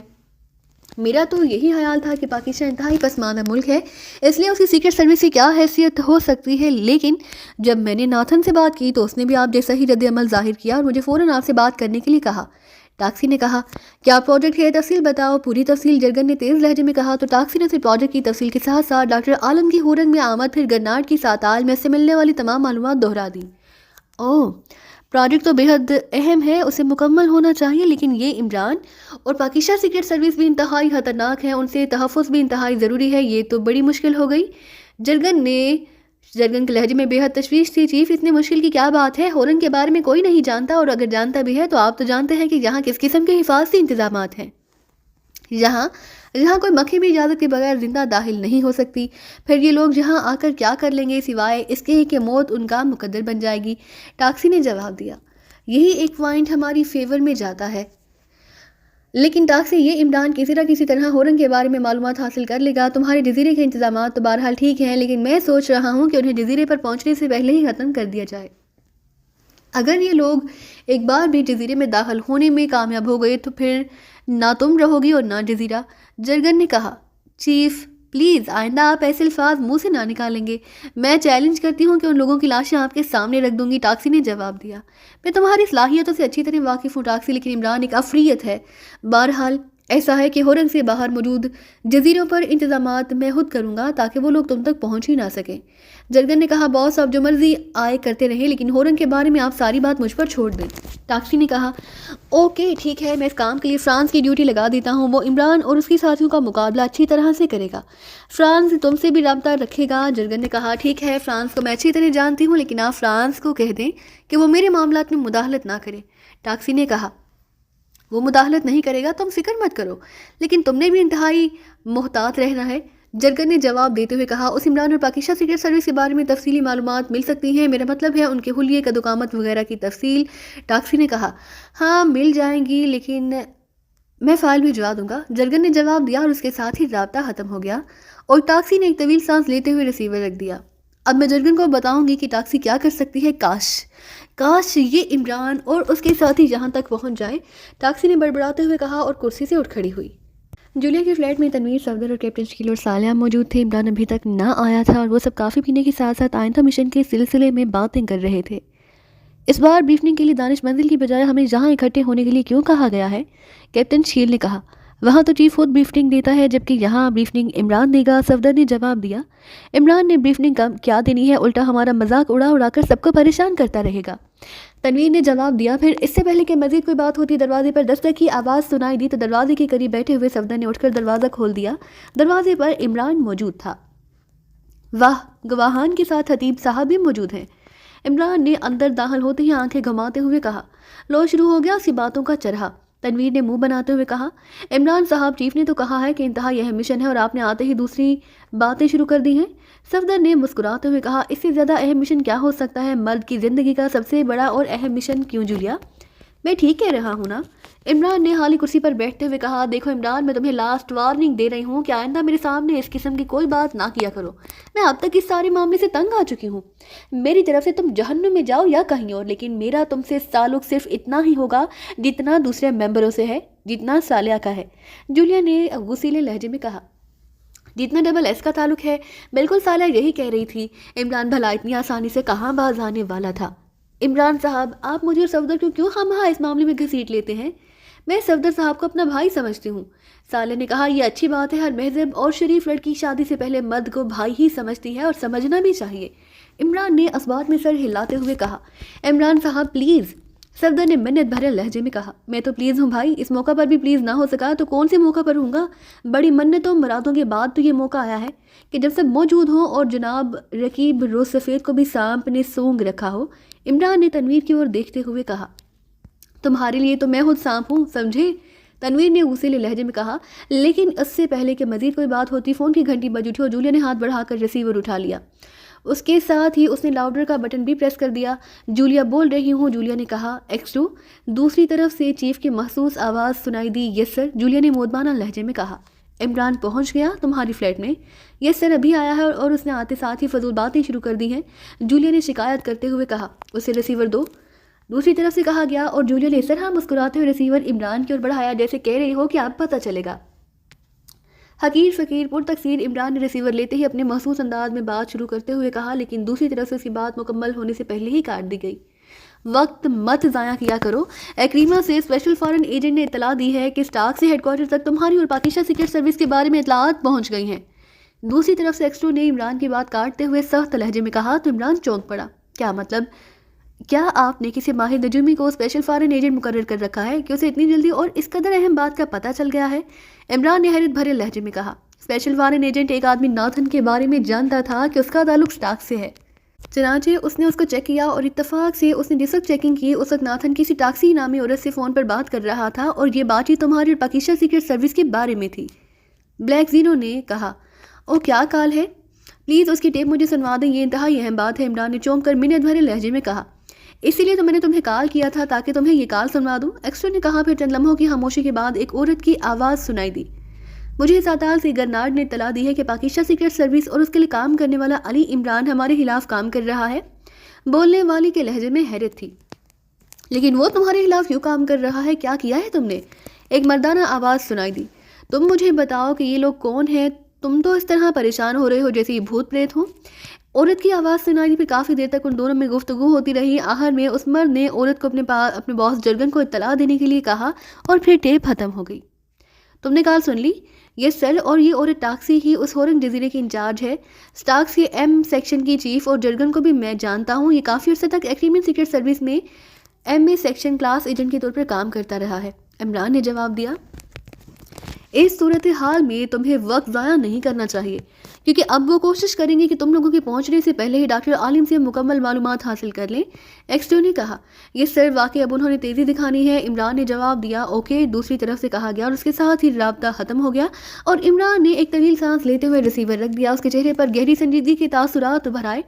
میرا تو یہی خیال تھا کہ پاکیزہ انتہائی پسماندہ ملک ہے، اس لیے اس کی سیکرٹ سروس کی کیا حیثیت ہو سکتی ہے، لیکن جب میں نے ناتھن سے بات کی تو اس نے بھی آپ جیسا ہی رد عمل ظاہر کیا اور مجھے فوراً آپ سے بات کرنے کے لیے کہا۔ ٹاکسی نے کہا۔ کیا پروجیکٹ کی تفصیل بتاؤ، پوری تفصیل، جرگن نے تیز لہجے میں کہا۔ تو ٹاکسی نے اسے پروجیکٹ کی تفصیل کے ساتھ ساتھ ڈاکٹر عالم کی ہورنگ میں آمد، پھر گرناٹ کی ساتال میں اس سے ملنے والی تمام معلومات دہرا دی۔ اوہ، پروجیکٹ تو بے حد اہم ہے، اسے مکمل ہونا چاہیے، لیکن یہ عمران اور پاکیزہ سیکرٹ سروس بھی انتہائی خطرناک ہیں، ان سے تحفظ بھی انتہائی ضروری ہے، یہ تو بڑی مشکل ہو گئی۔ جرگن کے لہجے میں بے حد تشویش تھی۔ چیف، اتنی مشکل کی کیا بات ہے؟ ہورنگ کے بارے میں کوئی نہیں جانتا، اور اگر جانتا بھی ہے تو آپ تو جانتے ہیں کہ یہاں کس قسم کے حفاظتی انتظامات ہیں۔ یہاں کوئی مکھی بھی اجازت کے بغیر زندہ داخل نہیں ہو سکتی۔ پھر یہ لوگ یہاں آ کر کیا کر لیں گے سوائے اس کے کہ موت ان کا مقدر بن جائے گی؟ ٹاکسی نے جواب دیا۔ یہی ایک پوائنٹ ہماری فیور میں جاتا ہے، لیکن ٹاکسی، یہ عمران کسی طرح ہورنگ کے بارے میں معلومات حاصل کر لے گا۔ تمہارے جزیرے کے انتظامات تو بہرحال ٹھیک ہیں، لیکن میں سوچ رہا ہوں کہ انہیں جزیرے پر پہنچنے سے پہلے ہی ختم کر دیا جائے۔ اگر یہ لوگ ایک بار بھی جزیرے میں داخل ہونے میں کامیاب ہو گئے تو پھر نہ تم رہو گی اور نہ جزیرہ، جرگن نے کہا۔ چیف، پلیز آئندہ آپ ایسے الفاظ منہ سے نہ نکالیں گے، میں چیلنج کرتی ہوں کہ ان لوگوں کی لاشیں آپ کے سامنے رکھ دوں گی، ٹاکسی نے جواب دیا۔ میں تمہاری صلاحیتوں سے اچھی طرح واقف ہوں ٹاکسی، لیکن عمران ایک عفریت ہے۔ بہرحال ایسا ہے کہ ہورنگ سے باہر موجود جزیروں پر انتظامات میں خود کروں گا تاکہ وہ لوگ تم تک پہنچ ہی نہ سکیں۔ جرگن نے کہا۔ باس، آپ جو مرضی آئے کرتے رہیں، لیکن ہورنگ کے بارے میں آپ ساری بات مجھ پر چھوڑ دیں، ٹاکسی نے کہا۔ اوکے، ٹھیک ہے، میں اس کام کے لیے فرانس کی ڈیوٹی لگا دیتا ہوں، وہ عمران اور اس کی ساتھیوں کا مقابلہ اچھی طرح سے کرے گا۔ فرانس تم سے بھی رابطہ رکھے گا، جرگن نے کہا۔ ٹھیک ہے، فرانس کو میں اچھی طرح جانتی ہوں، لیکن آپ فرانس کو کہہ دیں کہ وہ میرے معاملات میں مداخلت نہ کرے، ٹاکسی نے کہا۔ وہ مداخلت نہیں کرے گا، تم فکر مت کرو، لیکن تم نے بھی انتہائی محتاط رہنا ہے، جرگن نے جواب دیتے ہوئے کہا۔ اس عمران اور پاکیزہ سیکرٹ سروس کے بارے میں تفصیلی معلومات مل سکتی ہیں؟ میرا مطلب ہے ان کے حلیے، قدوقامت وغیرہ کی تفصیل، ٹاکسی نے کہا۔ ہاں، مل جائیں گی، لیکن میں فائل بھجوا دوں گا، جرگن نے جواب دیا، اور اس کے ساتھ ہی رابطہ ختم ہو گیا اور ٹاکسی نے ایک طویل سانس لیتے ہوئے ریسیور رکھ دیا۔ اب میں جرگن کو بتاؤں گی کہ ٹاکسی کیا کر سکتی ہے۔ کاش یہ عمران اور اس کے ساتھی یہاں تک پہنچ جائے، ٹاکسی نے بڑبڑاتے ہوئے کہا اور کرسی سے اٹھ کھڑی ہوئی۔ جولیا کے فلیٹ میں تنویر، صفدر اور کیپٹن شکیل اور صالحہ موجود تھے۔ عمران ابھی تک نہ آیا تھا اور وہ سب کافی پینے کے ساتھ ساتھ آئندہ مشن کے سلسلے میں باتیں کر رہے تھے۔ اس بار بریفنگ کے لیے دانش منزل کی بجائے ہمیں یہاں اکٹھے ہونے کے لیے کیوں کہا گیا ہے؟ کیپٹن شکیل نے کہا۔ وہاں تو چیف خود بریفنگ دیتا ہے، جبکہ یہاں بریفنگ عمران دے گا، صفدر نے جواب دیا۔ عمران نے بریفنگ کیا دینی ہے، الٹا ہمارا مذاق اڑا کر سب کو پریشان کرتا رہے گا، تنویر نے جواب دیا۔ پھر اس سے پہلے کہ مزید کوئی بات ہوتی، دروازے پر دستک کی آواز سنائی دی تو دروازے کے قریب بیٹھے ہوئے صفدر نے اٹھ کر دروازہ کھول دیا۔ دروازے پر عمران موجود تھا۔ واہ، گواہان کے ساتھ خطیب صاحب بھی موجود ہیں، عمران نے اندر داخل ہوتے ہی آنکھیں گھماتے ہوئے کہا۔ لو، شروع ہو گیا اس کی باتوں کا چرہا۔ تنویر نے منہ بناتے ہوئے کہا، عمران صاحب چیف نے تو کہا ہے کہ انتہائی اہم مشن ہے اور آپ نے آتے ہی دوسری باتیں شروع کر دی ہیں۔ صفدر نے مسکراتے ہوئے کہا، اس سے زیادہ اہم مشن کیا ہو سکتا ہے؟ مرد کی زندگی کا سب سے بڑا اور اہم مشن کیوں جولیا؟ میں ٹھیک کہہ رہا ہوں نا؟ عمران نے حالی کرسی پر بیٹھتے ہوئے کہا، دیکھو عمران، میں تمہیں لاسٹ وارننگ دے رہی ہوں کہ آئندہ میرے سامنے اس قسم کی کوئی بات نہ کیا کرو۔ میں اب تک اس سارے معاملے سے تنگ آ چکی ہوں۔ میری طرف سے تم جہنم میں جاؤ یا کہیں اور، لیکن میرا تم سے تعلق صرف اتنا ہی ہوگا جتنا دوسرے ممبروں سے ہے، جتنا صالحہ کا ہے، جولیا نے غصیلے لہجے میں کہا۔ جتنا ڈبل ایس کا تعلق ہے، بالکل صالحہ یہی کہہ رہی تھی۔ عمران بھلا اتنی آسانی سے کہاں باز آنے والا تھا؟ عمران صاحب، آپ مجھے اور صفدر کو کیوں خواہاں اس معاملے میں گھسیٹ لیتے ہیں؟ میں صفدر صاحب کو اپنا بھائی سمجھتی ہوں۔ صالح نے کہا، یہ اچھی بات ہے، ہر مہذب اور شریف لڑکی شادی سے پہلے مرد کو بھائی ہی سمجھتی ہے اور سمجھنا بھی چاہیے۔ عمران نے اسبات میں سر ہلاتے ہوئے کہا۔ عمران صاحب پلیز، صفدر نے منت بھرے لہجے میں کہا۔ میں تو پلیز ہوں بھائی، اس موقع پر بھی پلیز نہ ہو سکا تو کون سے موقع پر ہوں گا؟ بڑی منتوں مرادوں کے بعد تو یہ موقع آیا ہے کہ جب سب موجود ہوں اور جناب رقیب روز سفید کو بھی سانپ نے سونگ رکھا ہو۔ عمران نے تنویر کی اور دیکھتے ہوئے کہا، تمہارے لیے تو میں خود سانپ ہوں، سمجھے؟ تنویر نے غصیلے لہجے میں کہا۔ لیکن اس سے پہلے کہ مزید کوئی بات ہوتی، فون کی گھنٹی بج اٹھی اور جولیا نے ہاتھ بڑھا کر ریسیور اٹھا لیا۔ اس کے ساتھ ہی اس نے لاؤڈر کا بٹن بھی پریس کر دیا۔ جولیا بول رہی ہوں، جولیا نے کہا۔ ایکس2۔ دوسری طرف سے چیف کی محسوس آواز سنائی دی۔ یس سر، جولیا نے مودبانہ لہجے میں کہا۔ عمران پہنچ گیا تمہاری فلیٹ میں؟ یس سر، ابھی آیا ہے اور اس نے آتے ساتھ ہی فضول باتیں شروع کر دی ہیں، جولیا نے شکایت کرتے ہوئے کہا۔ اسے ریسیور دو، دوسری طرف سے کہا گیا، اور جولیا نے اس طرح مسکراتے ہوئے ریسیور عمران کی اور بڑھایا جیسے کہہ رہی ہو کہ اب پتہ چلے گا۔ حقیر فقیر پر تقصیر عمران نے ریسیور لیتے ہی اپنے محسوس انداز میں بات شروع کرتے ہوئے کہا، لیکن دوسری طرف سے اس کی بات مکمل ہونے سے پہلے ہی کاٹ دی گئی۔ وقت مت ضائع کیا کرو، ایکریما سے اسپیشل فارن ایجنٹ نے اطلاع دی ہے کہ اسٹاک سے ہیڈ کوارٹر تک تمہاری اور پاکستان سیکرٹ سروس کے بارے میں اطلاعات پہنچ گئی ہیں۔ دوسری طرف سے ایکس2 نے عمران کی بات کاٹتے ہوئے سخت لہجے میں کہا تو عمران چونک پڑا۔ کیا مطلب؟ کیا آپ نے کسی ماہر نجومی کو اسپیشل فارن ایجنٹ مقرر کر رکھا ہے کہ اسے اتنی جلدی اور اس قدر اہم بات کا پتہ چل گیا ہے؟ عمران نے حیرت بھرے لہجے میں کہا۔ اسپیشل فارن ایجنٹ ایک آدمی ناتھن کے بارے میں جانتا تھا کہ اس کا تعلق اسٹاک سے ہے، چنانچہ اس نے اس کو چیک کیا اور اتفاق سے اس نے جس وقت چیکنگ کی اس وقت ناتھن کسی ٹاکسی نامی عورت سے فون پر بات کر رہا تھا اور یہ بات چیت تمہاری اور پاکستان سیکرٹ سروس کے بارے میں تھی۔ بلیک زینو نے کہا۔ او کیا کال ہے؟ پلیز اس کی ٹیپ مجھے سنوا دیں، یہ انتہائی اہم بات ہے، عمران نے چونک کر منت بھرے لہجے میں کہا۔ اسی لیے تو میں نے تمہیں کال کیا تھا تاکہ تمہیں یہ کال سنوا دوں، ایکسٹر نے کہا۔ پھر چند لمحوں کی خاموشی کے بعد ایک عورت کی آواز سنائی دی۔ مجھے ساتال سے گرناڈ نے اطلاع دی ہے کہ پاکستان سیکرٹ سروس اور اس کے لیے کام کرنے والا علی عمران ہمارے خلاف کام کر رہا ہے۔ بولنے والی کے لہجے میں حیرت تھی۔ لیکن وہ تمہارے خلاف کیوں کام کر رہا ہے؟ کیا کیا ہے تم نے؟ ایک مردانہ آواز سنائی دی۔ تم مجھے بتاؤ کہ یہ لوگ کون ہیں؟ تم تو اس طرح پریشان ہو رہے ہو جیسے یہ بھوت پریت ہوں۔ عورت کی آواز سنائی دی۔ پھر کافی دیر تک ان دونوں میں گفتگو ہوتی رہی۔ آخر میں اس مرد نے عورت کو اپنے باس جرگن کو اطلاع دینے کے لیے کہا اور پھر ٹیپ ختم ہو گئی۔ تم نے کال سن لی؟ یس سر، اور یہ عورت ٹاکسی ہی اس ہورن جزیرے کی انچارج ہے۔ اسٹاکس کے ایم سیکشن کی چیف اور جرگن کو بھی میں جانتا ہوں، یہ کافی عرصے تک ایکریمن سیکرٹ سروس میں M A section class agent کے طور پر کام کرتا رہا ہے، عمران نے جواب دیا۔ اس صورتحال میں تمہیں وقت ضائع نہیں کرنا چاہیے کیونکہ اب وہ کوشش کریں گے کہ تم لوگوں کے پہنچنے سے پہلے ہی ڈاکٹر عالم سے مکمل معلومات حاصل کر لیں۔ ایکسٹو نے کہا۔ یہ سر، واقعی اب انہوں نے تیزی دکھانی ہے، عمران نے جواب دیا۔ اوکے، دوسری طرف سے کہا گیا اور اس کے ساتھ ہی رابطہ ختم ہو گیا اور عمران نے ایک طویل سانس لیتے ہوئے ریسیور رکھ دیا۔ اس کے چہرے پر گہری سنجیدگی کے تاثرات ابھر آئے۔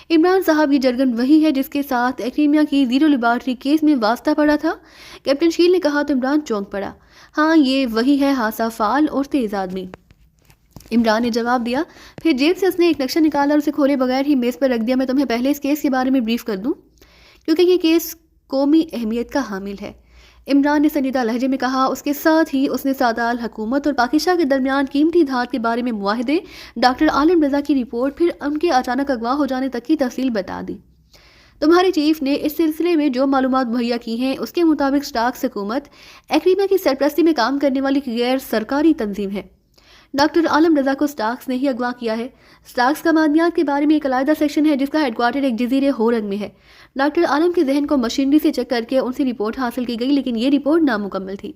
عمران صاحب، یہ جرگن وہی ہے جس کے ساتھ ایکریمیا کی زیرو لیبارٹری کیس میں واسطہ پڑا تھا؟ کیپٹن شیل نے کہا تو عمران چونک پڑا۔ ہاں، یہ وہی ہے، حادثہ فعال اور تیز آدمی، عمران نے جواب دیا۔ پھر جیب سے اس نے ایک نقشہ نکالا اور اسے کھولے بغیر ہی میز پر رکھ دیا۔ میں تمہیں پہلے اس کیس کے بارے میں بریف کر دوں کیونکہ یہ کیس قومی اہمیت کا حامل ہے، عمران نے سنجیدہ لہجے میں کہا۔ اس کے ساتھ ہی اس نے ساتال حکومت اور پاکستان کے درمیان قیمتی دھات کے بارے میں معاہدے، ڈاکٹر عالم رضا کی رپورٹ، پھر ان کے اچانک اغوا ہو جانے تک کی تفصیل بتا دی۔ تمہارے چیف نے اس سلسلے میں جو معلومات مہیا کی ہیں اس کے مطابق اسٹاکس حکومت ایکریما کی سرپرستی میں کام کرنے والی غیر سرکاری تنظیم ہے۔ ڈاکٹر عالم رضا کو اسٹاکس نے ہی اغوا کیا ہے۔ اسٹاکس کا معدنیات کے بارے میں ایک علیحدہ سیکشن ہے جس کا ہیڈ کوارٹر ایک جزیرے ہورنگ میں ہے۔ ڈاکٹر عالم کے ذہن کو مشینری سے چیک کر کے ان سے رپورٹ حاصل کی گئی، لیکن یہ رپورٹ نامکمل تھی۔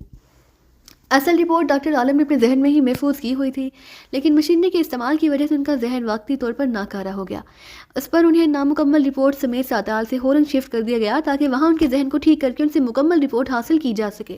اصل رپورٹ ڈاکٹر عالم نے اپنے ذہن میں ہی محفوظ کی ہوئی تھی، لیکن مشینری کے استعمال کی وجہ سے ان کا ذہن وقتی طور پر ناکارہ ہو گیا۔ اس پر انہیں نامکمل رپورٹ سمیت ساتال سے ہورنگ شفٹ کر دیا گیا تاکہ وہاں ان کے ذہن کو ٹھیک کر کے ان سے مکمل رپورٹ حاصل کی جا سکے۔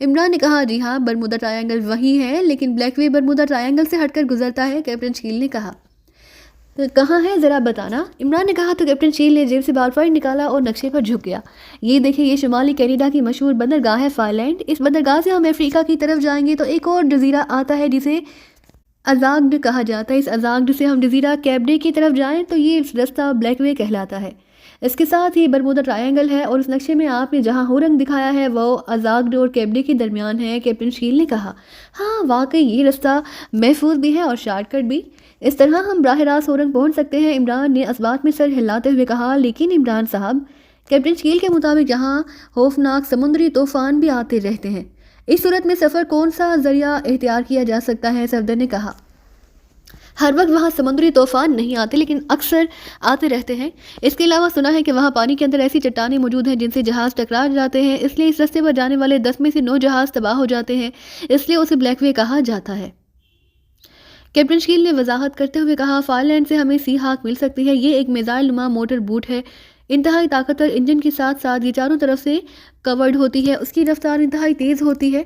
عمران نے کہا جی ہاں، برمودا ٹرائنگل وہی ہے، لیکن بلیک وے برمودا ٹرائنگل سے ہٹ کر گزرتا ہے، کیپٹن شیل نے کہا۔ کہاں ہے ذرا بتانا، عمران نے کہا تو کیپٹن شیل نے جیب سے بالفائر نکالا اور نقشے پر جھک گیا۔ یہ دیکھیں، یہ شمالی کینیڈا کی مشہور بندرگاہ ہے فائرلینڈ۔ اس بندرگاہ سے ہم افریقہ کی طرف جائیں گے تو ایک اور جزیرہ آتا ہے جسے ازاگڈ کہا جاتا ہے۔ اس ازاگڈ سے ہم جزیرہ کیپڈے کی طرف جائیں تو یہ رستہ بلیک وے کہلاتا ہے۔ اس کے ساتھ ہی برمودا ٹرائنگل ہے، اور اس نقشے میں آپ نے جہاں ہورنگ دکھایا ہے وہ ازاگڈ اور کیپڈے کے درمیان ہے، کیپٹن شیل نے کہا۔ ہاں واقعی یہ رستہ محفوظ بھی ہے اور شارٹ کٹ بھی، اس طرح ہم براہ راست ہورنگ پہنچ سکتے ہیں، عمران نے اس بات میں سر ہلاتے ہوئے کہا۔ لیکن عمران صاحب، کیپٹن شیل کے مطابق یہاں خوفناک سمندری طوفان بھی آتے رہتے ہیں، اس صورت میں سفر کون سا ذریعہ اختیار کیا جا سکتا ہے؟ صفدر نے کہا۔ ہر وقت وہاں سمندری طوفان نہیں آتے، لیکن اکثر آتے رہتے ہیں۔ اس کے علاوہ سنا ہے کہ وہاں پانی کے اندر ایسی چٹانیں موجود ہیں جن سے جہاز ٹکرا جاتے ہیں، اس لیے اس رستے پر جانے والے 10 میں سے 9 جہاز تباہ ہو جاتے ہیں، اس لیے اسے بلیک وے کہا جاتا ہے۔ کیپٹن شیل نے وضاحت کرتے ہوئے کہا، فائرلینڈ سے ہمیں سی ہاک مل سکتی ہے، یہ ایک میزائل نما موٹر بوٹ ہے، انتہائی طاقتور انجن کے ساتھ ساتھ یہ چاروں طرف سے کورڈ ہوتی ہے، اس کی رفتار انتہائی تیز ہوتی ہے۔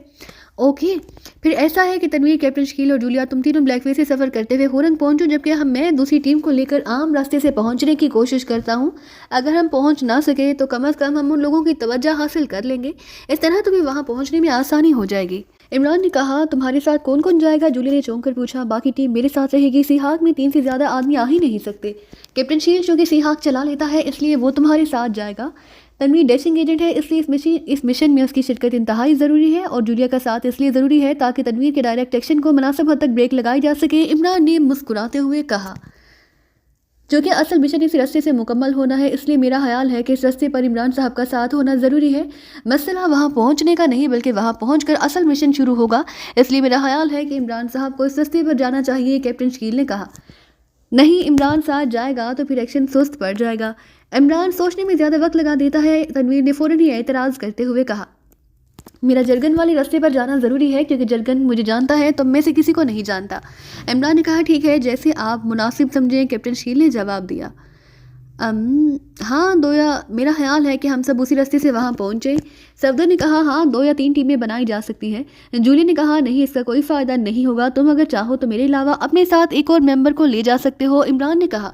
اوکے، پھر ایسا ہے کہ تنویر، کیپٹن شکیل اور جولیا، تم تینوں بلیک وے سے سفر کرتے ہوئے ہورنگ پہنچو، جبکہ میں دوسری ٹیم کو لے کر عام راستے سے پہنچنے کی کوشش کرتا ہوں۔ اگر ہم پہنچ نہ سکے تو کم از کم ہم ان لوگوں کی توجہ حاصل کر لیں گے، اس طرح تمہیں وہاں پہنچنے میں آسانی ہو جائے گی۔ عمران نے کہا، تمہارے ساتھ کون کون جائے گا؟ جولیا نے چونک کر پوچھا۔ باقی ٹیم میرے ساتھ رہے گی، سی ہاک میں 3 سے زیادہ آدمی آ ہی نہیں سکتے۔ کیپٹن شیل چونکہ سی ہاک چلا لیتا ہے اس لیے وہ تمہارے ساتھ جائے گا۔ تنویر ڈیشنگ ایجنٹ ہے، اس لیے اس مشن میں اس کی شرکت انتہائی ضروری ہے، اور جولیا کا ساتھ اس لیے ضروری ہے تاکہ تنویر کے ڈائریکٹ ایکشن کو مناسب حد تک بریک لگائی جا سکے، عمران نے مسکراتے ہوئے کہا۔ جو کہ اصل مشن اس رستے سے مکمل ہونا ہے، اس لیے میرا خیال ہے کہ اس رستے پر عمران صاحب کا ساتھ ہونا ضروری ہے۔ مسئلہ وہاں پہنچنے کا نہیں بلکہ وہاں پہنچ کر اصل مشن شروع ہوگا، اس لیے میرا خیال ہے کہ عمران صاحب کو اس رستے پر جانا چاہیے، کیپٹن شکیل نے کہا۔ نہیں، عمران ساتھ جائے گا تو پھر ایکشن سست پڑ جائے گا، عمران سوچنے میں زیادہ وقت لگا دیتا ہے، تنویر نے فوراً ہی اعتراض کرتے ہوئے کہا۔ میرا جرگن والے راستے پر جانا ضروری ہے کیونکہ جرگن مجھے جانتا ہے، تم میں سے کسی کو نہیں جانتا۔ عمران نے کہا، ٹھیک ہے، جیسے آپ مناسب سمجھیں، کیپٹن شیل نے جواب دیا۔ ہاں، 2 یا میرا خیال ہے کہ ہم سب اسی راستے سے وہاں پہنچیں۔ صفدر نے کہا، ہاں 2 یا 3 ٹیمیں بنائی جا سکتی ہیں۔ جولی نے کہا، نہیں، اس کا کوئی فائدہ نہیں ہوگا، تم اگر چاہو تو میرے علاوہ اپنے ساتھ ایک اور ممبر کو لے جا سکتے ہو۔ عمران نے کہا،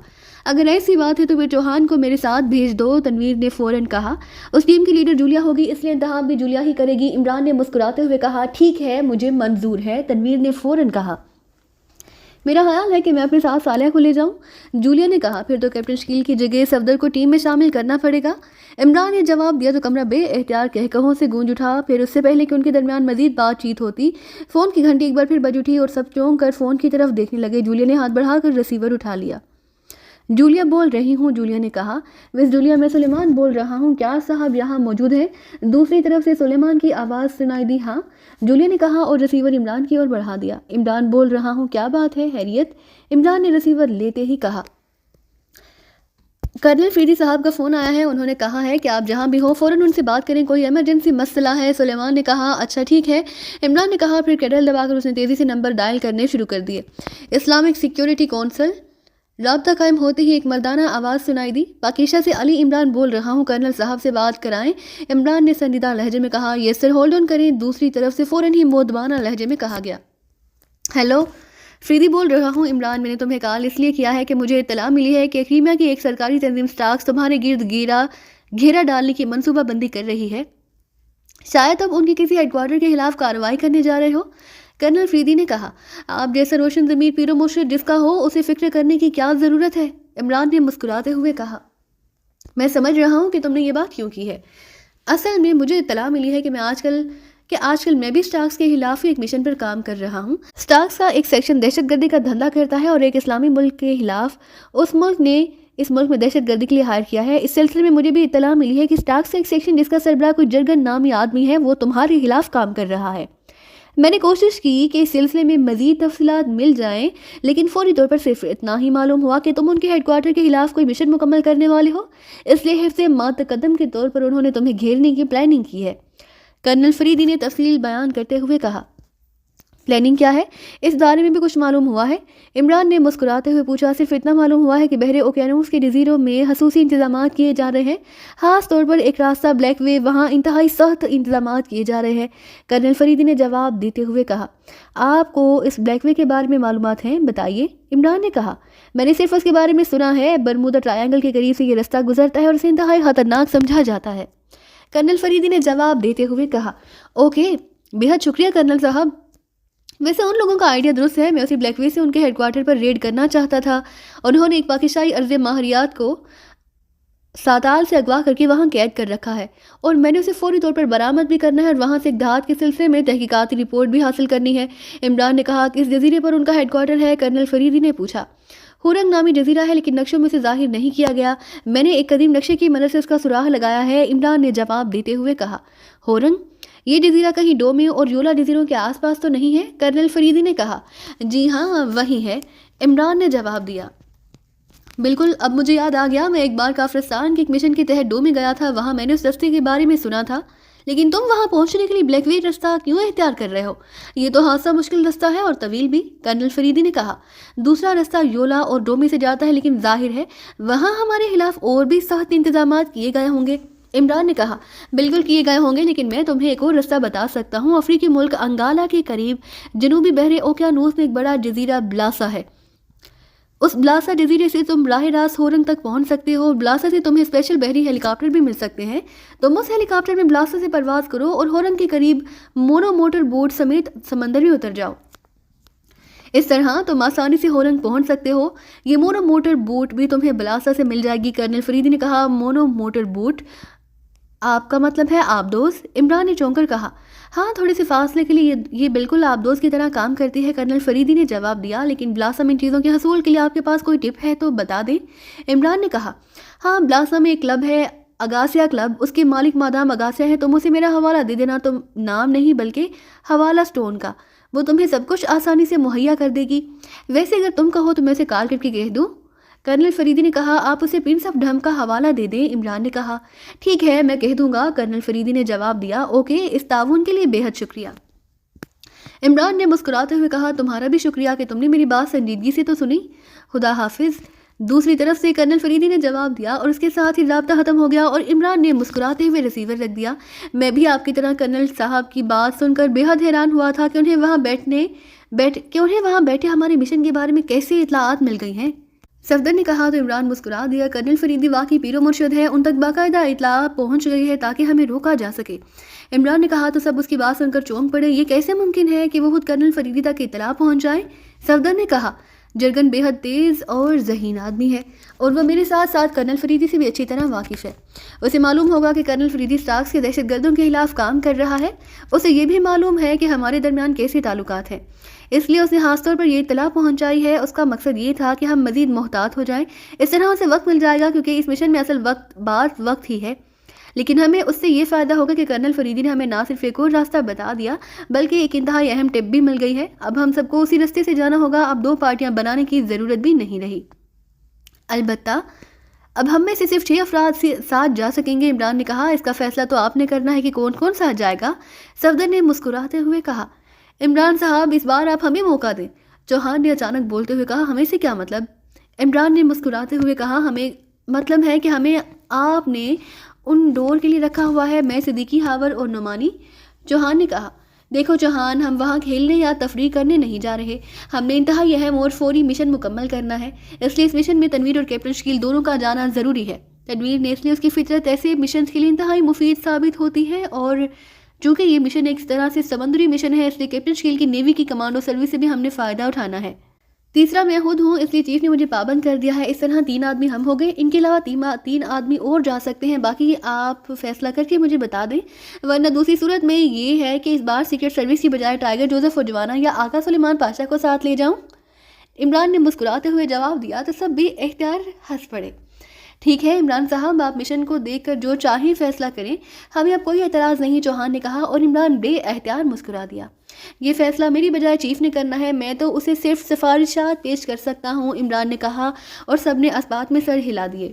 اگر ایسی بات ہے تو پھر چوہان کو میرے ساتھ بھیج دو، تنویر نے فوراً کہا۔ اس ٹیم کی لیڈر جولیا ہوگی، اس لیے انتخاب بھی جولیا ہی کرے گی، عمران نے مسکراتے ہوئے کہا۔ ٹھیک ہے، مجھے منظور ہے، تنویر نے فوراً کہا۔ میرا خیال ہے کہ میں اپنے ساتھ صالح کو لے جاؤں، جولیا نے کہا۔ پھر تو کیپٹن شکیل کی جگہ صفدر کو ٹیم میں شامل کرنا پڑے گا، عمران نے جواب دیا تو کمرہ بے اختیار کہکہوں سے گونج اٹھا۔ پھر اس سے پہلے کہ ان کے درمیان مزید بات چیت ہوتی، فون کی گھنٹی ایک بار پھر بج اٹھی اور سب چونک کر فون کی طرف دیکھنے لگے۔ جولیا نے ہاتھ بڑھا کر ریسیور اٹھا لیا۔ جولیا بول رہی ہوں، جولیا نے کہا۔ مس جولیا، میں سلیمان بول رہا ہوں، کیا صاحب یہاں موجود ہیں؟ دوسری طرف سے سلیمان کی آواز سنائی دی۔ ہاں، جولیا نے کہا اور ریسیور عمران کی اور بڑھا دیا۔ عمران بول رہا ہوں، کیا بات ہے خیریت؟ عمران نے ریسیور لیتے ہی کہا۔ کرنل فریدی صاحب کا فون آیا ہے، انہوں نے کہا ہے کہ آپ جہاں بھی ہو فوراً ان سے بات کریں، کوئی ایمرجنسی مسئلہ ہے۔ سلیمان نے کہا، اچھا ٹھیک ہے۔ عمران نے کہا، پھر کیڈل دبا کر اس نے تیزی سے نمبر ڈائل کرنے شروع کر دیے۔ Islamic security council. رابطہ قائم ہوتے ہی ایک مردانہ آواز سنائی دی۔ پاکیشہ سے علی عمران بول رہا ہوں، کرنل صاحب سے بات کرائیں، عمران نے سنجیدہ لہجے میں کہا۔ یہ سر، ہولڈ آن کریں۔ دوسری طرف سے فوراً ہی مؤدبانہ لہجے میں کہا گیا۔ ہیلو، فریدی بول رہا ہوں، عمران، میں نے تمہیں کال اس لیے کیا ہے کہ مجھے اطلاع ملی ہے کہ کریمیا کی ایک سرکاری تنظیم سٹاکس تمہارے گرد گھیرا ڈالنے کی منصوبہ بندی کر رہی ہے، شاید اب ان کے کسی ہیڈ کوارٹر کے خلاف کارروائی کرنے جا رہے ہو۔ کرنل فریدی نے کہا، آپ جیسا روشن ضمیر پیر و مرشد جس کا ہو اسے فکر کرنے کی کیا ضرورت ہے؟ عمران نے مسکراتے ہوئے کہا، میں سمجھ رہا ہوں کہ تم نے یہ بات کیوں کی ہے۔ اصل میں مجھے اطلاع ملی ہے کہ آج کل میں بھی سٹاکس کے خلاف ایک مشن پر کام کر رہا ہوں۔ سٹاکس کا ایک سیکشن دہشت گردی کا دھندا کرتا ہے اور ایک اسلامی ملک کے خلاف اس ملک نے اس ملک میں دہشت گردی کے لیے ہائر کیا ہے۔ اس سلسلے میں مجھے بھی اطلاع ملی ہے کہ سٹاکس کا ایک سیکشن جس کا سربراہ کوئی جرگن نامی آدمی ہے وہ تمہارے خلاف کام کر رہا ہے۔ میں نے کوشش کی کہ اس سلسلے میں مزید تفصیلات مل جائیں، لیکن فوری طور پر صرف اتنا ہی معلوم ہوا کہ تم ان کے ہیڈ کوارٹر کے خلاف کوئی مشن مکمل کرنے والے ہو، اس لیے حفظ متقدم کے طور پر انہوں نے تمہیں گھیرنے کی پلاننگ کی ہے، کرنل فریدی نے تفصیل بیان کرتے ہوئے کہا۔ پلاننگ کیا ہے؟ اس بارے میں بھی کچھ معلوم ہوا ہے؟ عمران نے مسکراتے ہوئے پوچھا۔ صرف اتنا معلوم ہوا ہے کہ بحر اوقیانوس کے جزیروں میں خصوصی انتظامات کیے جا رہے ہیں، خاص طور پر ایک راستہ بلیک وے، وہاں انتہائی سخت انتظامات کیے جا رہے ہیں، کرنل فریدی نے جواب دیتے ہوئے کہا۔ آپ کو اس بلیک وے کے بارے میں معلومات ہیں؟ بتائیے، عمران نے کہا۔ میں نے صرف اس کے بارے میں سنا ہے، برمودا ٹرائنگل کے قریب سے یہ رستہ گزرتا ہے اور اسے انتہائی خطرناک سمجھا جاتا ہے، کرنل فریدی نے جواب دیتے ہوئے کہا۔ اوکے، بہت شکریہ کرنل صاحب۔ ویسے ان لوگوں کا آئیڈیا درست ہے، میں اسی بلیک وے سے ان کے ہیڈ کوارٹر پر ریڈ کرنا چاہتا تھا۔ انہوں نے ایک پاکستانی ارض ماہریات کو ساتال سے اغوا کر کے وہاں قید کر رکھا ہے، اور میں نے اسے فوری طور پر برآمد بھی کرنا ہے اور وہاں سے دھات کے سلسلے میں تحقیقاتی رپورٹ بھی حاصل کرنی ہے۔ عمران نے کہا کہ اس جزیرے پر ان کا ہیڈ کوارٹر ہے؟ کرنل فریدی نے پوچھا۔ ہورنگ نامی جزیرہ ہے، لیکن نقشوں میں سے ظاہر نہیں کیا گیا، میں نے ایک قدیم نقشے کی مدد سے اس کا سراغ لگایا ہے، عمران نے جواب دیتے ہوئے کہا۔ ہورنگ؟ یہ جزیرہ کہیں ڈومے اور یولا جزیروں کے آس پاس تو نہیں ہے؟ کرنل فریدی نے کہا۔ جی ہاں، وہی ہے، عمران نے جواب دیا۔ بالکل، اب مجھے یاد آ گیا، میں ایک بار کافرستان کے ایک مشن کے تحت ڈومے گیا تھا، وہاں میں نے اس رستے کے بارے میں سنا تھا۔ لیکن تم وہاں پہنچنے کے لیے بلیک وے رستہ کیوں اختیار کر رہے ہو؟ یہ تو خاصا مشکل رستہ ہے اور طویل بھی، کرنل فریدی نے کہا۔ دوسرا رستہ یولا اور ڈومے سے جاتا ہے، لیکن ظاہر ہے وہاں ہمارے خلاف اور بھی سخت انتظامات کیے گئے ہوں گے، عمران نے کہا۔ بالکل کیے گئے ہوں گے، لیکن میں تمہیں ایک اور رستہ بتا سکتا ہوں۔ افریقی ملک انگالا کے قریب جنوبی بحر اوقیانوس میں ایک بڑا جزیرہ بلاسا ہے، اس بلاسا جزیرے سے تم راہ راست ہورنگ تک پہنچ سکتے ہو۔ بلاسا سے تمہیں اسپیشل بحری ہیلی کاپٹر بھی مل سکتے ہیں، تم اس ہیلی کاپٹر میں بلاسا سے پرواز کرو اور ہورنگ کے قریب مونو موٹر بوٹ سمیت سمندر میں اتر جاؤ۔ اس طرح تم آسانی سے ہورنگ پہنچ سکتے ہو۔ یہ مونو موٹر بوٹ بھی تمہیں بلاسا سے مل جائے گی، کرنل فریدی نے کہا۔ Mono motor boat? آپ کا مطلب ہے آبدوز؟ عمران نے چونک کر کہا۔ ہاں، تھوڑے سے فاصلے کے لیے یہ بالکل آبدوز کی طرح کام کرتی ہے، کرنل فریدی نے جواب دیا۔ لیکن بلاسا میں ان چیزوں کے حصول کے لیے آپ کے پاس کوئی ٹپ ہے تو بتا دیں، عمران نے کہا۔ ہاں، بلاسا میں ایک کلب ہے، اگاسیا کلب، اس کے مالک مادام اگاسیا ہے، تم اسے میرا حوالہ دے دینا، تم نام نہیں بلکہ حوالہ سٹون کا، وہ تمہیں سب کچھ آسانی سے مہیا کر دے گی۔ ویسے اگر تم کہو تو میں اسے کال کر کے کہہ دوں، کرنل فریدی نے کہا۔ آپ اسے پرنس آف ڈھم کا حوالہ دے دیں، عمران نے کہا۔ ٹھیک ہے، میں کہہ دوں گا، کرنل فریدی نے جواب دیا۔ اوکے، اس تعاون کے لیے بے حد شکریہ، عمران نے مسکراتے ہوئے کہا۔ تمہارا بھی شکریہ کہ تم نے میری بات سنجیدگی سے تو سنی، خدا حافظ، دوسری طرف سے کرنل فریدی نے جواب دیا، اور اس کے ساتھ ہی رابطہ ختم ہو گیا اور عمران نے مسکراتے ہوئے ریسیور رکھ دیا۔ میں بھی آپ کی طرح کرنل صاحب کی بات سن کر بے حد حیران ہوا تھا کہ انہیں وہاں بیٹھے ہمارے مشن کے بارے میں کیسے اطلاعات مل گئی ہیں۔ صفدر نے کہا تو عمران مسکرا دیا۔ کرنل فریدی واقعی پیر و مرشد ہے، ان تک باقاعدہ اطلاع پہنچ گئی ہے تاکہ ہمیں روکا جا سکے، عمران نے کہا۔ تو سب اس کی بات سن کر چونک پڑے۔ یہ کیسے ممکن ہے کہ وہ خود کرنل فریدی تک اطلاع پہنچ جائے؟ صفدر نے کہا۔ جرگن بے حد تیز اور ذہین آدمی ہے، اور وہ میرے ساتھ ساتھ کرنل فریدی سے بھی اچھی طرح واقف ہے۔ اسے معلوم ہوگا کہ کرنل فریدی اسٹاکس کے دہشت گردوں کے خلاف کام کر رہا ہے، اسے یہ بھی معلوم ہے کہ ہمارے درمیان کیسے تعلقات ہیں، اس لیے اس نے خاص طور پر یہ اطلاع پہنچائی ہے۔ اس کا مقصد یہ تھا کہ ہم مزید محتاط ہو جائیں، اس طرح اسے وقت مل جائے گا، کیونکہ اس مشن میں اصل وقت ہی ہے، لیکن ہمیں اس سے یہ فائدہ ہوگا کہ کرنل فریدی نے ہمیں نہ صرف ایک اور راستہ بتا دیا بلکہ ایک انتہائی اہم ٹپ بھی مل گئی ہے۔ اب ہم سب کو اسی راستے سے جانا ہوگا، اب دو پارٹیاں بنانے کی ضرورت بھی نہیں رہی۔ البتہ اب ہم میں سے صرف 6 افراد ساتھ جا سکیں گے، عمران نے کہا۔ اس کا فیصلہ تو آپ نے کرنا ہے کہ کون کون ساتھ جائے گا، صفدر نے مسکراتے ہوئے کہا۔ عمران صاحب، اس بار آپ ہمیں موقع دیں، چوہان نے اچانک بولتے ہوئے کہا۔ ہمیں سے کیا مطلب؟ عمران نے مسکراتے ہوئے کہا۔ ہمیں مطلب ہے کہ ہمیں آپ نے ان ڈور کے لیے رکھا ہوا ہے، میں، صدیقی، ہاور اور نعمانی، چوہان نے کہا۔ دیکھو چوہان، ہم وہاں کھیلنے یا تفریح کرنے نہیں جا رہے، ہم نے انتہائی اہم اور فوری مشن مکمل کرنا ہے، اس لیے اس مشن میں تنویر اور کیپٹن شکیل دونوں کا جانا ضروری ہے۔ تنویر نے، اس لیے اس کی فطرت ایسے مشنز کے لیے انتہائی مفید ثابت ہوتی ہے، اور چونکہ یہ مشن ایک طرح سے سمندری مشن ہے، اس لیے کیپٹن شکیل کی نیوی کی کمانڈو سروس سے بھی ہم نے فائدہ اٹھانا ہے۔ تیسرا میں خود ہوں، اس لیے چیف نے مجھے پابند کر دیا ہے، اس طرح 3 آدمی ہم ہو گئے، ان کے علاوہ 3 آدمی اور جا سکتے ہیں، باقی آپ فیصلہ کر کے مجھے بتا دیں، ورنہ دوسری صورت میں یہ ہے کہ اس بار سیکرٹ سروس کی بجائے ٹائیگر جوزف اور جوانا یا آقا سلیمان پاشا کو ساتھ لے جاؤں، عمران نے مسکراتے ہوئے جواب دیا، تو سب بھی اختیار ہنس پڑے۔ ٹھیک ہے عمران صاحب، آپ مشن کو دیکھ کر جو چاہیں فیصلہ کریں، ہمیں اب کوئی اعتراض نہیں، چوہان نے کہا، اور عمران بے اختیار مسکرا دیا۔ یہ فیصلہ میری بجائے چیف نے کرنا ہے، میں تو اسے صرف سفارشات پیش کر سکتا ہوں، عمران نے کہا، اور سب نے اس بات میں سر ہلا دیے۔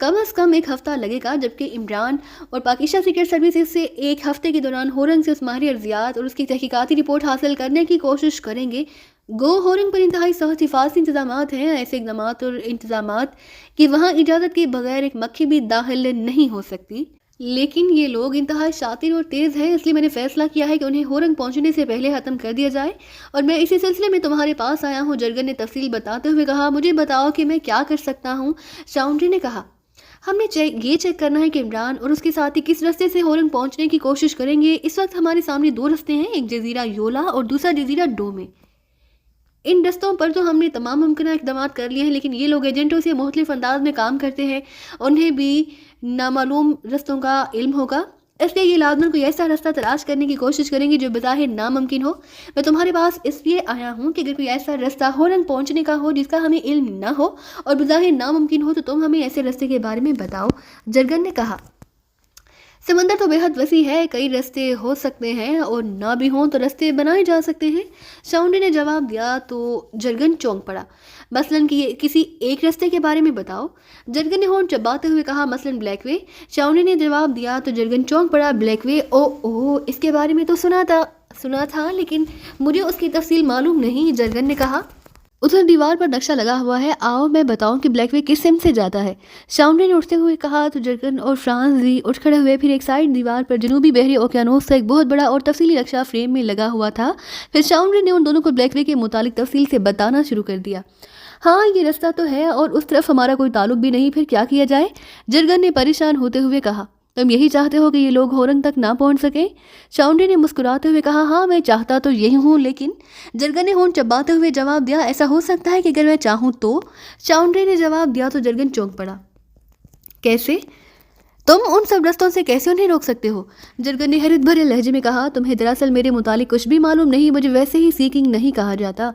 کم از کم ایک ہفتہ لگے گا، جبکہ عمران اور پاکستان سیکرٹ سروسز سے ایک ہفتے کے دوران ہورنگ سے عثمانی ارضیات اور اس کی تحقیقاتی رپورٹ حاصل کرنے کی کوشش کریں گے۔ گو ہورنگ پر انتہائی سخت حفاظتی انتظامات ہیں، ایسے اقدامات اور انتظامات کہ وہاں اجازت کے بغیر ایک مکھی بھی داخل نہیں ہو سکتی، لیکن یہ لوگ انتہائی شاطر اور تیز ہیں، اس لیے میں نے فیصلہ کیا ہے کہ انہیں ہورنگ پہنچنے سے پہلے ختم کر دیا جائے، اور میں اسی سلسلے میں تمہارے پاس آیا ہوں۔ جرگن نے تفصیل بتاتے ہوئے کہا، مجھے بتاؤ کہ میں کیا کر سکتا ہوں۔ شاؤنڈری نے کہا، ہم نے یہ چیک کرنا ہے کہ عمران اور اس کے ساتھی کس راستے سے ہورنگ پہنچنے کی کوشش کریں گے۔ اس وقت ہمارے سامنے دو راستے ہیں، ایک جزیرہ یولا اور دوسرا جزیرہ ڈو میں۔ ان رستوں پر تو ہم نے تمام ممکنہ اقدامات کر لیے ہیں، لیکن یہ لوگ ایجنٹوں سے مختلف انداز میں کام کرتے ہیں، انہیں بھی نامعلوم رستوں کا علم ہوگا، اس لیے یہ لازماً کوئی ایسا راستہ تلاش کرنے کی کوشش کریں گے جو بظاہر ناممکن ہو۔ میں تمہارے پاس اس لیے آیا ہوں کہ اگر کوئی ایسا راستہ ہورنگ پہنچنے کا ہو جس کا ہمیں علم نہ ہو اور بظاہر ناممکن ہو تو تم ہمیں ایسے راستے کے بارے میں بتاؤ۔ جرگن نے کہا، سمندر تو بے حد وسیع ہے، کئی راستے ہو سکتے ہیں اور نہ بھی ہوں تو راستے بنائے جا سکتے ہیں۔ شاؤنڈری نے جواب دیا تو جرگن چونک پڑا، مثلاً کہ کسی ایک راستے کے بارے میں بتاؤ۔ جرگن نے ہونٹ چباتے ہوئے کہا، مثلاً بلیک وے۔ شاؤنڈری نے جواب دیا تو جرگن چونک پڑا، بلیک وے، اس کے بارے میں تو سنا تھا لیکن مجھے اس کی تفصیل معلوم نہیں۔ جرگن نے کہا، ادھر دیوار پر نقشہ لگا ہوا ہے، آؤ میں بتاؤں کہ بلیک وے کس سمت سے جاتا ہے۔ شاؤنڈری نے اٹھتے ہوئے کہا تو جرگن اور فرانس بھی اٹھ کھڑے ہوئے، پھر ایک سائڈ دیوار پر جنوبی بحری اوقیانوس کا ایک بہت بڑا اور تفصیلی نقشہ فریم میں لگا ہوا تھا۔ پھر شاؤنڈری نے ان دونوں کو بلیک وے کے متعلق تفصیل سے بتانا شروع کر دیا۔ ہاں یہ راستہ تو ہے اور اس طرف ہمارا کوئی تعلق بھی نہیں، پھر کیا کیا جائے؟ جرگن نے پریشان ہوتے ہوئے کہا، تم یہی چاہتے ہو کہ یہ لوگ ہورنگ تک نہ پہنچ سکیں؟ شاؤنڈری نے مسکراتے ہوئے کہا، ہاں میں چاہتا تو یہی ہوں، لیکن جرگن نے ہونٹ چباتے ہوئے جواب دیا، ایسا ہو سکتا ہے کہ اگر میں چاہوں تو۔ شاؤنڈری نے جواب دیا تو جرگن چونک پڑا، کیسے؟ تم ان سب رستوں سے کیسے انہیں روک سکتے ہو؟ جرگن نے حیرت بھرے لہجے میں کہا، تمہیں دراصل میرے متعلق کچھ بھی معلوم نہیں، مجھے ویسے ہی سیکنگ نہیں کہا جاتا۔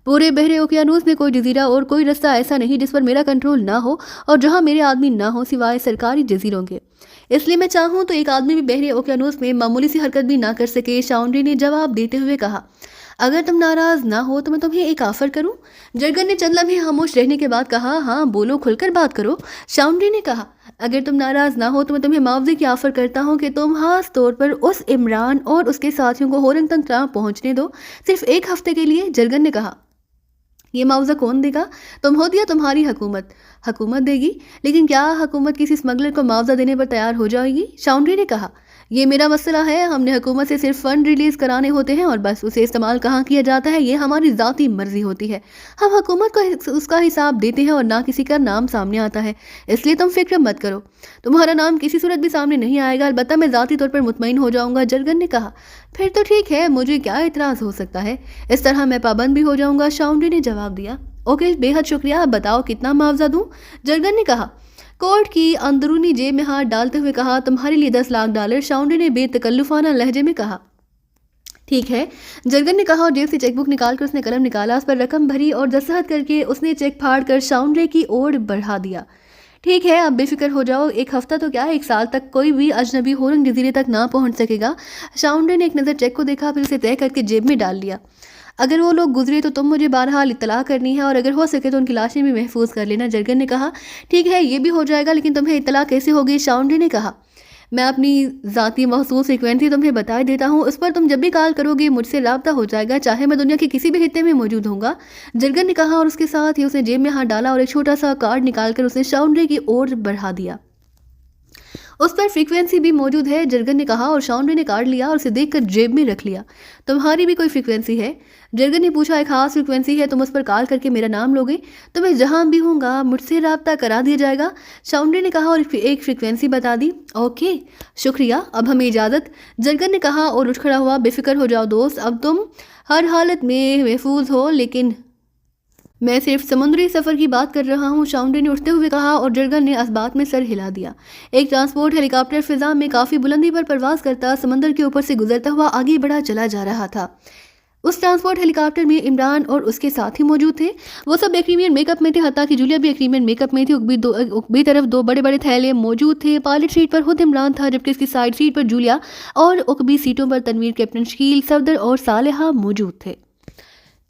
پورے بحر اوقیانوس میں کوئی جزیرہ اور کوئی راستہ ایسا نہیں جس پر میرا کنٹرول نہ ہو اور جہاں میرے آدمی نہ ہو سوائے سرکاری جزیروں کے، اس لیے میں چاہوں تو ایک آدمی بھی بحر اوقیانوس میں معمولی سی حرکت بھی نہ کر سکے۔ شاؤنڈری نے جواب دیتے ہوئے کہا، اگر تم ناراض نہ ہو تو میں تمہیں ایک آفر کروں؟ جرگن نے چند لمحے خاموش رہنے کے بعد کہا، ہاں بولو، کھل کر بات کرو۔ شاؤنڈری نے کہا، اگر تم ناراض نہ ہو تو میں تمہیں معاوضے کی آفر کرتا ہوں کہ تم خاص طور پر اس عمران اور اس کے ساتھیوں کو ہورنگ تک نہ پہنچنے دو، صرف ایک ہفتے کے لیے۔ جرگن نے کہا، یہ معاوضہ کون دے گا؟ تم ہو یا تمہاری حکومت دے گی؟ لیکن کیا حکومت کسی اسمگلر کو معاوضہ دینے پر تیار ہو جائے گی؟ شاؤنڈری نے کہا، یہ میرا مسئلہ ہے، ہم نے حکومت سے صرف فنڈ ریلیز کرانے ہوتے ہیں اور بس، اسے استعمال کہاں کیا جاتا ہے یہ ہماری ذاتی مرضی ہوتی ہے، ہم حکومت کو اس کا حساب دیتے ہیں اور نہ کسی کا نام سامنے آتا ہے، اس لیے تم فکر مت کرو، تمہارا نام کسی صورت بھی سامنے نہیں آئے گا، البتہ میں ذاتی طور پر مطمئن ہو جاؤں گا۔ جرگن نے کہا، پھر تو ٹھیک ہے، مجھے کیا اعتراض ہو سکتا ہے، اس طرح میں پابند بھی ہو جاؤں گا۔ شاؤنڈری نے جواب دیا، اوکے، بے حد شکریہ، اب بتاؤ کتنا معاوضہ دوں؟ جرگن نے کہا، کورٹ کی اندرونی جیب میں ہاتھ ڈالتے ہوئے کہا، تمہارے لیے $10,00,000۔ شاؤنڈری نے بے تکلفانہ لہجے میں کہا، ٹھیک ہے۔ جرگن نے کہا اور جیب سے چیک بک نکال کر اس نے قلم نکالا، اس پر رقم بھری اور دستخط کر کے اس نے چیک پھاڑ کر شاؤنڈری کی اور بڑھا دیا۔ ٹھیک ہے، اب بے فکر ہو جاؤ، ایک ہفتہ تو کیا، 1 سال تک کوئی بھی اجنبی ہورنگ جزیرے تک نہ پہنچ سکے گا۔ شاؤنڈری نے ایک نظر چیک کو دیکھا، پھر اسے طے کر کے جیب میں ڈال لیا۔ اگر وہ لوگ گزرے تو تم مجھے بہرحال اطلاع کرنی ہے اور اگر ہو سکے تو ان کی لاشیں بھی محفوظ کر لینا۔ جرگن نے کہا، ٹھیک ہے، یہ بھی ہو جائے گا، لیکن تمہیں اطلاع کیسے ہوگی؟ شاؤنڈری نے کہا، میں اپنی ذاتی مخصوص فریکوینسی تمہیں بتا دیتا ہوں، اس پر تم جب بھی کال کرو گے مجھ سے رابطہ ہو جائے گا، چاہے میں دنیا کے کسی بھی خطے میں موجود ہوں گا۔ جرگن نے کہا اور اس کے ساتھ ہی اس نے جیب میں ہاتھ ڈالا اور ایک چھوٹا سا کارڈ نکال کر اسے شاؤنڈری کی اور بڑھا دیا۔ اس پر فریکوینسی بھی موجود ہے، جرگن نے کہا اور شاؤنڈری نے کارڈ لیا اور اسے دیکھ کر جیب میں رکھ لیا۔ تمہاری بھی کوئی فریکوینسی ہے؟ جرگن نے پوچھا، ایک خاص فریکوینسی ہے، تم اس پر کال کر کے میرا نام لوگے تو میں جہاں بھی ہوں گا مجھ سے رابطہ کرا دیا جائے گا۔ شاؤنڈری نے کہا اور ایک فریکوینسی بتا دی۔ اوکے، شکریہ، اب ہمیں اجازت۔ جرگن نے کہا اور اٹھ کھڑا ہوا، بے فکر ہو جاؤ دوست، اب تم ہر حالت میں محفوظ ہو، لیکن میں صرف سمندری سفر کی بات کر رہا ہوں۔ شاؤنڈری نے اٹھتے ہوئے کہا اور جرگن نے اس بات میں سر ہلا دیا۔ ایک ٹرانسپورٹ ہیلی کاپٹر فضا میں کافی بلندی پر پرواز کرتا سمندر کے اوپر سے گزرتا ہوا آگے بڑھا چلا جا رہا تھا۔ اس ٹرانسپورٹ ہیلی کاپٹر میں عمران اور اس کے ساتھی موجود تھے، وہ سب ایکریمین میک اپ میں تھے، حتیٰ کہ جولیا بھی ایکریمین میک اپ میں تھی۔ اقبی طرف 2 بڑے بڑے تھیلے موجود تھے، پائلٹ سیٹ پر خود عمران تھا، جبکہ اس کی سائیڈ سیٹ پر جولیا اور اقبی سیٹوں پر تنویر، کیپٹن شکیل، صفدر اور صالحہ موجود تھے۔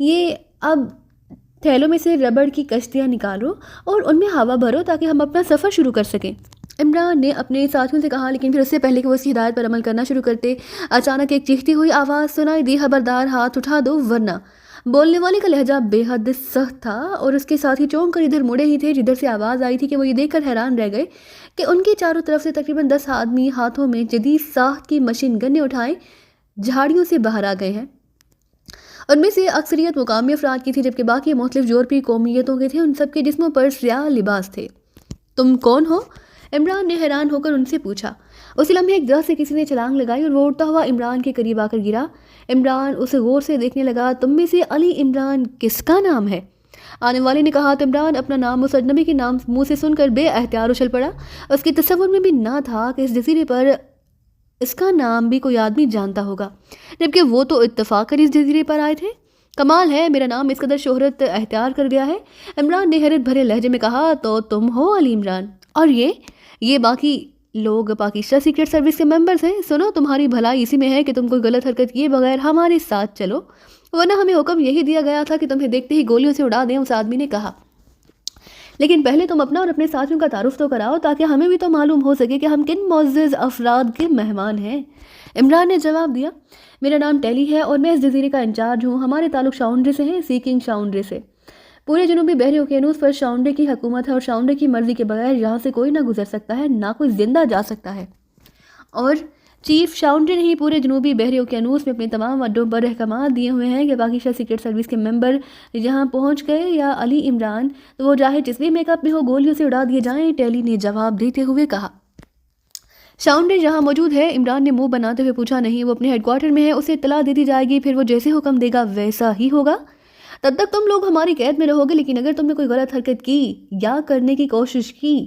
یہ اب تھیلوں میں سے ربڑ کی کشتیاں نکالو اور ان میں ہوا بھرو تاکہ ہم اپنا سفر شروع کر سکیں۔ عمران نے اپنے ساتھیوں سے کہا، لیکن پھر اس سے پہلے کہ وہ اس کی ہدایت پر عمل کرنا شروع کرتے، اچانک ایک چیختی ہوئی آواز سنائی دی، خبردار ہاتھ اٹھا دو ورنہ۔ بولنے والے کا لہجہ بے حد سخت تھا اور اس کے ساتھی چونک کر ادھر مڑے ہی تھے جدھر سے آواز آئی تھی کہ وہ یہ دیکھ کر حیران رہ گئے کہ ان کی چاروں طرف سے تقریباً 10 آدمی ہاتھوں میں جدید ساخت کی مشین گنیں اٹھائے جھاڑیوں سے باہر آ گئے ہیں۔ ان میں سے اکثریت مقامی افراد کی تھی، جبکہ باقی مختلف یورپی قومیتوں کے تھے۔ ان سب کے جسموں پر سیاہ لباس تھے۔ تم کون ہو؟ عمران نے حیران ہو کر ان سے پوچھا۔ اسی لمحے ایک درخت سے کسی نے چھلانگ لگائی اور وہ اڑتا ہوا عمران کے قریب آ کر گرا۔ عمران اسے غور سے دیکھنے لگا۔ تم میں سے علی عمران کس کا نام ہے؟ آنے والے نے کہا تو عمران اپنا نام اس اجنبی کے نام منہ سے سن کر بے اختیار اچھل پڑا۔ اس کے تصور میں بھی نہ تھا کہ اس جزیرے پر اس کا نام بھی کوئی آدمی جانتا ہوگا، جبکہ وہ تو اتفاق کر اس جزیرے پر آئے تھے۔ کمال ہے، میرا نام اس قدر شہرت اختیار کر گیا ہے۔ عمران نے حیرت بھرے لہجے میں کہا، تو تم ہو علی عمران؟ اور یہ باقی لوگ پاکستان سیکرٹ سروس کے ممبرز ہیں۔ سنو، تمہاری بھلائی اسی میں ہے کہ تم کوئی غلط حرکت کیے بغیر ہمارے ساتھ چلو، ورنہ ہمیں حکم یہی دیا گیا تھا کہ تمہیں دیکھتے ہی گولیوں سے اڑا دیں، اس آدمی نے کہا۔ لیکن پہلے تم اپنا اور اپنے ساتھیوں کا تعارف تو کراؤ تاکہ ہمیں بھی تو معلوم ہو سکے کہ ہم کن معزز افراد کے مہمان ہیں۔ عمران نے جواب دیا، میرا نام ٹیلی ہے اور میں اس جزیرے کا انچارج ہوں۔ ہمارے تعلق شاؤنڈے سے ہیں، سیکنگ شاؤنڈے سے۔ پورے جنوبی بحری اوقیانوس پر شاؤنڈے کی حکومت ہے اور شاؤنڈے کی مرضی کے بغیر یہاں سے کوئی نہ گزر سکتا ہے، نہ کوئی زندہ جا سکتا ہے۔ اور چیف شاؤنڈے نے ہی پورے جنوبی بحری اوقیانوس میں اپنے تمام اڈوں پر احکامات دیے ہوئے ہیں کہ پاکستان سیکرٹ سروس کے ممبر جہاں پہنچ گئے یا علی عمران تو وہ چاہے جس بھی میک اپ میں ہو گولیوں سے اڑا دیے جائیں۔ ٹیلی نے جواب دیتے ہوئے کہا۔ شاؤنڈے جہاں موجود ہے؟ عمران نے منہ بناتے ہوئے پوچھا۔ نہیں، وہ اپنے ہیڈ کوارٹر میں ہے، اسے اطلاع دے دی جائے گی، پھر وہ جیسے حکم دے گا ویسا ہی ہوگا۔ تب تک تم لوگ ہماری قید میں رہو گے، لیکن اگر تم نے کوئی غلط حرکت کی یا کرنے کی کوشش کی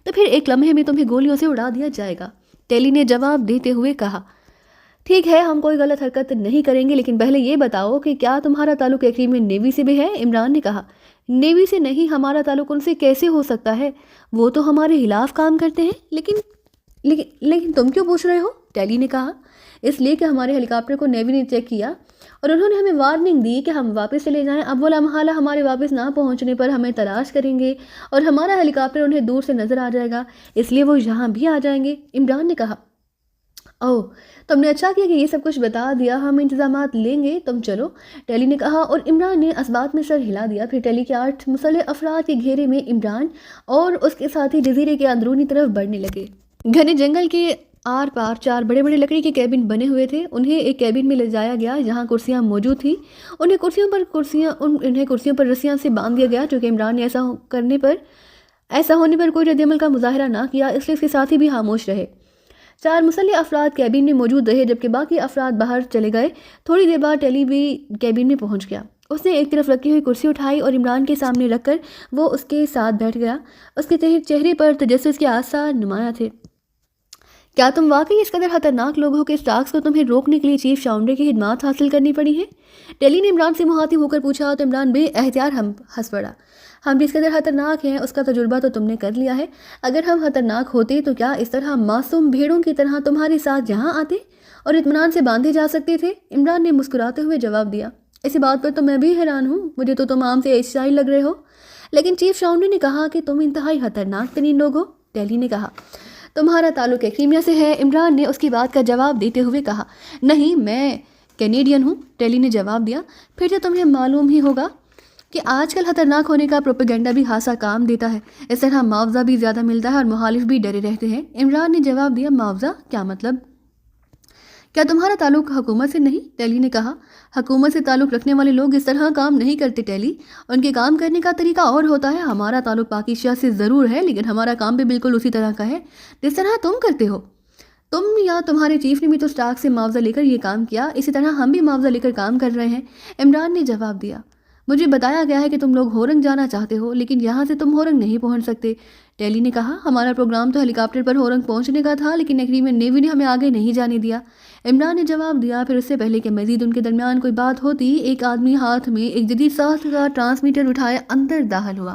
تو پھر ایک لمحے میں تمہیں گولیوں سے اڑا دیا جائے گا، ٹیلی نے جواب دیتے ہوئے کہا۔ ٹھیک ہے، ہم کوئی غلط حرکت نہیں کریں گے، لیکن پہلے یہ بتاؤ کہ کیا تمہارا تعلق ایک میں نیوی سے بھی ہے؟ عمران نے کہا، نیوی سے نہیں، ہمارا تعلق ان سے کیسے ہو سکتا ہے؟ وہ تو ہمارے خلاف کام کرتے ہیں۔ لیکن تم کیوں پوچھ رہے ہو؟ ٹیلی نے کہا۔ اس لیے کہ ہمارے ہیلی کاپٹر کو نیوی نے چیک کیا اور انہوں نے ہمیں وارننگ دی کہ ہم واپس چلے جائیں۔ اب وہ لمحالہ ہمارے واپس نہ پہنچنے پر ہمیں تلاش کریں گے اور ہمارا ہیلی کاپٹر انہیں دور سے نظر آ جائے گا، اس لیے وہ یہاں بھی آ جائیں گے۔ عمران نے کہا، اوہ، تم نے اچھا کیا کہ یہ سب کچھ بتا دیا، ہم انتظامات لیں گے، تم چلو، ٹیلی نے کہا اور عمران نے اس بات میں سر ہلا دیا۔ پھر ٹیلی کے 8 مسلح افراد کے گھیرے میں عمران اور اس کے ساتھی جزیرے کے اندرونی طرف بڑھنے لگے۔ گھنے جنگل کے آر پار 4 بڑے بڑے لکڑی کے کیبن بنے ہوئے تھے۔ انہیں ایک کیبن میں لے جایا گیا جہاں کرسیاں موجود تھیں۔ انہیں کرسیوں پر رسیاں سے باندھ دیا گیا، چونکہ عمران نے ایسا ہونے پر کوئی رد عمل کا مظاہرہ نہ کیا، اس لیے اس کے ساتھی بھی خاموش رہے۔ 4 مسلح افراد کیبن میں موجود رہے جبکہ باقی افراد باہر چلے گئے۔ تھوڑی دیر بعد ٹیلی بھی کیبن میں پہنچ گیا۔ اس نے ایک طرف رکھی ہوئی کرسی اٹھائی اور عمران کے سامنے رکھ کر وہ اس کے ساتھ بیٹھ گیا۔ اس کے چہرے پر تجسس کے آثار نمایاں تھے۔ کیا تم واقعی اس قدر خطرناک لوگ ہو کہ اسٹارکس کو تمہیں روکنے کے لیے چیف شاؤنڈے کی خدمات حاصل کرنی پڑی ہیں؟ ٹیلی نے عمران سے مخاطب ہو کر پوچھا تو عمران بے اختیار ہنس پڑا۔ ہم جس قدر خطرناک ہیں اس کا تجربہ تو تم نے کر لیا ہے۔ اگر ہم خطرناک ہوتے تو کیا اس طرح معصوم بھیڑوں کی طرح تمہارے ساتھ یہاں آتے اور اطمینان سے باندھے جا سکتے تھے؟ عمران نے مسکراتے ہوئے جواب دیا۔ اسی بات پر تو میں بھی حیران ہوں، مجھے تو تم عام سے عیسائی لگ رہے ہو، لیکن چیف شاؤنڈے نے کہا کہ تم انتہائی خطرناک ترین لوگ ہو۔ ٹیلی نے کہا، تمہارا تعلق کریمیا سے ہے؟ عمران نے اس کی بات کا جواب دیتے ہوئے کہا، نہیں، میں کینیڈین ہوں۔ ٹیلی نے جواب دیا، پھر تو تمہیں معلوم ہی ہوگا کہ آج کل خطرناک ہونے کا پروپیگنڈا بھی خاصا کام دیتا ہے، اس طرح معاوضہ بھی زیادہ ملتا ہے اور مخالف بھی ڈرے رہتے ہیں۔ عمران نے جواب دیا، معاوضہ؟ کیا مطلب؟ کیا تمہارا تعلق حکومت سے نہیں؟ ٹیلی نے کہا، حکومت سے تعلق رکھنے والے لوگ اس طرح کام نہیں کرتے ٹیلی، ان کے کام کرنے کا طریقہ اور ہوتا ہے۔ ہمارا تعلق پاکستان سے ضرور ہے، لیکن ہمارا کام بھی بالکل اسی طرح کا ہے جس طرح تم کرتے ہو۔ تم یا تمہارے چیف نے بھی تو اسٹارک سے معاوضہ لے کر یہ کام کیا، اسی طرح ہم بھی معاوضہ لے کر کام کر رہے ہیں۔ عمران نے جواب دیا، مجھے بتایا گیا ہے کہ تم لوگ ہورنگ جانا چاہتے ہو، لیکن یہاں سے تم ہورنگ نہیں پہنچ سکتے۔ ٹیلی نے کہا، ہمارا پروگرام تو ہیلی کاپٹر پر ہورنگ پہنچنے کا تھا، لیکن ایگریمنٹ نیوی نے ہمیں آگے نہیں جانے دیا۔ عمران نے جواب دیا۔ پھر اس سے پہلے کہ مزید ان کے درمیان کوئی بات ہوتی، ایک آدمی ہاتھ میں ایک جدید ساخت کا ٹرانسمیٹر اٹھائے اندر داخل ہوا۔